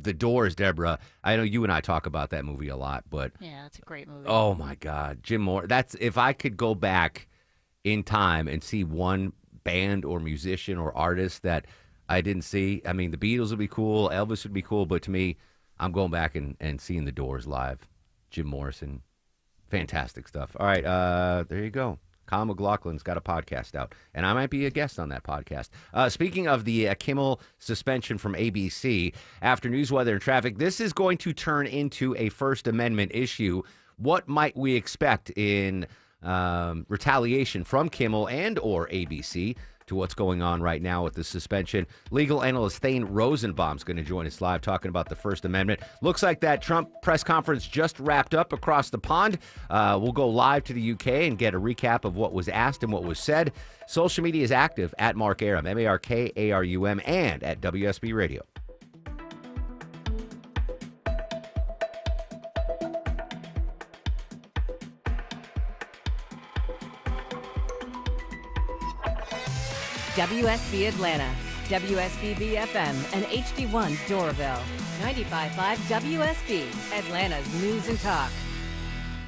The Doors, Deborah. I know you and I talk about that movie a lot, but yeah, it's a great movie. Oh my God, Jim Moore. That's if I could go back in time and see one band or musician or artist that I didn't see. I mean, the Beatles would be cool, Elvis would be cool, but to me, I'm going back and seeing the Doors live. Jim Morrison, fantastic stuff. All right, there you go. Kyle MacLachlan's got a podcast out, and I might be a guest on that podcast. Speaking of the Kimmel suspension from ABC, after news, weather, and traffic, this is going to turn into a First Amendment issue. What might we expect in retaliation from Kimmel and or ABC to what's going on right now with the suspension? Legal analyst Thane Rosenbaum is going to join us live talking about the First Amendment. Looks like that Trump press conference just wrapped up across the pond. We'll go live to the UK and get a recap of what was asked and what was said. Social media is active at Mark Arum, MarkArum, and at WSB Radio. WSB Atlanta, WSBB FM, and HD1 Doraville. 95.5 WSB, Atlanta's news and talk.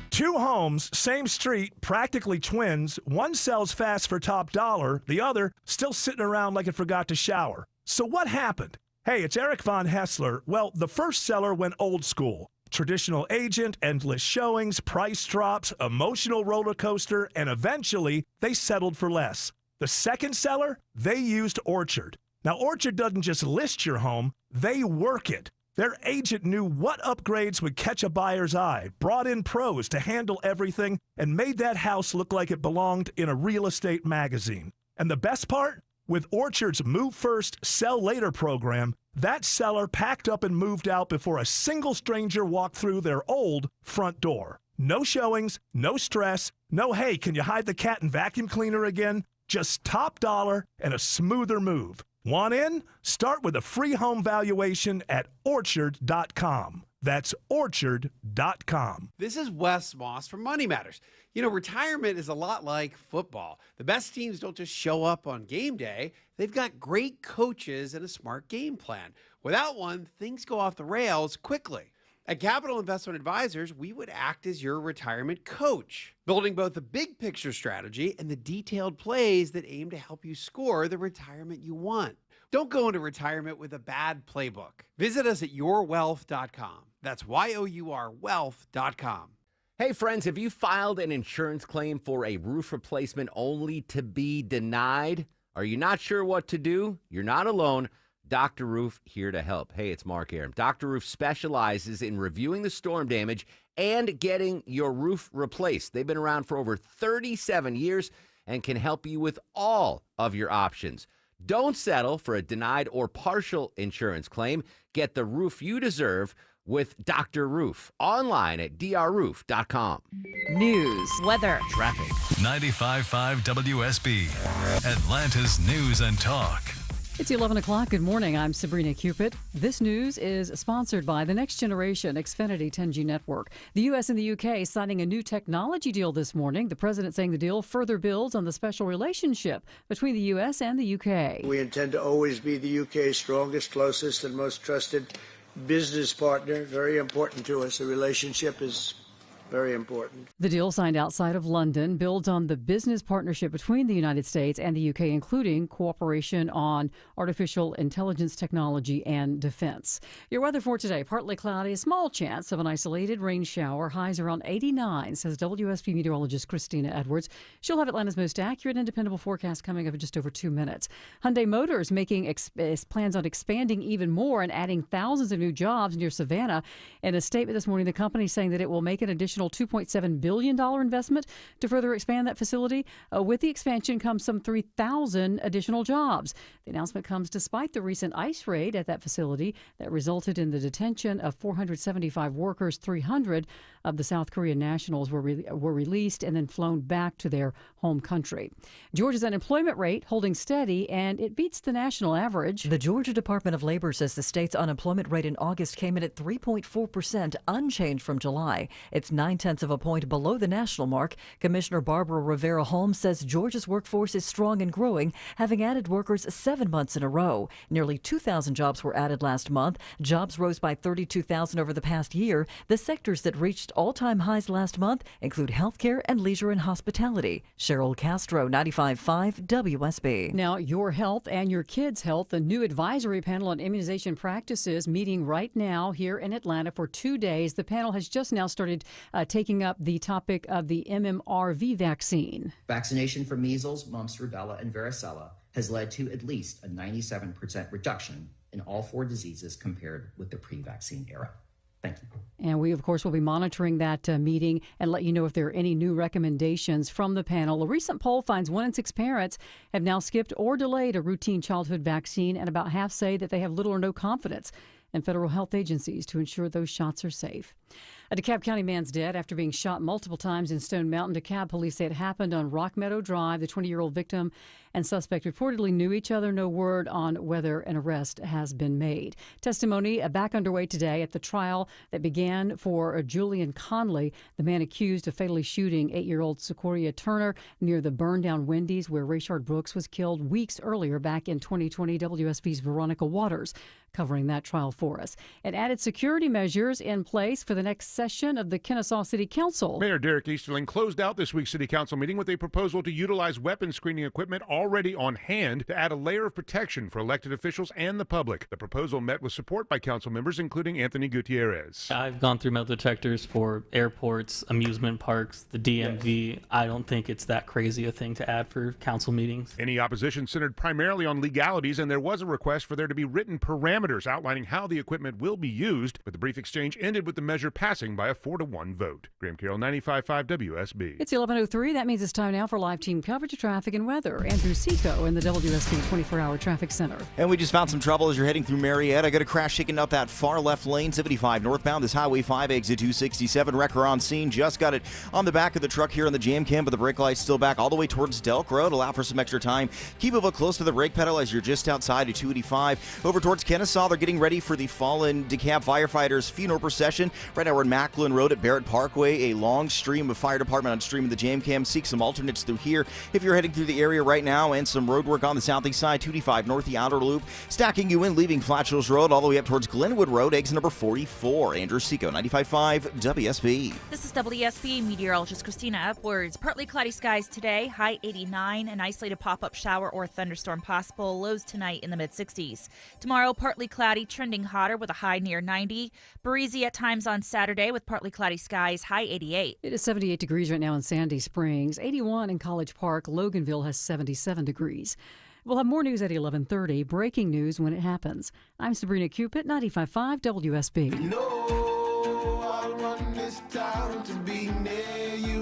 Two homes, same street, practically twins. One sells fast for top dollar. The other still sitting around like it forgot to shower. So what happened? Hey, it's Eric Von Hessler. Well, the first seller went old school. Traditional agent, endless showings, price drops, emotional roller coaster, and eventually they settled for less. The second seller, they used Orchard. Now, Orchard doesn't just list your home, they work it. Their agent knew what upgrades would catch a buyer's eye, brought in pros to handle everything, and made that house look like it belonged in a real estate magazine. And the best part? With Orchard's Move First, Sell Later program, that seller packed up and moved out before a single stranger walked through their old front door. No showings, no stress, no, hey, can you hide the cat and vacuum cleaner again? Just top dollar and a smoother move. Want in? Start with a free home valuation at orchard.com. That's orchard.com. This is Wes Moss from Money Matters. You know, retirement is a lot like football. The best teams don't just show up on game day. They've got great coaches and a smart game plan. Without one, things go off the rails quickly. At Capital Investment Advisors, we would act as your retirement coach, building both the big picture strategy and the detailed plays that aim to help you score the retirement you want. Don't go into retirement with a bad playbook. Visit us at yourwealth.com. That's YOUR wealth.com. Hey, friends, have you filed an insurance claim for a roof replacement only to be denied? Are you not sure what to do? You're not alone. Dr. Roof here to help. Hey, it's Mark Aram. Dr. Roof specializes in reviewing the storm damage and getting your roof replaced. They've been around for over 37 years and can help you with all of your options. Don't settle for a denied or partial insurance claim. Get the roof you deserve with Dr. Roof. Online at drroof.com. News, weather, traffic. 95.5 WSB, Atlanta's News and Talk. It's 11 o'clock. Good morning. I'm Sabrina Cupid. This news is sponsored by the Next Generation Xfinity 10G network. The U.S. and the U.K. signing a new technology deal this morning. The president saying the deal further builds on the special relationship between the U.S. and the U.K. We intend to always be the UK's strongest, closest, and most trusted business partner. Very important to us. The relationship is very important. The deal signed outside of London builds on the business partnership between the United States and the UK, including cooperation on artificial intelligence technology and defense. Your weather for today, partly cloudy, a small chance of an isolated rain shower, highs around 89, says WSB meteorologist Christina Edwards. She'll have Atlanta's most accurate and dependable forecast coming up in just over 2 minutes. Hyundai Motors making plans on expanding even more and adding thousands of new jobs near Savannah. In a statement this morning, the company is saying that it will make an additional $2.7 billion investment to further expand that facility. With the expansion comes some 3,000 additional jobs. The announcement comes despite the recent ICE raid at that facility that resulted in the detention of 475 workers. 300 of the South Korean nationals were released and then flown back to their home country. Georgia's unemployment rate holding steady, and it beats the national average. The Georgia Department of Labor says the state's unemployment rate in August came in at 3.4%, unchanged from July. It's 0.9 of a point below the national mark. Commissioner Barbara Rivera Holmes says Georgia's workforce is strong and growing, having added workers 7 months in a row. Nearly 2,000 jobs were added last month. Jobs rose by 32,000 over the past year. The sectors that reached all-time highs last month include healthcare and leisure and hospitality. Cheryl Castro, 95.5 WSB. Now, your health and your kids' health. A new advisory panel on immunization practices meeting right now here in Atlanta for 2 days. The panel has just now started taking up the topic of the MMRV vaccine. Vaccination for measles, mumps, rubella, and varicella has led to at least a 97% reduction in all 4 diseases compared with the pre-vaccine era. Thank you. And we, of course, will be monitoring that meeting and let you know if there are any new recommendations from the panel. A recent poll finds 1 in 6 parents have now skipped or delayed a routine childhood vaccine, and about half say that they have little or no confidence in federal health agencies to ensure those shots are safe. A DeKalb County man's dead after being shot multiple times in Stone Mountain. DeKalb police say it happened on Rock Meadow Drive. The 20-year-old victim and suspect reportedly knew each other. No word on whether an arrest has been made. Testimony back underway today at the trial that began for Julian Conley, the man accused of fatally shooting 8-year-old Sequoia Turner near the burned-down Wendy's where Rayshard Brooks was killed weeks earlier back in 2020. WSB's Veronica Waters covering that trial for us. And added security measures in place for the next session of the Kennesaw City Council. Mayor Derek Easterling closed out this week's City Council meeting with a proposal to utilize weapon screening equipment already on hand to add a layer of protection for elected officials and the public. The proposal met with support by council members, including Anthony Gutierrez. I've gone through metal detectors for airports, amusement parks, the DMV. Yes. I don't think it's that crazy a thing to add for council meetings. Any opposition centered primarily on legalities, and there was a request for there to be written parameters outlining how the equipment will be used, but the brief exchange ended with the measure passing losing by a 4-1 vote. Graham Carroll, 95.5 WSB. It's 11:03. That means it's time now for live team coverage of traffic and weather. Andrew Seco in the WSB 24-hour traffic center. And we just found some trouble as you're heading through Marietta. Got a crash shaking up that far left lane, 75 northbound. This Highway 5 exit 267. Wrecker on scene. Just got it on the back of the truck here in the jam cam, but the brake light's still back all the way towards Delk Road. Allow for some extra time. Keep a foot close to the brake pedal as you're just outside of 285. Over towards Kennesaw, they're getting ready for the fallen DeKalb firefighters funeral procession. Right now we're in Macklin Road at Barrett Parkway. A long stream of fire department on stream of the jam cam. Seek some alternates through here if you're heading through the area right now, and some road work on the southeast side. 285 north, the outer loop. Stacking you in, leaving Flat Hills Road all the way up towards Glenwood Road. Exit number 44. Andrew Seco, 95.5 WSB. This is WSB meteorologist Christina Upwards. Partly cloudy skies today, high 89. An isolated pop-up shower or thunderstorm possible. Lows tonight in the mid-60s. Tomorrow, partly cloudy, trending hotter with a high near 90. Breezy at times on Saturday with partly cloudy skies, high 88. It is 78 degrees right now in Sandy Springs, 81 in College Park. Loganville has 77 degrees. We'll have more news at 11:30. Breaking news when it happens. I'm Sabrina Cupid, 95.5 WSB. No, I want this town to be near you.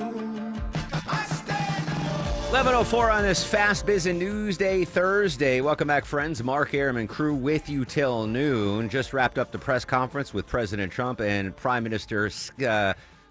11:04 on this fast busy news day Thursday. Welcome back, friends. Mark Arum and crew with you till noon. Just wrapped up the press conference with President Trump and Prime Minister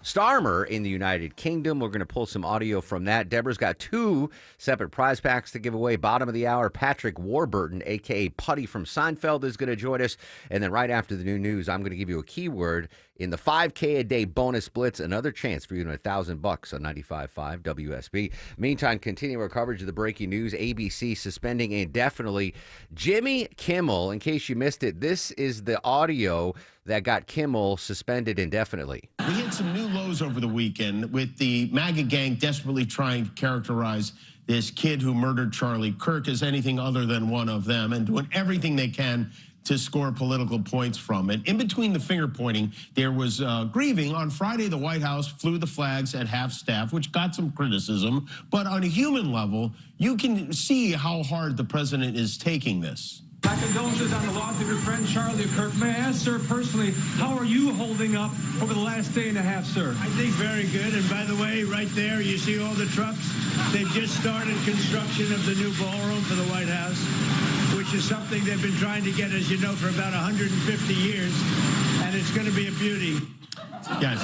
Starmer in the United Kingdom. We're going to pull some audio from that. Deborah's got 2 separate prize packs to give away. Bottom of the hour, Patrick Warburton, a.k.a. Putty from Seinfeld, is going to join us. And then right after the new news, I'm going to give you a keyword in the 5K a day bonus blitz. Another chance for you to win $1,000 on 95.5 WSB. Meantime, continue our coverage of the breaking news. ABC suspending indefinitely Jimmy Kimmel. In case you missed it, this is the audio that got Kimmel suspended indefinitely. We hit some new lows over the weekend with the MAGA gang desperately trying to characterize this kid who murdered Charlie Kirk as anything other than one of them, and doing everything they can to score political points from it. In between the finger pointing, there was grieving. On Friday, the White House flew the flags at half-staff, which got some criticism. But on a human level, you can see how hard the president is taking this. My condolences on the loss of your friend Charlie Kirk. May I ask, sir, personally, how are you holding up over the last day and a half, sir? I think very good. And by the way, right there, you see all the trucks? They've just started construction of the new ballroom for the White House, which is something they've been trying to get, as you know, for about 150 years. And it's going to be a beauty. Yes.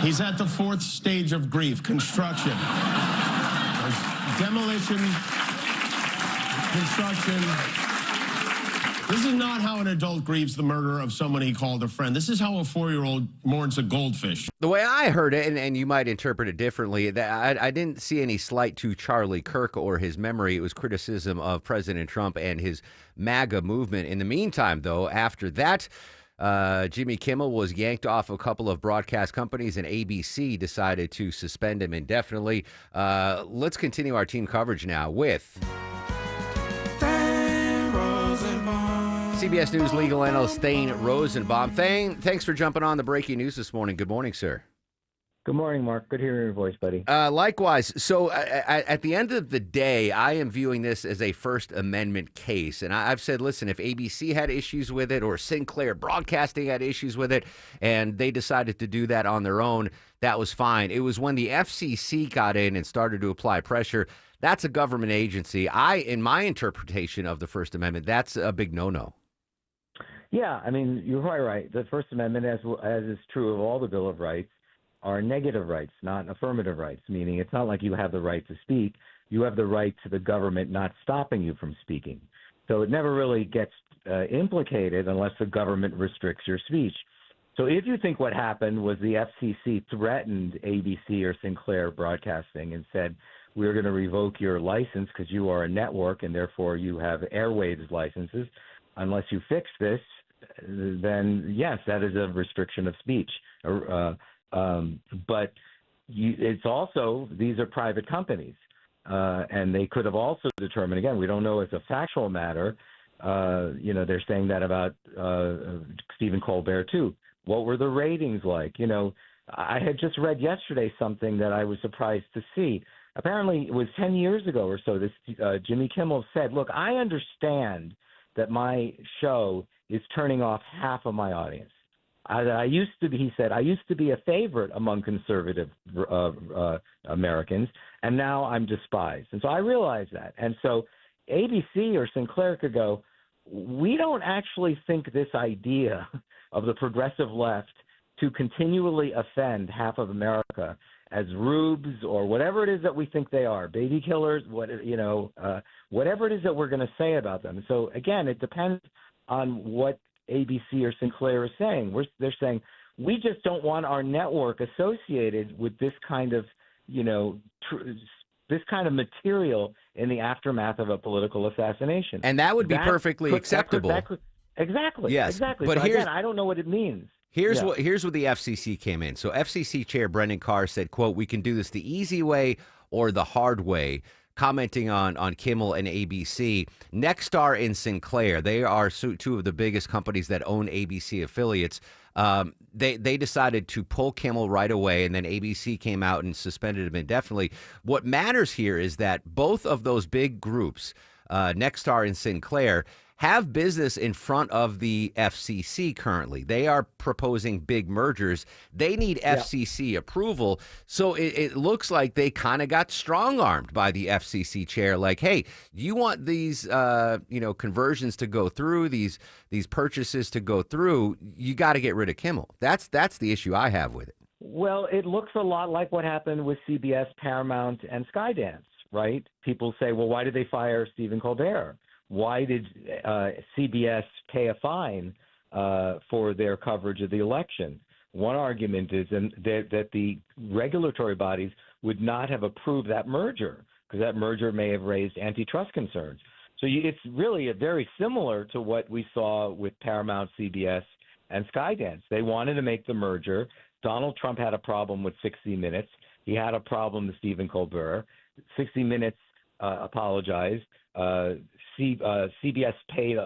He's at the 4th stage of grief, construction. There's demolition, construction. This is not how an adult grieves the murder of someone he called a friend. This is how a 4-year-old mourns a goldfish. The way I heard it, and you might interpret it differently, that I didn't see any slight to Charlie Kirk or his memory. It was criticism of President Trump and his MAGA movement. In the meantime, though, after that, Jimmy Kimmel was yanked off a couple of broadcast companies, and ABC decided to suspend him indefinitely. Let's continue our team coverage now with CBS News legal analyst Thane Rosenbaum. Thane, thanks for jumping on the breaking news this morning. Good morning, sir. Good morning, Mark. Good hearing your voice, buddy. Likewise. So at the end of the day, I am viewing this as a First Amendment case. And I've said, listen, if ABC had issues with it or Sinclair Broadcasting had issues with it and they decided to do that on their own, that was fine. It was when the FCC got in and started to apply pressure. That's a government agency. In my interpretation of the First Amendment, that's a big no-no. Yeah, I mean, you're quite right. The First Amendment, as is true of all the Bill of Rights, are negative rights, not affirmative rights, meaning it's not like you have the right to speak. You have the right to the government not stopping you from speaking. So it never really gets implicated unless the government restricts your speech. So if you think what happened was the FCC threatened ABC or Sinclair Broadcasting and said, we're going to revoke your license because you are a network and therefore you have airwaves licenses, unless you fix this, then yes, that is a restriction of speech. But it's also, these are private companies. And they could have also determined, again, we don't know as a factual matter, they're saying that about Stephen Colbert too. What were the ratings like? I had just read yesterday something that I was surprised to see. Apparently it was 10 years ago or so, this Jimmy Kimmel said, look, I understand that my show is turning off half of my audience. He said, I used to be a favorite among conservative Americans, and now I'm despised. And so I realized that. And so ABC or Sinclair could go, we don't actually think this idea of the progressive left to continually offend half of America as rubes or whatever it is that we think they are, baby killers, whatever it is that we're going to say about them. So again, it depends on what ABC or Sinclair is saying. They're saying we just don't want our network associated with this kind of, this kind of material in the aftermath of a political assassination. And that would be perfectly acceptable. Exactly. Yes. Exactly. But so again, I don't know what it means. Here's what the FCC came in. So FCC Chair Brendan Carr said, quote, we can do this the easy way or the hard way, commenting on Kimmel and ABC. Nexstar and Sinclair, they are two of the biggest companies that own ABC affiliates. They decided to pull Kimmel right away, and then ABC came out and suspended him indefinitely. What matters here is that both of those big groups, Nexstar and Sinclair, have business in front of the FCC currently. They are proposing big mergers. They need FCC approval. So it looks like they kind of got strong-armed by the FCC chair. Like, hey, you want these conversions to go through, these purchases to go through, you got to get rid of Kimmel. That's the issue I have with it. Well, it looks a lot like what happened with CBS, Paramount, and Skydance, right? People say, well, why did they fire Stephen Colbert? Why did CBS pay a fine for their coverage of the election? One argument is that the regulatory bodies would not have approved that merger because that merger may have raised antitrust concerns. So it's really very similar to what we saw with Paramount, CBS, and Skydance. They wanted to make the merger. Donald Trump had a problem with 60 Minutes. He had a problem with Stephen Colbert. 60 Minutes apologized. CBS paid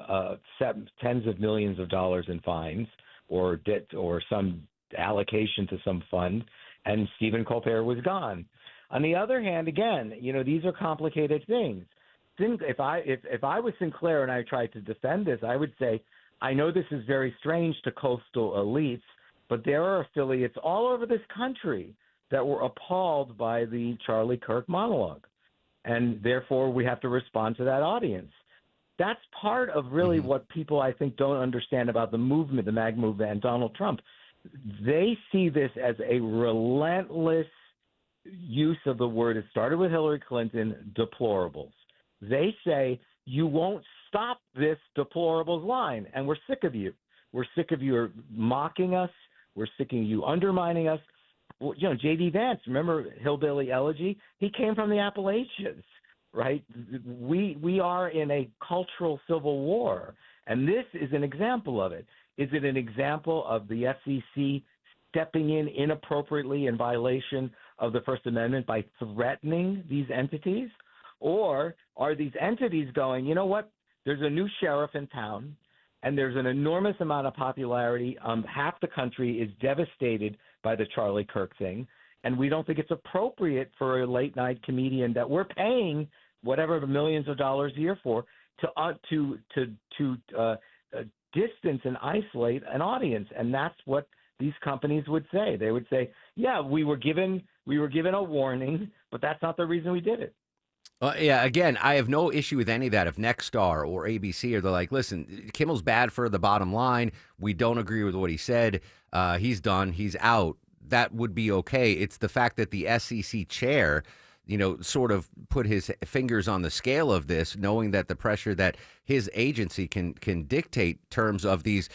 tens of millions of dollars in fines or debt or some allocation to some fund, and Stephen Colbert was gone. On the other hand, again, these are complicated things. If I was Sinclair and I tried to defend this, I would say, I know this is very strange to coastal elites, but there are affiliates all over this country that were appalled by the Charlie Kirk monologue. And therefore, we have to respond to that audience. That's part of really what people, I think, don't understand about the movement, the MAG movement, and Donald Trump. They see this as a relentless use of the word. It started with Hillary Clinton, deplorables. They say, you won't stop this deplorables line, and we're sick of you. We're sick of you mocking us. We're sick of you undermining us. Well, J.D. Vance, remember Hillbilly Elegy? He came from the Appalachians, right? We are in a cultural civil war, and this is an example of it. Is it an example of the FCC stepping in inappropriately in violation of the First Amendment by threatening these entities? Or are these entities going, you know what, there's a new sheriff in town, and there's an enormous amount of popularity. Half the country is devastated by the Charlie Kirk thing, and we don't think it's appropriate for a late-night comedian that we're paying whatever millions of dollars a year for to distance and isolate an audience. And that's what these companies would say. They would say, yeah, we were given a warning, but that's not the reason we did it. Yeah, again, I have no issue with any of that. If Nexstar or ABC are, they're like, listen, Kimmel's bad for the bottom line. We don't agree with what he said. He's done. He's out. That would be okay. It's the fact that the SEC chair, sort of put his fingers on the scale of this, knowing that the pressure that his agency can dictate terms of these,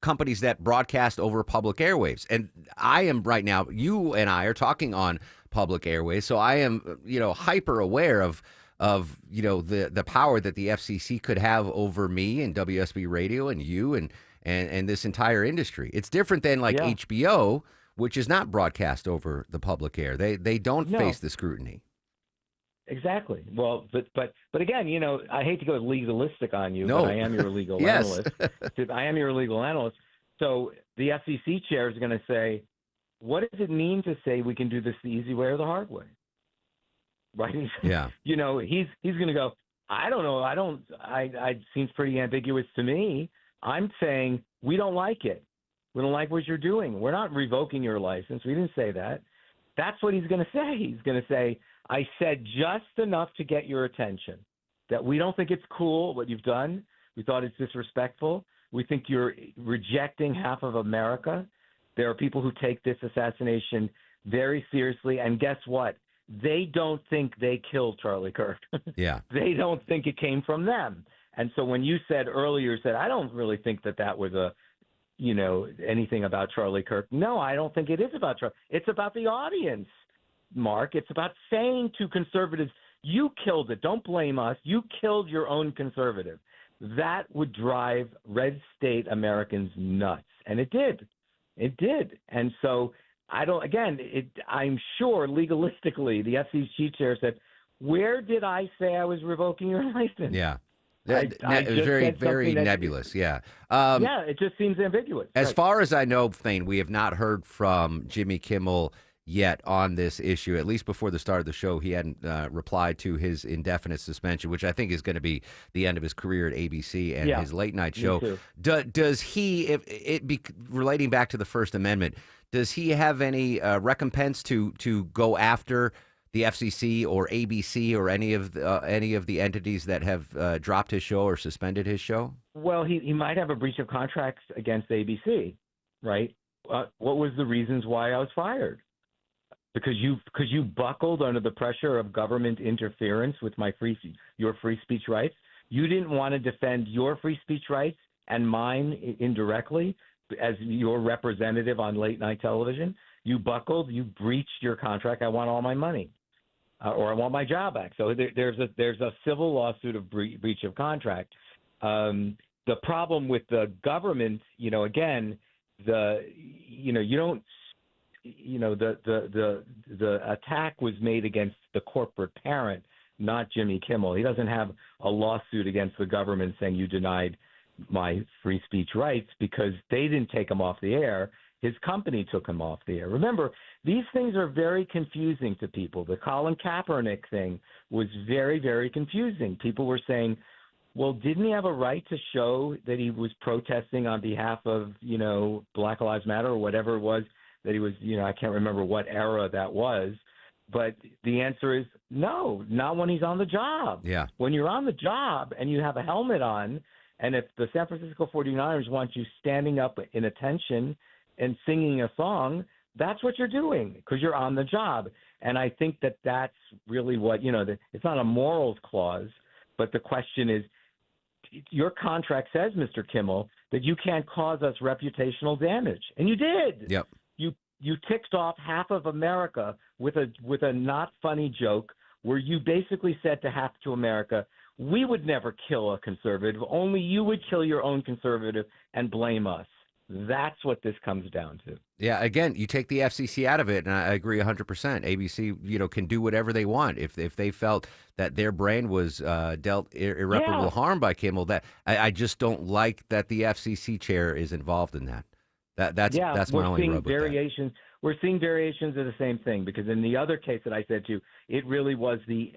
companies that broadcast over public airwaves. And I am right now, you and I are talking on public airways, so I am, hyper aware of the power that the FCC could have over me and WSB Radio and you and this entire industry. It's different than HBO, which is not broadcast over the public air. They don't face the scrutiny. Exactly. Well, but again, I hate to go legalistic on you, No. but I am your legal analyst. I am your legal analyst. So the FCC chair is going to say, what does it mean to say we can do this the easy way or the hard way? Right? Yeah. He's going to go, I don't know. It seems pretty ambiguous to me. I'm saying we don't like it. We don't like what you're doing. We're not revoking your license. We didn't say that. That's what he's going to say. He's going to say, I said just enough to get your attention, that we don't think it's cool what you've done. We thought it's disrespectful. We think you're rejecting half of America. There are people who take this assassination very seriously. And guess what? They don't think they killed Charlie Kirk. Yeah. They don't think it came from them. And so when you said earlier, I don't really think that was anything about Charlie Kirk. No, I don't think it is about Charlie. It's about the audience, Mark. It's about saying to conservatives, you killed it. Don't blame us. You killed your own conservative. That would drive red state Americans nuts. And it did. It did. And so I'm sure legalistically the FCC chair said, where did I say I was revoking your license? Yeah. It was very, very nebulous. Yeah. It just seems ambiguous. As Right. far as I know, Thane, we have not heard from Jimmy Kimmel yet on this issue. At least before the start of the show, he hadn't replied to his indefinite suspension, which I think is going to be the end of his career at ABC and his late night show. Does he, relating back to the First Amendment, does he have any recompense to go after the FCC or ABC or any of the entities that have dropped his show or suspended his show? Well, he might have a breach of contracts against ABC, right? What was the reasons why I was fired? Because you buckled under the pressure of government interference with your free speech rights. You didn't want to defend your free speech rights and mine indirectly as your representative on late night television. You buckled. You breached your contract. I want all my money. Or I want my job back. So there's a civil lawsuit of breach of contract. The problem with the government, again, the attack was made against the corporate parent, not Jimmy Kimmel. He doesn't have a lawsuit against the government saying you denied my free speech rights because they didn't take him off the air. His company took him off the air. Remember, these things are very confusing to people. The Colin Kaepernick thing was very, very confusing. People were saying, well, didn't he have a right to show that he was protesting on behalf of, Black Lives Matter or whatever it was that he was, I can't remember what era that was. But the answer is no, not when he's on the job. Yeah. When you're on the job and you have a helmet on, and if the San Francisco 49ers want you standing up in attention and singing a song, that's what you're doing because you're on the job. And I think that's really what, it's not a morals clause, but the question is, your contract says, Mr. Kimmel, that you can't cause us reputational damage. And you did. Yep. You ticked off half of America with a not funny joke where you basically said to half to America, we would never kill a conservative. Only you would kill your own conservative and blame us. That's what this comes down to. Yeah, again, you take the FCC out of it, and I agree 100%. ABC, can do whatever they want. If they felt that their brand was dealt irreparable harm by Kimmel, that I just don't like that the FCC chair is involved in that. That's my only rub with that. We're seeing variations of the same thing because in the other case that I said to you, it really was the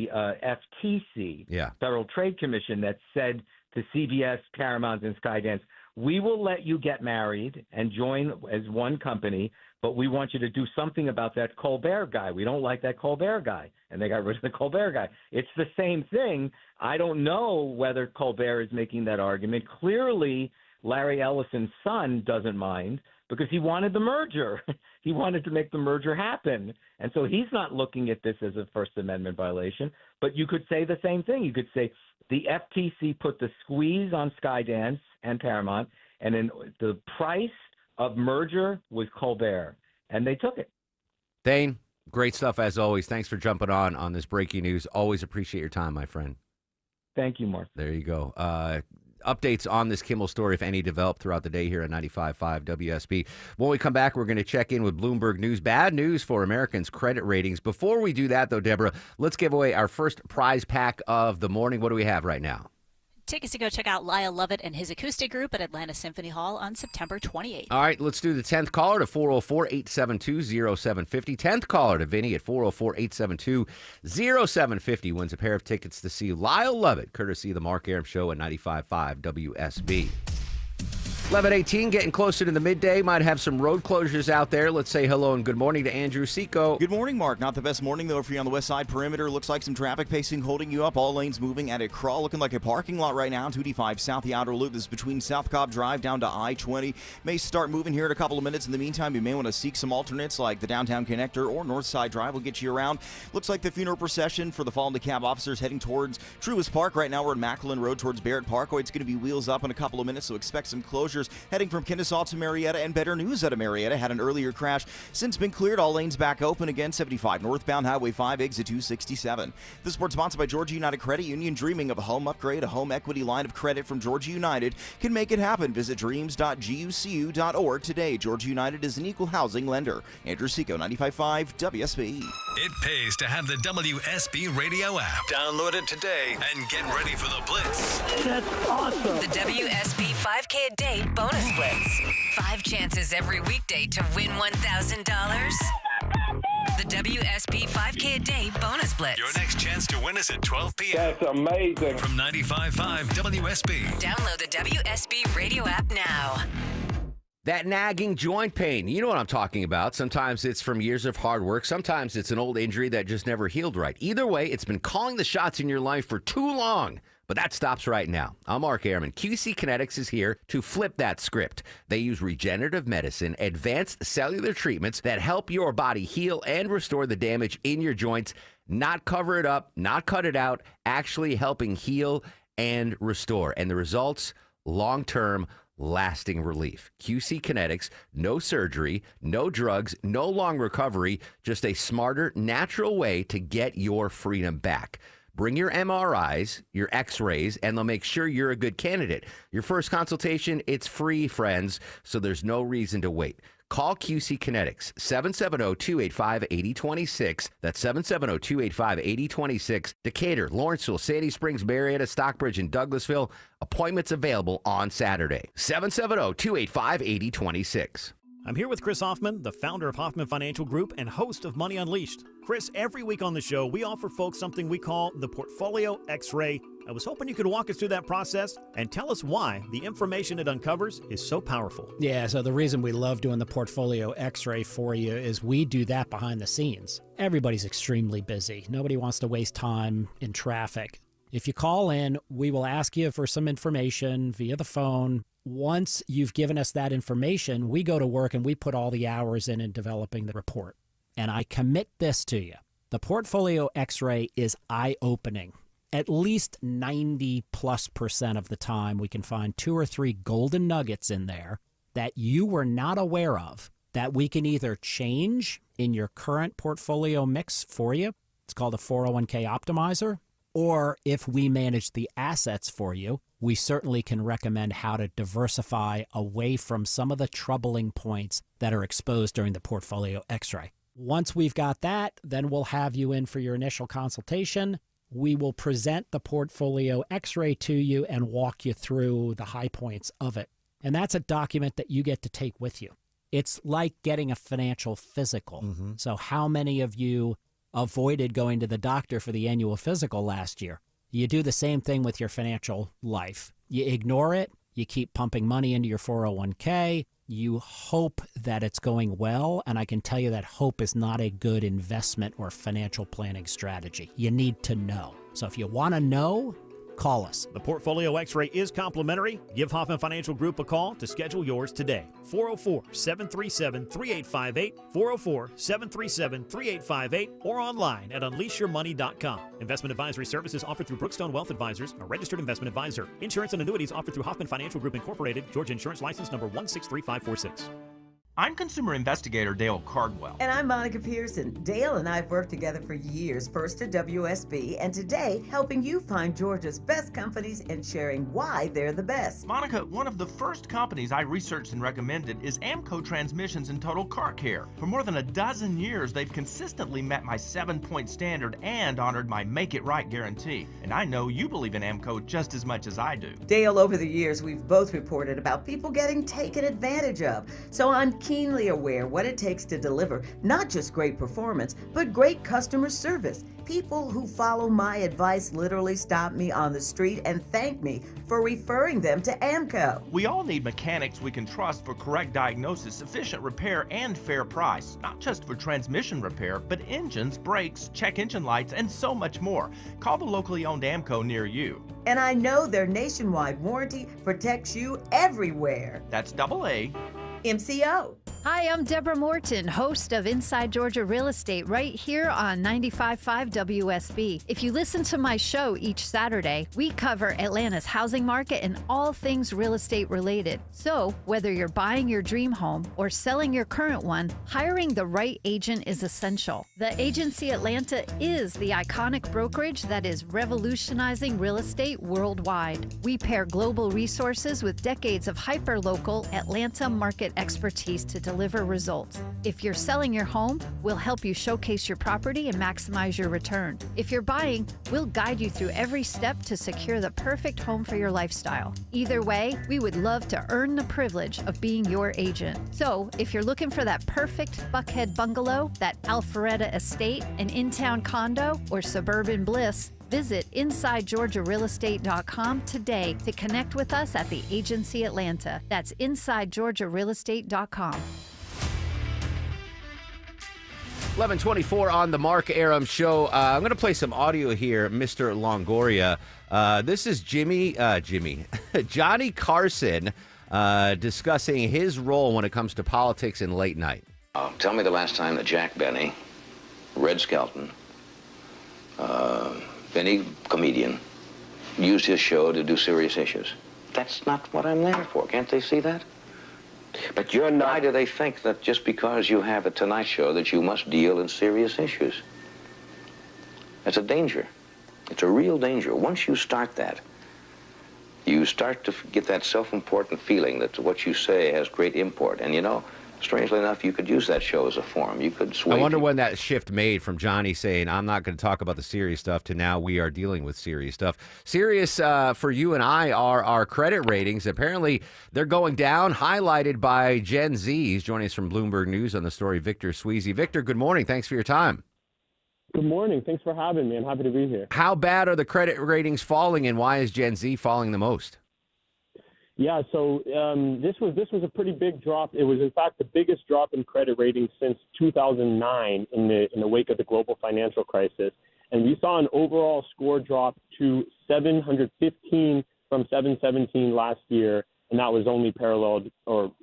FTC, Federal Trade Commission, that said to CBS, Paramount, and Skydance, we will let you get married and join as one company, but we want you to do something about that Colbert guy. We don't like that Colbert guy. And they got rid of the Colbert guy. It's the same thing. I don't know whether Colbert is making that argument. Clearly, Larry Ellison's son doesn't mind because he wanted the merger. He wanted to make the merger happen. And so he's not looking at this as a First Amendment violation. But you could say the same thing. You could say the FTC put the squeeze on Skydance and Paramount, and then the price of merger was Colbert, and they took it. Thane, great stuff as always. Thanks for jumping on this breaking news. Always appreciate your time, my friend. Thank you, Mark. There you go. Updates on this Kimmel story, if any, develop throughout the day here at 95.5 WSB. When we come back, we're going to check in with Bloomberg News. Bad news for Americans' credit ratings. Before we do that, though, Deborah, let's give away our first prize pack of the morning. What do we have right now? Tickets to go check out Lyle Lovett and his acoustic group at Atlanta Symphony Hall on September 28th. All right, let's do the 10th caller to 404-872-0750. 10th caller to Vinny at 404-872-0750 wins a pair of tickets to see Lyle Lovett, courtesy of the Mark Arum Show at 95.5 WSB. 11:18, getting closer to the midday. Might have some road closures out there. Let's say hello and good morning to Andrew Seco. Good morning, Mark. Not the best morning, though, for you on the west side perimeter. Looks like some traffic pacing holding you up. All lanes moving at a crawl. Looking like a parking lot right now. 285 South, the outer loop. This is between South Cobb Drive down to I-20. May start moving here in a couple of minutes. In the meantime, you may want to seek some alternates like the Downtown Connector or North Side Drive will get you around. Looks like the funeral procession for the fallen DeKalb officers heading towards Truist Park. Right now, we're in Macklin Road towards Barrett Parkway. It's going to be wheels up in a couple of minutes, so expect some closures heading from Kennesaw to Marietta. And better news out of Marietta. Had an earlier crash. Since been cleared, all lanes back open again. 75 northbound Highway 5, exit 267. This report sponsored by Georgia United Credit Union. Dreaming of a home upgrade, a home equity line of credit from Georgia United can make it happen. Visit dreams.gucu.org today. Georgia United is an equal housing lender. Andrew Seco, 95.5 WSB. It pays to have the WSB radio app. Download it today and get ready for the Blitz. That's awesome. The WSB 5K a day bonus blitz. 5 chances every weekday to win $1,000. The WSB 5K a day bonus blitz. Your next chance to win is at 12 p.m. That's amazing. From 95.5 WSB. Download the WSB radio app now. That nagging joint pain, you know what I'm talking about. Sometimes it's from years of hard work. Sometimes it's an old injury that just never healed right. Either way, it's been calling the shots in your life for too long. But that stops right now. I'm Mark Airman. QC Kinetics is here to flip that script. They use regenerative medicine, advanced cellular treatments that help your body heal and restore the damage in your joints, not cover it up, not cut it out, actually helping heal and restore. And the results, long-term, lasting relief. QC Kinetics, no surgery, no drugs, no long recovery, just a smarter, natural way to get your freedom back. Bring your MRIs, your X-rays, and they'll make sure you're a good candidate. Your first consultation, it's free, friends, so there's no reason to wait. Call QC Kinetics, 770-285-8026. That's 770-285-8026. Decatur, Lawrenceville, Sandy Springs, Marietta, Stockbridge, and Douglasville. Appointments available on Saturday. 770-285-8026. I'm here with Chris Hoffman, the founder of Hoffman Financial Group and host of Money Unleashed. Chris, every week on the show, we offer folks something we call the Portfolio X-Ray. I was hoping you could walk us through that process and tell us why the information it uncovers is so powerful. Yeah, so the reason we love doing the Portfolio X-Ray for you is we do that behind the scenes. Everybody's extremely busy. Nobody wants to waste time in traffic. If you call in, we will ask you for some information via the phone. Once you've given us that information, we go to work and we put all the hours in developing the report. And I commit this to you. The Portfolio X-Ray is eye-opening. At least 90+% of the time, we can find 2 or 3 golden nuggets in there that you were not aware of that we can either change in your current portfolio mix for you. It's called a 401k optimizer. Or if we manage the assets for you, we certainly can recommend how to diversify away from some of the troubling points that are exposed during the Portfolio X-Ray. Once we've got that, then we'll have you in for your initial consultation. We will present the Portfolio X-Ray to you and walk you through the high points of it. And that's a document that you get to take with you. It's like getting a financial physical. Mm-hmm. So how many of you avoided going to the doctor for the annual physical last year? You do the same thing with your financial life. You ignore it. You keep pumping money into your 401k. You hope that it's going well, and I can tell you that hope is not a good investment or financial planning strategy. You need to know. So if you want to know, call us. The Portfolio X-Ray is complimentary. Give Hoffman Financial Group a call to schedule yours today. 404-737-3858, 404-737-3858, or online at unleashyourmoney.com. Investment advisory services offered through Brookstone Wealth Advisors, a registered investment advisor. Insurance and annuities offered through Hoffman Financial Group Incorporated, Georgia Insurance License number 163546. I'm consumer investigator Dale Cardwell. And I'm Monica Pearson. Dale and I have worked together for years, first at WSB, and today helping you find Georgia's best companies and sharing why they're the best. Monica, one of the first companies I researched and recommended is Amco Transmissions and Total Car Care. For more than a dozen years, they've consistently met my 7-point standard and honored my Make It Right guarantee. And I know you believe in Amco just as much as I do. Dale, over the years, we've both reported about people getting taken advantage of. So on keenly aware what it takes to deliver not just great performance, but great customer service. People who follow my advice literally stop me on the street and thank me for referring them to AMCO. We all need mechanics we can trust for correct diagnosis, efficient repair, and fair price. Not just for transmission repair, but engines, brakes, check engine lights, and so much more. Call the locally owned AMCO near you. And I know their nationwide warranty protects you everywhere. That's AA. MCO. Hi, I'm Deborah Morton, host of Inside Georgia Real Estate, right here on 95.5 WSB. If you listen to my show each Saturday, we cover Atlanta's housing market and all things real estate related. So, whether you're buying your dream home or selling your current one, hiring the right agent is essential. The Agency Atlanta is the iconic brokerage that is revolutionizing real estate worldwide. We pair global resources with decades of hyperlocal Atlanta market expertise to deliver results. If you're selling your home, we'll help you showcase your property and maximize your return. If you're buying, we'll guide you through every step to secure the perfect home for your lifestyle. Either way, we would love to earn the privilege of being your agent. So, if you're looking for that perfect Buckhead bungalow, that Alpharetta estate, an in-town condo, or suburban bliss, visit InsideGeorgiaRealEstate.com today to connect with us at the Agency Atlanta. That's InsideGeorgiaRealEstate.com. 11:24 on the Mark Arum Show. I'm going to play some audio here, Mr. Longoria. This is Johnny Carson discussing his role when it comes to politics and late night. Tell me the last time that Jack Benny, Red Skelton, Benny comedian, used his show to do serious issues. That's not what I'm there for. Can't they see that? But you're not. Why do they think that just because you have a Tonight Show that you must deal in serious issues? That's a danger. It's a real danger. Once you start that, you start to get that self-important feeling that what you say has great import. And you know, strangely enough, you could use that show as a forum. You could sway. I wonder when that shift made from Johnny saying, I'm not going to talk about the serious stuff, to now we are dealing with serious stuff. Serious for you and I are our credit ratings. Apparently, they're going down, highlighted by Gen Z. He's joining us from Bloomberg News on the story, Victor Sweezy. Victor, good morning. Thanks for your time. Good morning. Thanks for having me. I'm happy to be here. How bad are the credit ratings falling, and why is Gen Z falling the most? Yeah, so this was a pretty big drop. It was, in fact, the biggest drop in credit ratings since 2009 in the wake of the global financial crisis. And we saw an overall score drop to 715 from 717 last year, and that was only paralleled, or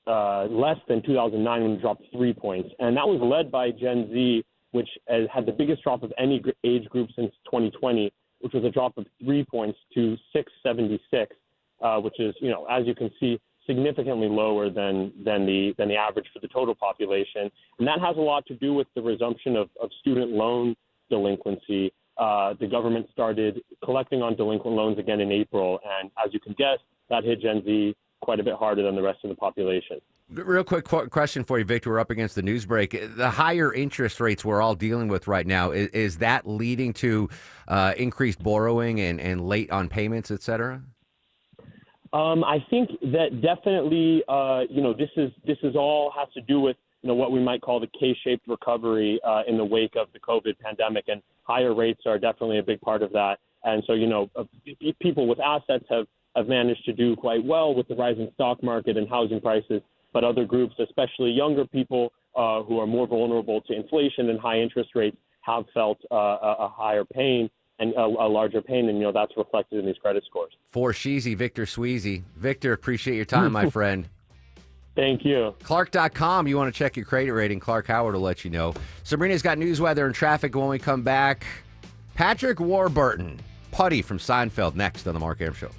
less than 2009 when it dropped 3 points. And that was led by Gen Z, which had the biggest drop of any age group since 2020, which was a drop of 3 points to 676, which is, you know, as you can see, significantly lower than the average for the total population. And that has a lot to do with the resumption of student loan delinquency. The government started collecting on delinquent loans again in April, and as you can guess, that hit Gen Z quite a bit harder than the rest of the population. Real quick question for you, Victor. We're up against the news break. The higher interest rates we're all dealing with right now, is that leading to increased borrowing and late on payments, et cetera? I think that definitely, this is all has to do with, what we might call the K-shaped recovery in the wake of the COVID pandemic, and higher rates are definitely a big part of that. And so, people with assets have managed to do quite well with the rising stock market and housing prices, but other groups, especially younger people who are more vulnerable to inflation and high interest rates, have felt a higher pain and a larger pain, and that's reflected in these credit scores. For Sheezy, Victor Sweezy. Victor, appreciate your time, my friend. Thank you. Clark.com, you want to check your credit rating. Clark Howard will let you know. Sabrina's got news, weather, and traffic when we come back. Patrick Warburton, Putty from Seinfeld, next on the Mark Arum Show.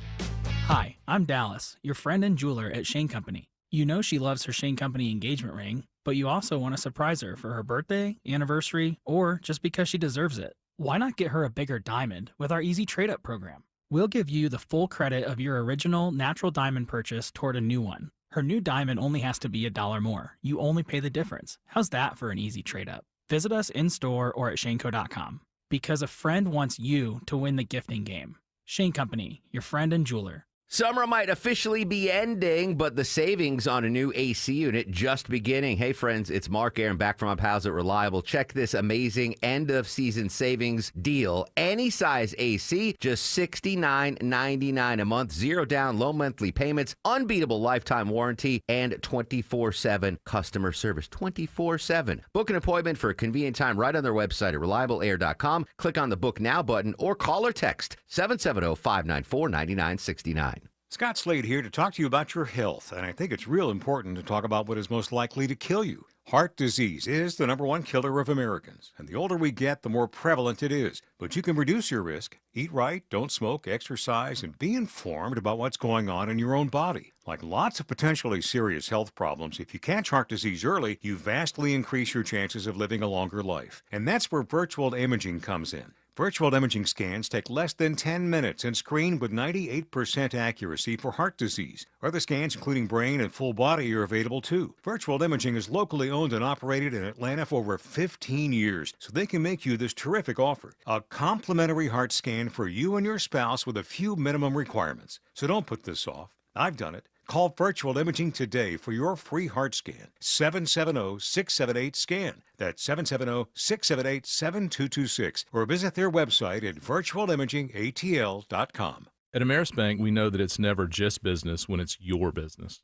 Hi, I'm Dallas, your friend and jeweler at Shane Company. You know she loves her Shane Company engagement ring, but you also want to surprise her for her birthday, anniversary, or just because she deserves it. Why not get her a bigger diamond with our Easy Trade-Up program? We'll give you the full credit of your original natural diamond purchase toward a new one. Her new diamond only has to be $1 more. You only pay the difference. How's that for an easy trade-up? Visit us in-store or at shaneco.com. Because a friend wants you to win the gifting game. Shane Company, your friend and jeweler. Summer might officially be ending, but the savings on a new AC unit just beginning. Hey, friends, it's Mark Aaron back from our pals at Reliable. Check this amazing end-of-season savings deal. Any size AC, just $69.99 a month, zero down, low monthly payments, unbeatable lifetime warranty, and 24/7 customer service. 24/7. Book an appointment for a convenient time right on their website at reliableair.com. Click on the Book Now button or call or text 770-594-9969. Scott Slade here to talk to you about your health, and I think it's real important to talk about what is most likely to kill you. Heart disease is the #1 killer of Americans, and the older we get, the more prevalent it is. But you can reduce your risk. Eat right, don't smoke, exercise, and be informed about what's going on in your own body. Like lots of potentially serious health problems, if you catch heart disease early, you vastly increase your chances of living a longer life. And that's where virtual imaging comes in. Virtual imaging scans take less than 10 minutes and screen with 98% accuracy for heart disease. Other scans, including brain and full body, are available too. Virtual imaging is locally owned and operated in Atlanta for over 15 years, so they can make you this terrific offer. A complimentary heart scan for you and your spouse with a few minimum requirements. So don't put this off. I've done it. Call Virtual Imaging today for your free heart scan. 770-678-SCAN. That's 770-678-7226. Or visit their website at virtualimagingatl.com. At Ameris Bank, we know that it's never just business when it's your business.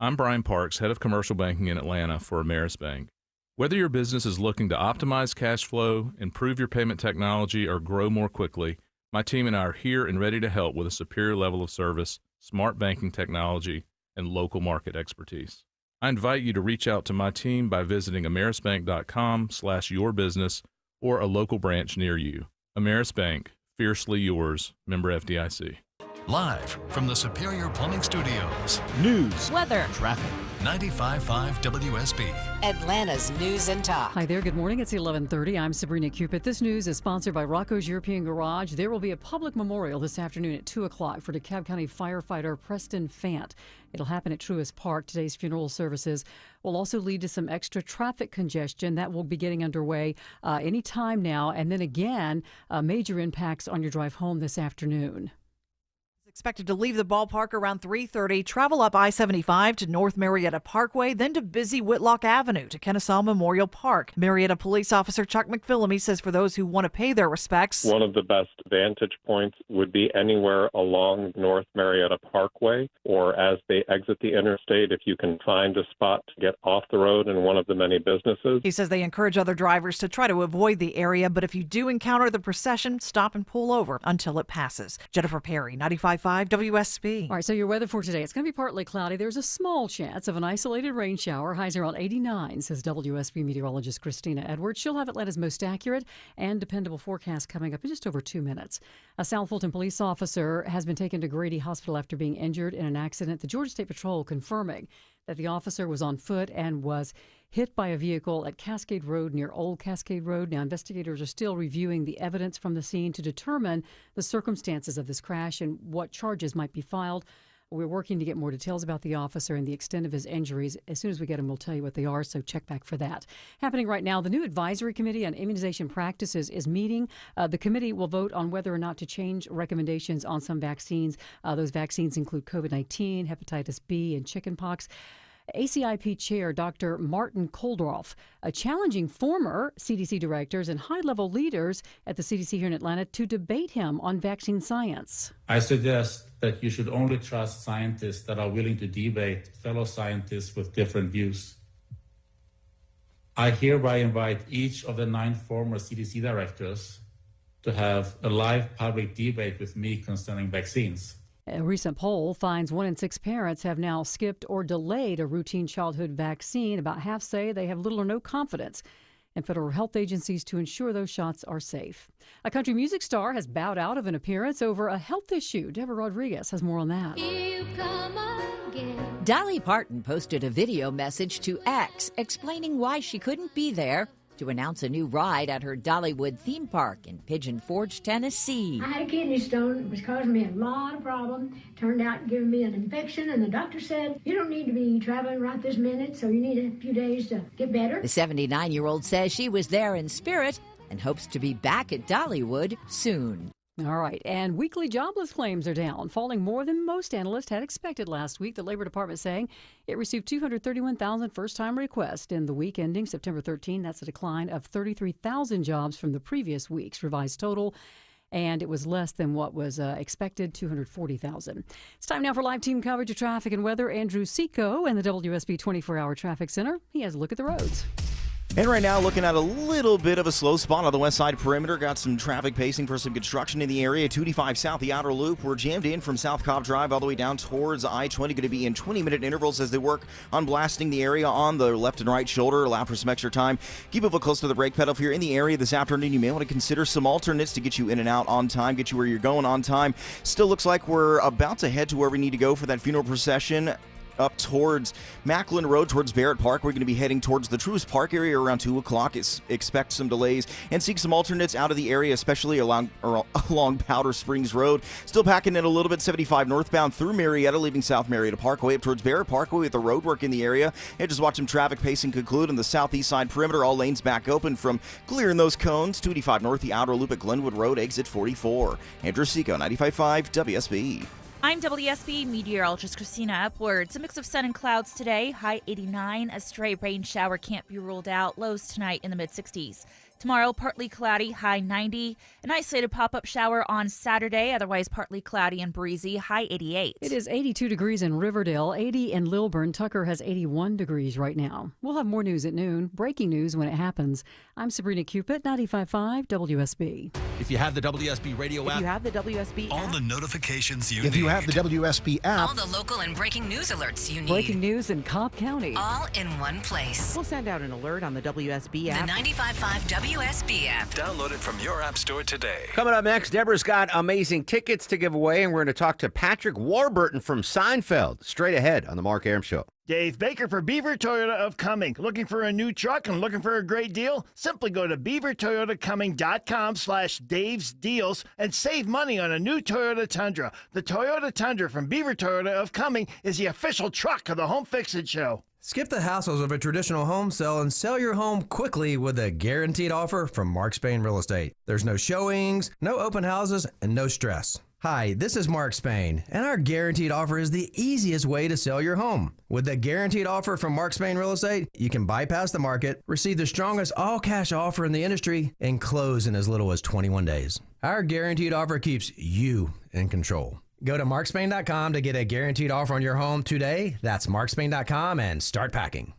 I'm Brian Parks, head of commercial banking in Atlanta for Ameris Bank. Whether your business is looking to optimize cash flow, improve your payment technology, or grow more quickly, my team and I are here and ready to help with a superior level of service, smart banking technology, and local market expertise. I invite you to reach out to my team by visiting amerisbank.com/yourbusiness or a local branch near you. Ameris Bank, fiercely yours, member FDIC. Live from the Superior Plumbing Studios. News, weather, traffic. 95.5 WSB. Atlanta's News and Talk. Hi there. Good morning. It's 11:30. I'm Sabrina Cupid. This news is sponsored by Rocco's European Garage. There will be a public memorial this afternoon at 2 o'clock for DeKalb County firefighter Preston Fant. It'll happen at Truist Park. Today's funeral services will also lead to some extra traffic congestion that will be getting underway any time now. And then again, major impacts on your drive home this afternoon. Expected to leave the ballpark around 3:30, travel up I-75 to North Marietta Parkway, then to busy Whitlock Avenue to Kennesaw Memorial Park. Marietta Police Officer Chuck McPhillamy says for those who want to pay their respects, one of the best vantage points would be anywhere along North Marietta Parkway, or as they exit the interstate, if you can find a spot to get off the road in one of the many businesses. He says they encourage other drivers to try to avoid the area, but if you do encounter the procession, stop and pull over until it passes. Jennifer Perry, 95.5 WSB. All right, so your weather for today. It's going to be partly cloudy. There's a small chance of an isolated rain shower. Highs around 89, says WSB meteorologist Christina Edwards. She'll have Atlanta's most accurate and dependable forecast coming up in just over 2 minutes. A South Fulton police officer has been taken to Grady Hospital after being injured in an accident. The Georgia State Patrol confirming that the officer was on foot and was hit by a vehicle at Cascade Road near Old Cascade Road. Now, investigators are still reviewing the evidence from the scene to determine the circumstances of this crash and what charges might be filed. We're working to get more details about the officer and the extent of his injuries. As soon as we get them, we'll tell you what they are, so check back for that. Happening right now, the new Advisory Committee on Immunization Practices is meeting. The committee will vote on whether or not to change recommendations on some vaccines. Those vaccines include COVID-19, hepatitis B, and chickenpox. ACIP Chair Dr. Martin Koldorf, challenging former CDC directors and high-level leaders at the CDC here in Atlanta to debate him on vaccine science. I suggest that you should only trust scientists that are willing to debate fellow scientists with different views. I hereby invite each of the 9 former CDC directors to have a live public debate with me concerning vaccines. A recent poll finds 1 in 6 parents have now skipped or delayed a routine childhood vaccine. About half say they have little or no confidence in federal health agencies to ensure those shots are safe. A country music star has bowed out of an appearance over a health issue. Deborah Rodriguez has more on that. Dolly Parton posted a video message to X explaining why she couldn't be there to announce a new ride at her Dollywood theme park in Pigeon Forge, Tennessee. I had a kidney stone. It was causing me a lot of problems. Turned out giving me an infection, and the doctor said, you don't need to be traveling right this minute, so you need a few days to get better. The 79-year-old says she was there in spirit and hopes to be back at Dollywood soon. All right. And weekly jobless claims are down, falling more than most analysts had expected last week. The Labor Department saying it received 231,000 first-time requests in the week ending September 13. That's a decline of 33,000 jobs from the previous week's revised total. And it was less than what was expected, 240,000. It's time now for live team coverage of traffic and weather. Andrew Seco in the WSB 24-hour traffic center. He has a look at the roads. And right now, looking at a little bit of a slow spot on the west side perimeter. Got some traffic pacing for some construction in the area. 285 South, the outer loop. We're jammed in from South Cobb Drive all the way down towards I-20. Going to be in 20-minute intervals as they work on blasting the area on the left and right shoulder. Allow for some extra time. Keep a foot close to the brake pedal. If you're in the area this afternoon, you may want to consider some alternates to get you in and out on time, get you where you're going on time. Still looks like we're about to head to where we need to go for that funeral procession up towards Macklin Road, towards Barrett Park. We're going to be heading towards the Truist Park area around 2 o'clock. Expect some delays and seek some alternates out of the area, especially along Powder Springs Road. Still packing in a little bit, 75 northbound through Marietta, leaving South Marietta Parkway up towards Barrett Parkway with the road work in the area. And just watch some traffic pacing conclude on the southeast side perimeter. All lanes back open from clearing those cones. 285 north, the outer loop at Glenwood Road, exit 44. Andrew Seco, 95.5 WSB. I'm WSB meteorologist Christina Upwards. A mix of sun and clouds today. High 89. A stray rain shower can't be ruled out. Lows tonight in the mid-60s. Tomorrow, partly cloudy, high 90. An isolated pop-up shower on Saturday, otherwise partly cloudy and breezy, high 88. It is 82 degrees in Riverdale, 80 in Lilburn. Tucker has 81 degrees right now. We'll have more news at noon. Breaking news when it happens. I'm Sabrina Cupid, 95.5 WSB. If you have the WSB radio app. If you have the WSB all app. the notifications you If need. you have the WSB app. All the local and breaking news alerts you need. Breaking news in Cobb County. All in one place. We'll send out an alert on the WSB app. The 95.5 WSB app. Download it from your app store today. Coming up next, Deborah's got amazing tickets to give away, and we're going to talk to Patrick Warburton from Seinfeld straight ahead on The Mark Arum Show. Dave Baker for Beaver Toyota of Cumming. Looking for a new truck and looking for a great deal? Simply go to beavertoyotacumming.com/Dave's Deals and save money on a new Toyota Tundra. The Toyota Tundra from Beaver Toyota of Cumming is the official truck of the Home Fix-It Show. Skip the hassles of a traditional home sale and sell your home quickly with a guaranteed offer from Mark Spain Real Estate. There's no showings, no open houses, and no stress. Hi, this is Mark Spain, and our guaranteed offer is the easiest way to sell your home. With the guaranteed offer from Mark Spain Real Estate, you can bypass the market, receive the strongest all-cash offer in the industry, and close in as little as 21 days. Our guaranteed offer keeps you in control. Go to markspain.com to get a guaranteed offer on your home today. That's markspain.com and start packing.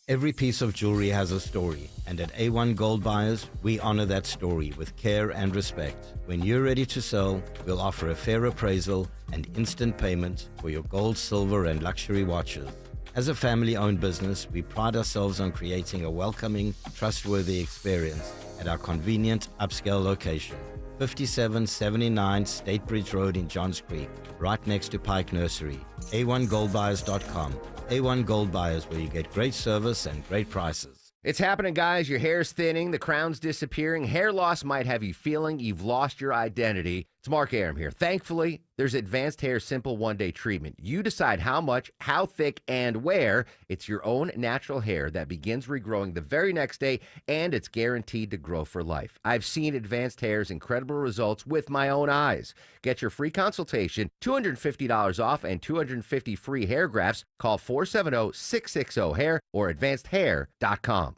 Every piece of jewelry has a story, and at A1 Gold Buyers, we honor that story with care and respect. When you're ready to sell, we'll offer a fair appraisal and instant payment for your gold, silver, and luxury watches. As a family-owned business, we pride ourselves on creating a welcoming, trustworthy experience at our convenient, upscale location. 5779 State Bridge Road in Johns Creek, right next to Pike Nursery. A1GoldBuyers.com. A1 Gold Buyers, where you get great service and great prices. It's happening, guys. Your hair's thinning, the crown's disappearing. Hair loss might have you feeling you've lost your identity. It's Mark Arum here. Thankfully, there's Advanced Hair Simple One-Day Treatment. You decide how much, how thick, and where. It's your own natural hair that begins regrowing the very next day, and it's guaranteed to grow for life. I've seen Advanced Hair's incredible results with my own eyes. Get your free consultation, $250 off, and 250 free hair grafts. Call 470-660-HAIR or advancedhair.com.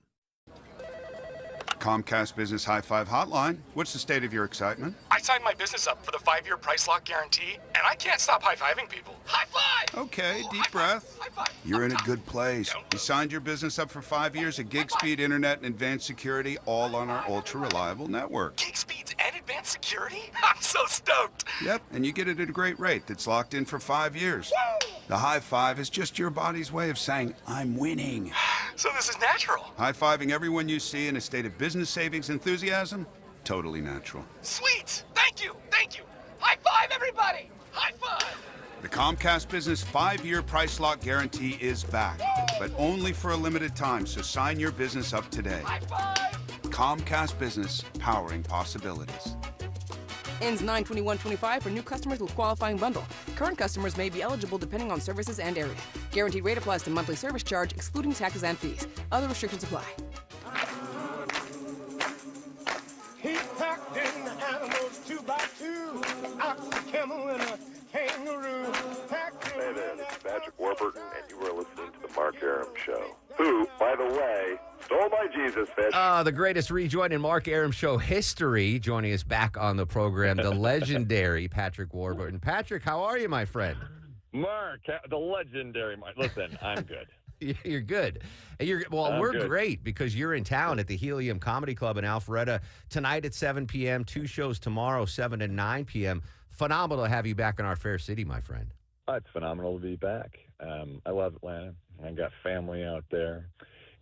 Comcast Business High Five Hotline. What's the state of your excitement? I signed my business up for the 5-year price lock guarantee, and I can't stop high-fiving people. High five! Okay, deep breath. You're in a good place. You signed your business up for 5 years at gig speed, internet, and advanced security, all on our ultra-reliable network. Gig speeds and advanced security? I'm so stoked! Yep, and you get it at a great rate that's locked in for 5 years. Woo! The high five is just your body's way of saying, I'm winning. So this is natural. High-fiving everyone you see in a state of business savings enthusiasm, totally natural. Sweet! Thank you! Thank you! High five, everybody! High five! The Comcast Business 5-year price lock guarantee is back, but only for a limited time, so sign your business up today. High five! Comcast Business, powering possibilities. Ends 9/21/25 for new customers with qualifying bundle. Current customers may be eligible depending on services and area. Guaranteed rate applies to monthly service charge, excluding taxes and fees. Other restrictions apply. Heat Packed in the animals 2 by 2, ox, a camel, and a kangaroo. Hey there, this is Patrick Warburton, and you are listening to the Mark Aram Show. Who, by the way, stole my Jesus fish. The greatest rejoin in Mark Aram Show history. Joining us back on the program, the legendary Patrick Warburton. Patrick, how are you, my friend? Mark, the legendary Mark. Listen, I'm good. You're good. We're good. Great because you're in town at the Helium Comedy Club in Alpharetta tonight at 7 p.m., 2 shows tomorrow, 7 and 9 p.m. Phenomenal to have you back in our fair city, my friend. It's phenomenal to be back. I love Atlanta. I got family out there.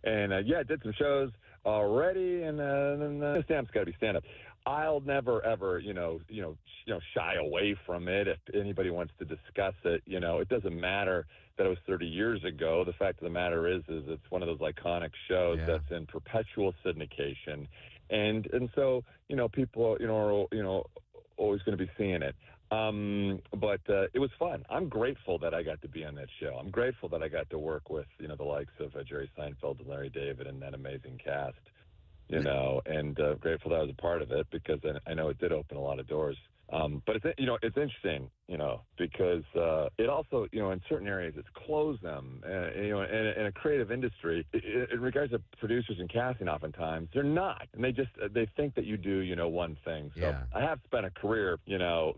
And, I did some shows already, and then stand-up's got to be stand-up. I'll never, ever, shy away from it. If anybody wants to discuss it, it doesn't matter that it was 30 years ago. The fact of the matter is it's one of those iconic shows that's in perpetual syndication. And so, people, are, always going to be seeing it. But it was fun. I'm grateful that I got to be on that show. I'm grateful that I got to work with, the likes of Jerry Seinfeld and Larry David and that amazing cast, and grateful that I was a part of it because I know it did open a lot of doors. But it's interesting, because it also, in certain areas, it's closed them. In a creative industry, in regards to producers and casting, oftentimes they're not, and they think that you do, one thing. So I have spent a career,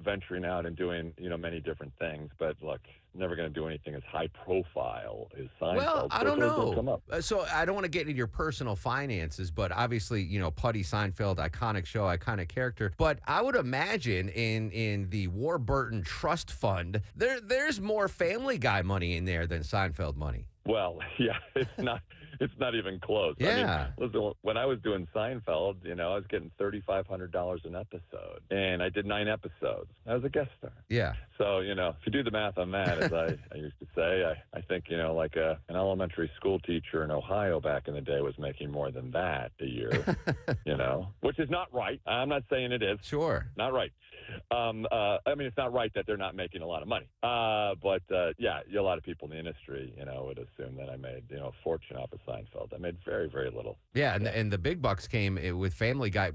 venturing out and doing, many different things. But look, never going to do anything as high profile as Seinfeld. Well, I don't know. So I don't want to get into your personal finances, but obviously, Putty Seinfeld, iconic show, iconic character. But I would imagine in the Warburton Trust Fund, there's more Family Guy money in there than Seinfeld money. Well, yeah, it's not even close. Yeah. I mean, listen, when I was doing Seinfeld, I was getting $3,500 an episode, and I did 9 episodes. I was a guest star. Yeah. So, if you do the math on that, as I used to say, I think, like an elementary school teacher in Ohio back in the day was making more than that a year, which is not right. I'm not saying it is. Sure. Not right. It's not right that they're not making a lot of money. But a lot of people in the industry, would assume that I made, a fortune off of Seinfeld. I made very, very little. Yeah, and the big bucks came with Family Guy.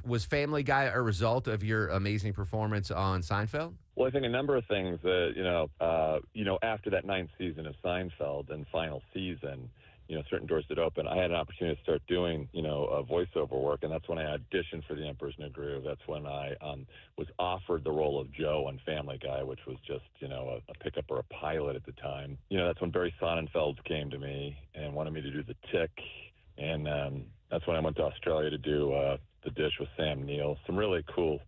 Was Family Guy a result of your amazing performance on Seinfeld? Well, I think a number of things, after that 9th season of Seinfeld and final season, certain doors did open. I had an opportunity to start doing, voiceover work, and that's when I auditioned for The Emperor's New Groove. That's when I was offered the role of Joe on Family Guy, which was just, a pickup or a pilot at the time. That's when Barry Sonnenfeld came to me and wanted me to do The Tick, and that's when I went to Australia to do The Dish with Sam Neill. Some really cool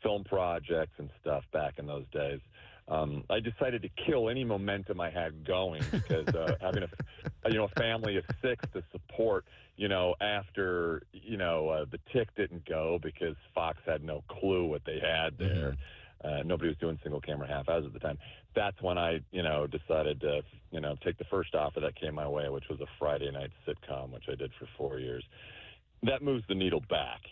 film projects and stuff back in those days. I decided to kill any momentum I had going because having a family of 6 to support, after, The Tick didn't go because Fox had no clue what they had there. Nobody was doing single camera half hours at the time. That's when I, decided to, take the first offer that came my way, which was a Friday night sitcom, which I did for 4 years. That moves the needle back,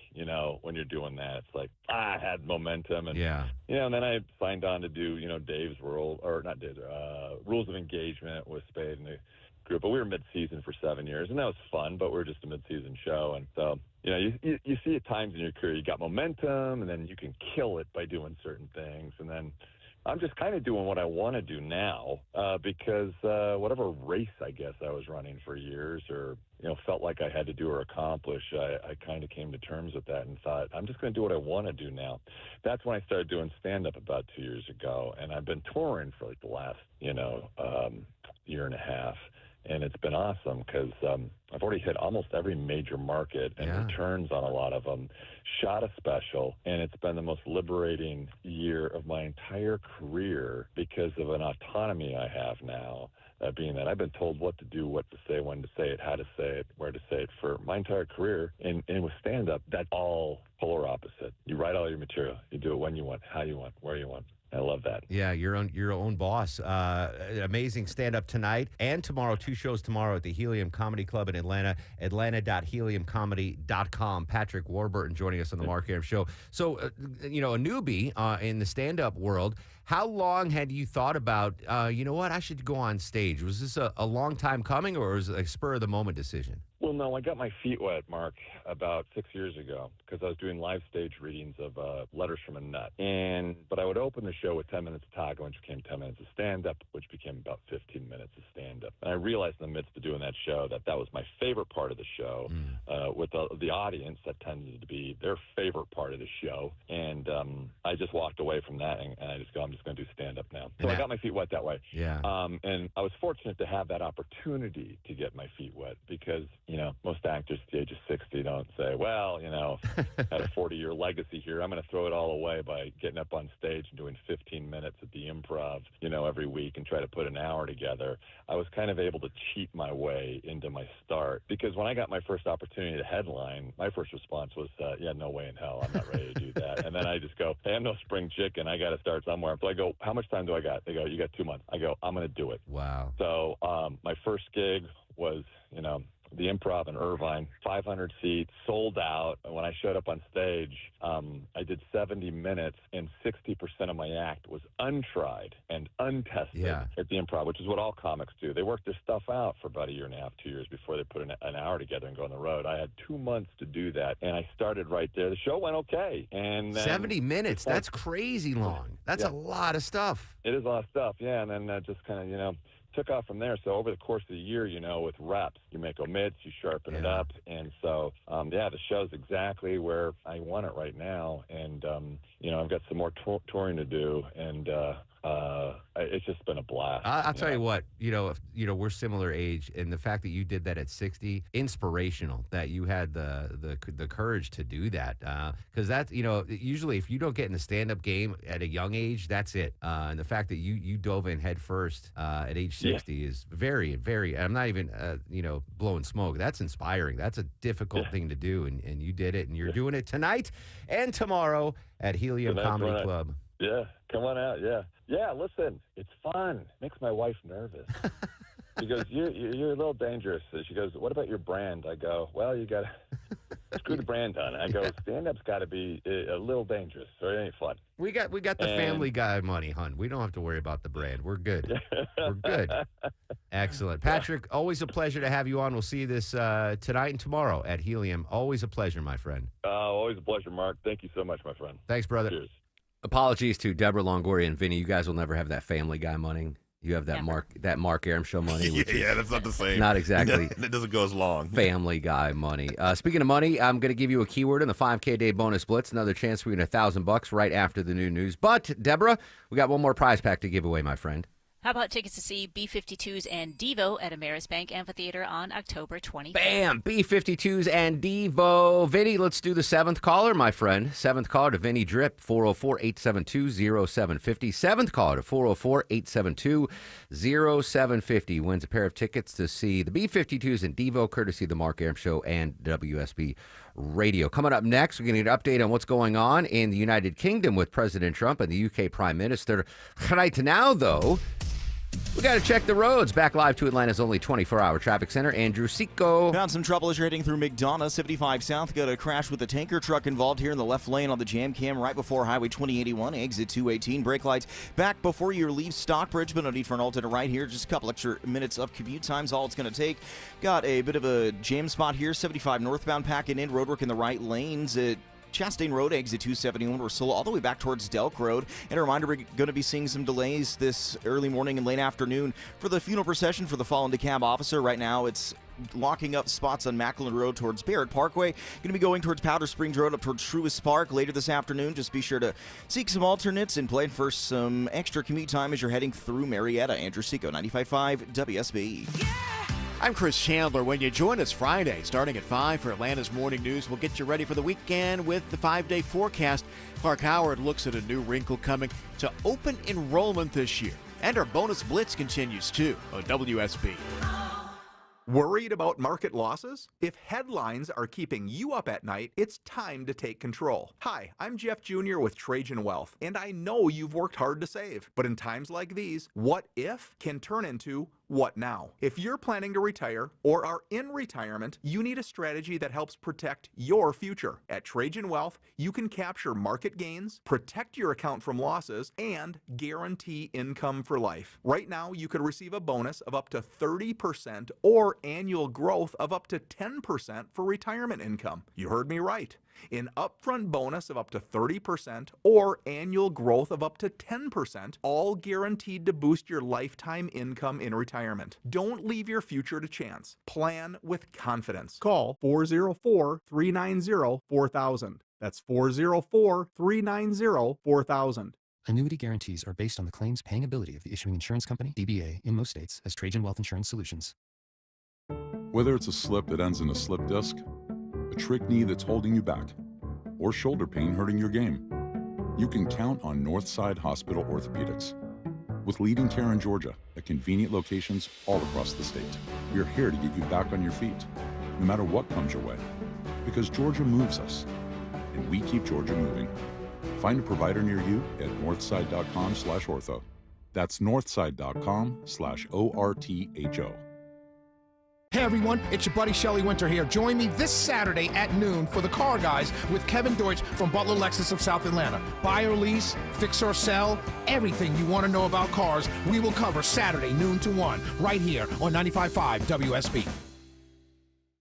when you're doing that. It's like, I had momentum. And, and then I signed on to do, Dave's Rules of Engagement with Spade and the group. But we were mid-season for 7 years, and that was fun, but we were just a mid-season show. And so, you see at times in your career, you got momentum, and then you can kill it by doing certain things. And then I'm just kind of doing what I want to do now because whatever race, I guess, I was running for years or, felt like I had to do or accomplish, I kind of came to terms with that and thought, I'm just going to do what I want to do now. That's when I started doing stand-up about 2 years ago, and I've been touring for like the last, year and a half. And it's been awesome because I've already hit almost every major market and returns on a lot of them. Shot a special, and it's been the most liberating year of my entire career because of an autonomy I have now. Being that I've been told what to do, what to say, when to say it, how to say it, where to say it for my entire career. And with stand-up, that's all polar opposite. You write all your material. You do it when you want, how you want, where you want. I love that. Yeah, your own boss. Amazing stand-up tonight and tomorrow. 2 shows tomorrow at the Helium Comedy Club in Atlanta, atlanta.heliumcomedy.com. Patrick Warburton joining us on the Mark Aram Show. So, a newbie in the stand-up world, how long had you thought about, I should go on stage? Was this a long time coming or was it a spur-of-the-moment decision? Well, Well, no, I got my feet wet, Mark, about 6 years ago because I was doing live stage readings of Letters from a Nut. But I would open the show with 10 minutes of talk, which became 10 minutes of stand-up, which became about 15 minutes of stand-up. And I realized in the midst of doing that show that was my favorite part of the show with the audience. That tended to be their favorite part of the show. And I just walked away from that, and I just go, I'm just going to do stand-up now. So I got my feet wet that way. Yeah. And I was fortunate to have that opportunity to get my feet wet because, most actors at the age of 60 don't say, well, had a 40-year legacy here. I'm going to throw it all away by getting up on stage and doing 15 minutes at the Improv, every week and try to put an hour together. I was kind of able to cheat my way into my start because when I got my first opportunity to headline, my first response was, no way in hell. I'm not ready to do that. And then I just go, hey, I'm no spring chicken. I got to start somewhere. So I go, how much time do I got? They go, you got 2 months. I go, I'm going to do it. Wow. So my first gig was, the Improv in Irvine, 500 seats, sold out. And when I showed up on stage, I did 70 minutes, and 60% of my act was untried and untested at the Improv, which is what all comics do. They work their stuff out for about a year and a half, 2 years before they put an hour together and go on the road. I had 2 months to do that, and I started right there. The show went okay. And 70 minutes, that's crazy long. That's a lot of stuff. It is a lot of stuff, yeah, and then just kind of, took off from there. So over the course of the year, with reps, you make omits, you sharpen it up. And so, the show's exactly where I want it right now. And, I've got some more touring to do. And it's just been a blast. I'll tell you what, we're similar age, and the fact that you did that at 60, inspirational that you had the courage to do that. Because that's, usually if you don't get in the stand-up game at a young age, that's it. And the fact that you dove in head first at age 60 is very, very, I'm not even, blowing smoke. That's inspiring. That's a difficult thing to do, and you did it, and you're doing it tonight and tomorrow at Helium Comedy Club. Yeah, come on out, Yeah, listen, it's fun. Makes my wife nervous. She goes, you're a little dangerous. She goes, what about your brand? I go, well, you got to screw the brand on. I go, stand-up's got to be a little dangerous, so it ain't fun. We got the Family Guy money, hun. We don't have to worry about the brand. We're good. We're good. Excellent. Patrick, always a pleasure to have you on. We'll see you this tonight and tomorrow at Helium. Always a pleasure, my friend. Always a pleasure, Mark. Thank you so much, my friend. Thanks, brother. Cheers. Apologies to Deborah Longoria and Vinny. You guys will never have that Family Guy money. You have that Mark Aram show money. Which that's not the same. Not exactly. It doesn't go as long. Family Guy money. Speaking of money, I'm going to give you a keyword in the 5K day bonus blitz. Another chance for you to win $1,000 right after the new news. But Deborah, we got one more prize pack to give away, my friend. How about tickets to see B-52s and Devo at Ameris Bank Amphitheater on October 25th? Bam! B-52s and Devo. Vinny, let's do the seventh caller, my friend. Seventh caller to Vinny Drip, 404-872-0750. Seventh caller to 404-872-0750. Wins a pair of tickets to see the B-52s and Devo, courtesy of the Mark Aram Show and WSB Radio. Coming up next, we're going to get an update on what's going on in the United Kingdom with President Trump and the UK Prime Minister. Right now, though, we got to check the roads. Back live to Atlanta's only 24-hour traffic center, Andrew Seco. Found some trouble as you're heading through McDonough. 75 South got a crash with a tanker truck involved here in the left lane on the jam cam right before Highway 2081, exit 218. Brake lights back before you leave Stockbridge, but no need for an alternate right here. Just a couple extra minutes of commute time's all it's going to take. Got a bit of a jam spot here. 75 northbound packing in. Roadwork in the right lanes at Chastain Road, exit 271. We're still all the way back towards Delk Road. And a reminder, we're going to be seeing some delays this early morning and late afternoon for the funeral procession for the fallen DeKalb officer. Right now, it's locking up spots on Macklin Road towards Barrett Parkway. Going to be going towards Powder Springs Road up towards Truist Park later this afternoon. Just be sure to seek some alternates and plan for some extra commute time as you're heading through Marietta. Andrew Seco, 95.5 WSB. I'm Chris Chandler. When you join us Friday, starting at 5 for Atlanta's Morning News, we'll get you ready for the weekend with the 5-day forecast. Clark Howard looks at a new wrinkle coming to open enrollment this year. And our bonus blitz continues, too, on WSB. Worried about market losses? If headlines are keeping you up at night, it's time to take control. Hi, I'm Jeff Jr. with Trajan Wealth, and I know you've worked hard to save. But in times like these, what if can turn into What now? If you're planning to retire or are in retirement, you need a strategy that helps protect your future. At Trajan Wealth, you can capture market gains, protect your account from losses, and guarantee income for life. Right now, you could receive a bonus of up to 30% or annual growth of up to 10% for retirement income. You heard me right. An upfront bonus of up to 30% or annual growth of up to 10%, all guaranteed to boost your lifetime income in retirement. Don't leave your future to chance. Plan with confidence. Call 404-390-4000. That's 404-390-4000. Annuity guarantees are based on the claims paying ability of the issuing insurance company, DBA, in most states as Trajan Wealth Insurance Solutions. Whether it's a slip that ends in a slip disc, a trick knee that's holding you back, or shoulder pain hurting your game, you can count on Northside Hospital Orthopedics. With leading care in Georgia at convenient locations all across the state, we're here to get you back on your feet, no matter what comes your way. Because Georgia moves us, and we keep Georgia moving. Find a provider near you at northside.com/ortho. That's northside.com/ORTHO. Hey everyone, it's your buddy Shelly Winter here. Join me this Saturday at noon for The Car Guys with Kevin Deutsch from Butler Lexus of South Atlanta. Buy or lease, fix or sell, everything you want to know about cars, we will cover Saturday, noon to 1, right here on 95.5 WSB.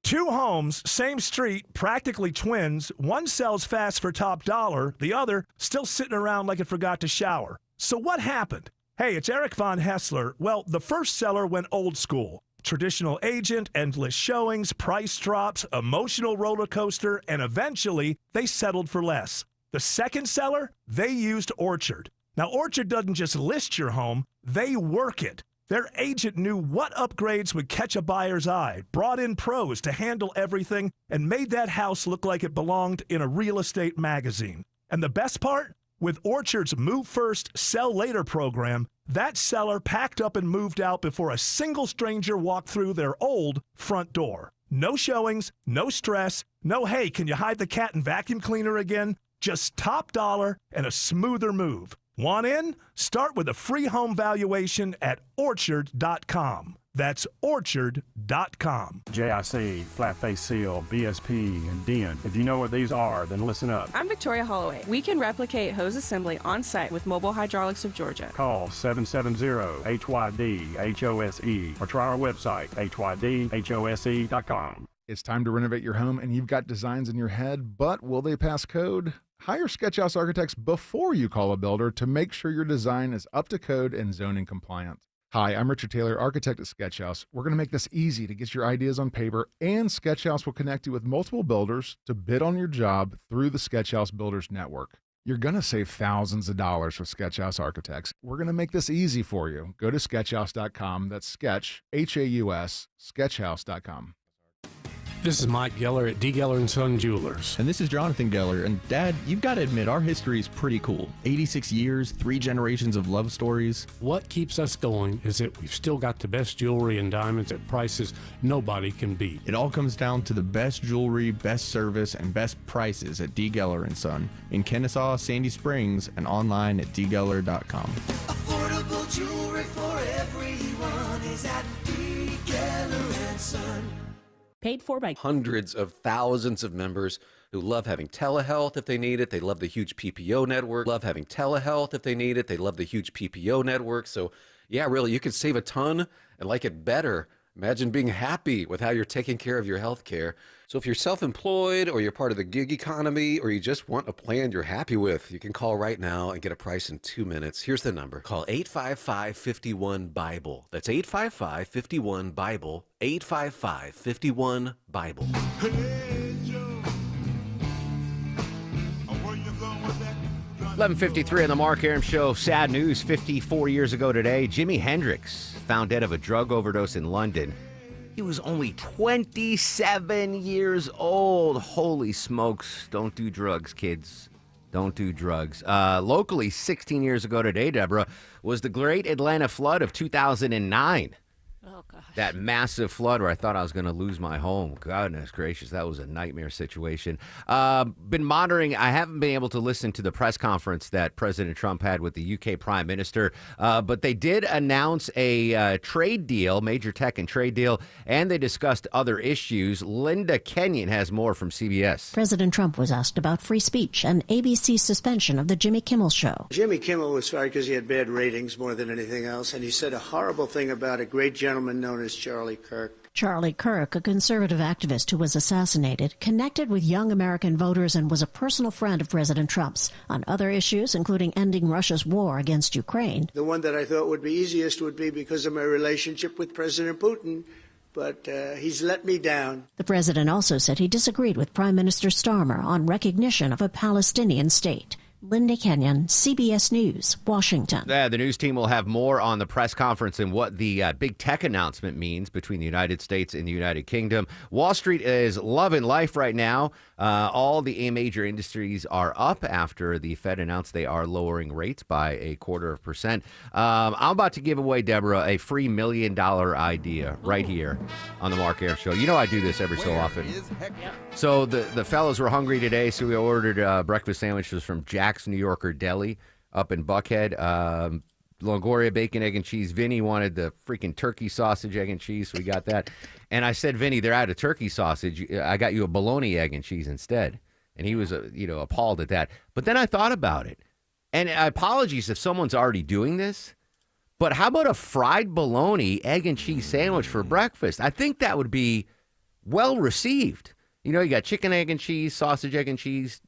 Two homes, same street, practically twins. One sells fast for top dollar, the other still sitting around like it forgot to shower. So what happened? Hey, it's Eric Von Hessler. Well, the first seller went old school. Traditional agent, endless showings, price drops, emotional roller coaster, and eventually they settled for less. The second seller, they used Orchard. Now, Orchard doesn't just list your home, they work it. Their agent knew what upgrades would catch a buyer's eye, brought in pros to handle everything, and made that house look like it belonged in a real estate magazine. And the best part? With Orchard's Move First, Sell Later program, that seller packed up and moved out before a single stranger walked through their old front door. No showings, no stress, no, hey, can you hide the cat and vacuum cleaner again? Just top dollar and a smoother move. Want in? Start with a free home valuation at orchard.com. That's orchard.com. JIC, Flat Face Seal, BSP, and DIN. If you know what these are, then listen up. I'm Victoria Holloway. We can replicate hose assembly on site with Mobile Hydraulics of Georgia. Call 770-HYD-HOSE or try our website, HYDHOSE.com. It's time to renovate your home and you've got designs in your head, but will they pass code? Hire Sketchhouse Architects before you call a builder to make sure your design is up to code and zoning compliant. Hi, I'm Richard Taylor, architect at Sketchhouse. We're going to make this easy to get your ideas on paper, and Sketchhouse will connect you with multiple builders to bid on your job through the Sketchhouse Builders Network. You're going to save thousands of dollars with Sketchhouse Architects. We're going to make this easy for you. Go to sketchhouse.com. That's sketch, H-A-U-S, sketchhouse.com. This is Mike Geller at D. Geller & Son Jewelers. And this is Jonathan Geller. And Dad, you've got to admit, our history is pretty cool. 86 years, 3 generations of love stories. What keeps us going is that we've still got the best jewelry and diamonds at prices nobody can beat. It all comes down to the best jewelry, best service, and best prices at D. Geller & Son in Kennesaw, Sandy Springs, and online at dgeller.com. Affordable jewelry for everyone is at D. Geller & Son. Paid for by hundreds of thousands of members who love having telehealth if they need it. They love the huge PPO network. Love having telehealth if they need it. They love the huge PPO network. So, yeah, really, you could save a ton and like it better. Imagine being happy with how you're taking care of your health care. So if you're self-employed or you're part of the gig economy or you just want a plan you're happy with, you can call right now and get a price in 2 minutes. Here's the number. Call 855-51-BIBLE. That's 855-51-BIBLE. 855-51-BIBLE. 11:53 on the Mark Arum Show. Sad news, 54 years ago today, Jimi Hendrix found dead of a drug overdose in London. He was only 27 years old. Holy smokes. Don't do drugs, kids. Don't do drugs. Locally, 16 years ago today, Deborah, was the Great Atlanta Flood of 2009. Oh, gosh. That massive flood where I thought I was going to lose my home. Goodness gracious, that was a nightmare situation. Been monitoring. I haven't been able to listen to the press conference that President Trump had with the UK Prime Minister, but they did announce a trade deal, major tech and trade deal, and they discussed other issues. Linda Kenyon has more from CBS. President Trump was asked about free speech and ABC's suspension of the Jimmy Kimmel Show. Jimmy Kimmel was fired because he had bad ratings more than anything else, and he said a horrible thing about a great gentleman known as Charlie Kirk. Charlie Kirk, a conservative activist who was assassinated, connected with young American voters and was a personal friend of President Trump's on other issues, including ending Russia's war against Ukraine. The one that I thought would be easiest would be because of my relationship with President Putin, but he's let me down. The president also said he disagreed with Prime Minister Starmer on recognition of a Palestinian state. Linda Kenyon, CBS News, Washington. The news team will have more on the press conference and what the big tech announcement means between the United States and the United Kingdom. Wall Street is loving life right now. All the major industries are up after the Fed announced they are lowering rates by 0.25%. I'm about to give away, Deborah, a free $1 million idea right here on the Mark Arum Show. You know I do this every so often. So the fellas were hungry today, so we ordered breakfast sandwiches from Jack's New Yorker Deli up in Buckhead. Longoria bacon, egg, and cheese. Vinny wanted the freaking turkey sausage, egg, and cheese, so we got that. And I said, Vinny, they're out of turkey sausage. I got you a bologna, egg, and cheese instead. And he was, appalled at that. But then I thought about it. And apologies if someone's already doing this, but how about a fried bologna, egg, and cheese sandwich for breakfast? I think that would be well received. You got chicken, egg, and cheese, sausage, egg, and cheese,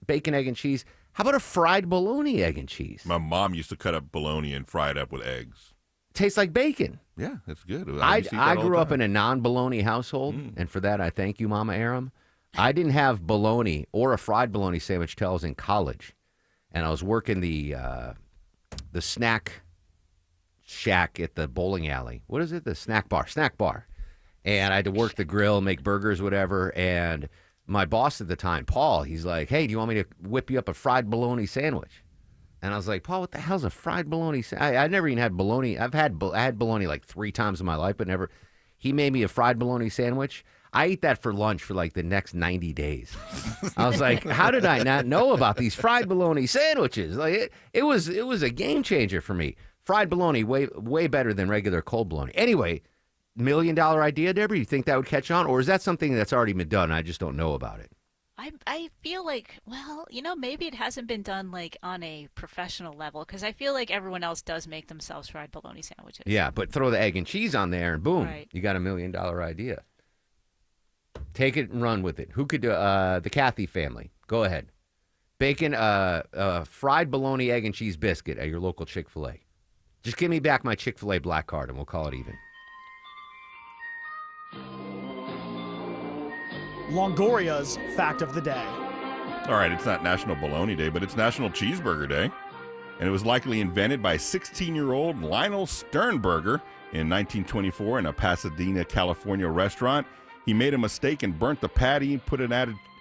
bacon, egg, and cheese. How about a fried bologna, egg, and cheese? My mom used to cut up bologna and fry it up with eggs. Tastes like bacon. Yeah, that's good. I grew up in a non-bologna household, and for that I thank you, Mama Arum. I didn't have bologna or a fried bologna sandwich till I was in college, and I was working the snack shack at the bowling alley. What is it? The snack bar. And I had to work the grill, make burgers, whatever, and my boss at the time, Paul, he's like, hey, do you want me to whip you up a fried bologna sandwich? And I was like, Paul, what the hell's a fried bologna sandwich? I never even had bologna. I had bologna like 3 times in my life, but never. He made me a fried bologna sandwich. I ate that for lunch for like the next 90 days. I was like, how did I not know about these fried bologna sandwiches? Like it was a game changer for me. Fried bologna, way better than regular cold bologna. Anyway, $1 million idea, Deborah? You think that would catch on? Or is that something that's already been done? I just don't know about it. I feel like, maybe it hasn't been done like on a professional level, because I feel like everyone else does make themselves fried bologna sandwiches. Yeah, but throw the egg and cheese on there and boom, right. You got $1 million idea. Take it and run with it. Who could do the Cathy family? Go ahead. Bacon, fried bologna, egg and cheese biscuit at your local Chick-fil-A. Just give me back my Chick-fil-A black card and we'll call it even. Longoria's fact of the day. All right, it's not National Bologna Day, but it's National Cheeseburger Day. And it was likely invented by 16-year-old Lionel Sternberger in 1924 in a Pasadena, California restaurant. He made a mistake and burnt the patty,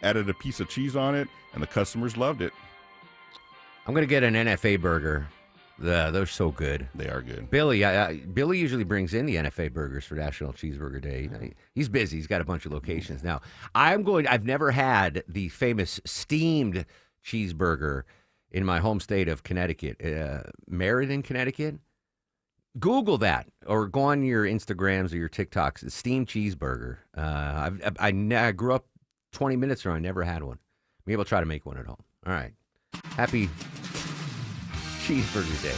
added a piece of cheese on it, and the customers loved it. I'm going to get an NFA burger. They're so good. They are good. Billy usually brings in the NFA burgers for National Cheeseburger Day. He's busy. He's got a bunch of locations now. I've never had the famous steamed cheeseburger in my home state of Connecticut, Meriden, Connecticut. Google that or go on your Instagrams or your TikToks. Steamed cheeseburger. I grew up 20 minutes from. I never had one. Maybe I'll try to make one at home. All right. Happy Cheeseburger Day.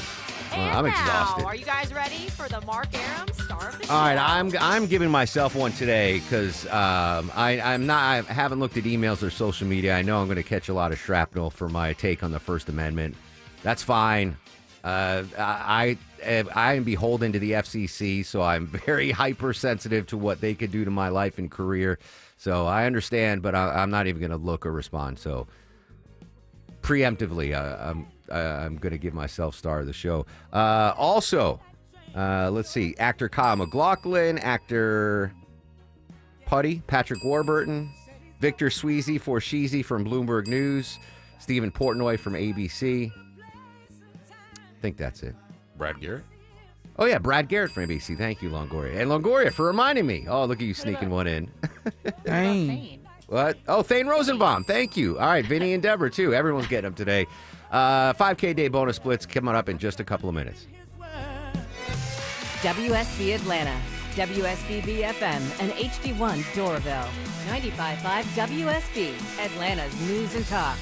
I'm exhausted. Are you guys ready for the Mark Arum Star of the Show? All right, I'm giving myself one today because I haven't looked at emails or social media. I know I'm going to catch a lot of shrapnel for my take on the First Amendment. That's fine. I am beholden to the FCC, so I'm very hypersensitive to what they could do to my life and career. So I understand, but I'm not even going to look or respond. So preemptively, I'm going to give myself star of the show. Also, let's see, actor Kyle MacLachlan, actor Putty, Patrick Warburton, Victor Sweezy for Sheezy from Bloomberg News, Stephen Portnoy from ABC. I think that's it. Brad Garrett? Oh, yeah, Brad Garrett from ABC. Thank you, Longoria. And Longoria for reminding me. Oh, look at you sneaking one in. Thane. What? Oh, Thane Rosenbaum. Thank you. All right, Vinny and Deborah, too. Everyone's getting them today. 5K day bonus splits coming up in just a couple of minutes. WSB Atlanta, WSB BFM, and HD1 Doraville. 95.5 WSB, Atlanta's news and talk.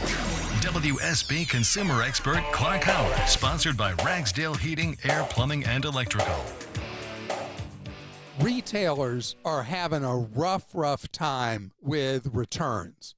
WSB consumer expert Clark Howard, sponsored by Ragsdale Heating, Air, Plumbing, and Electrical. Retailers are having a rough time with returns.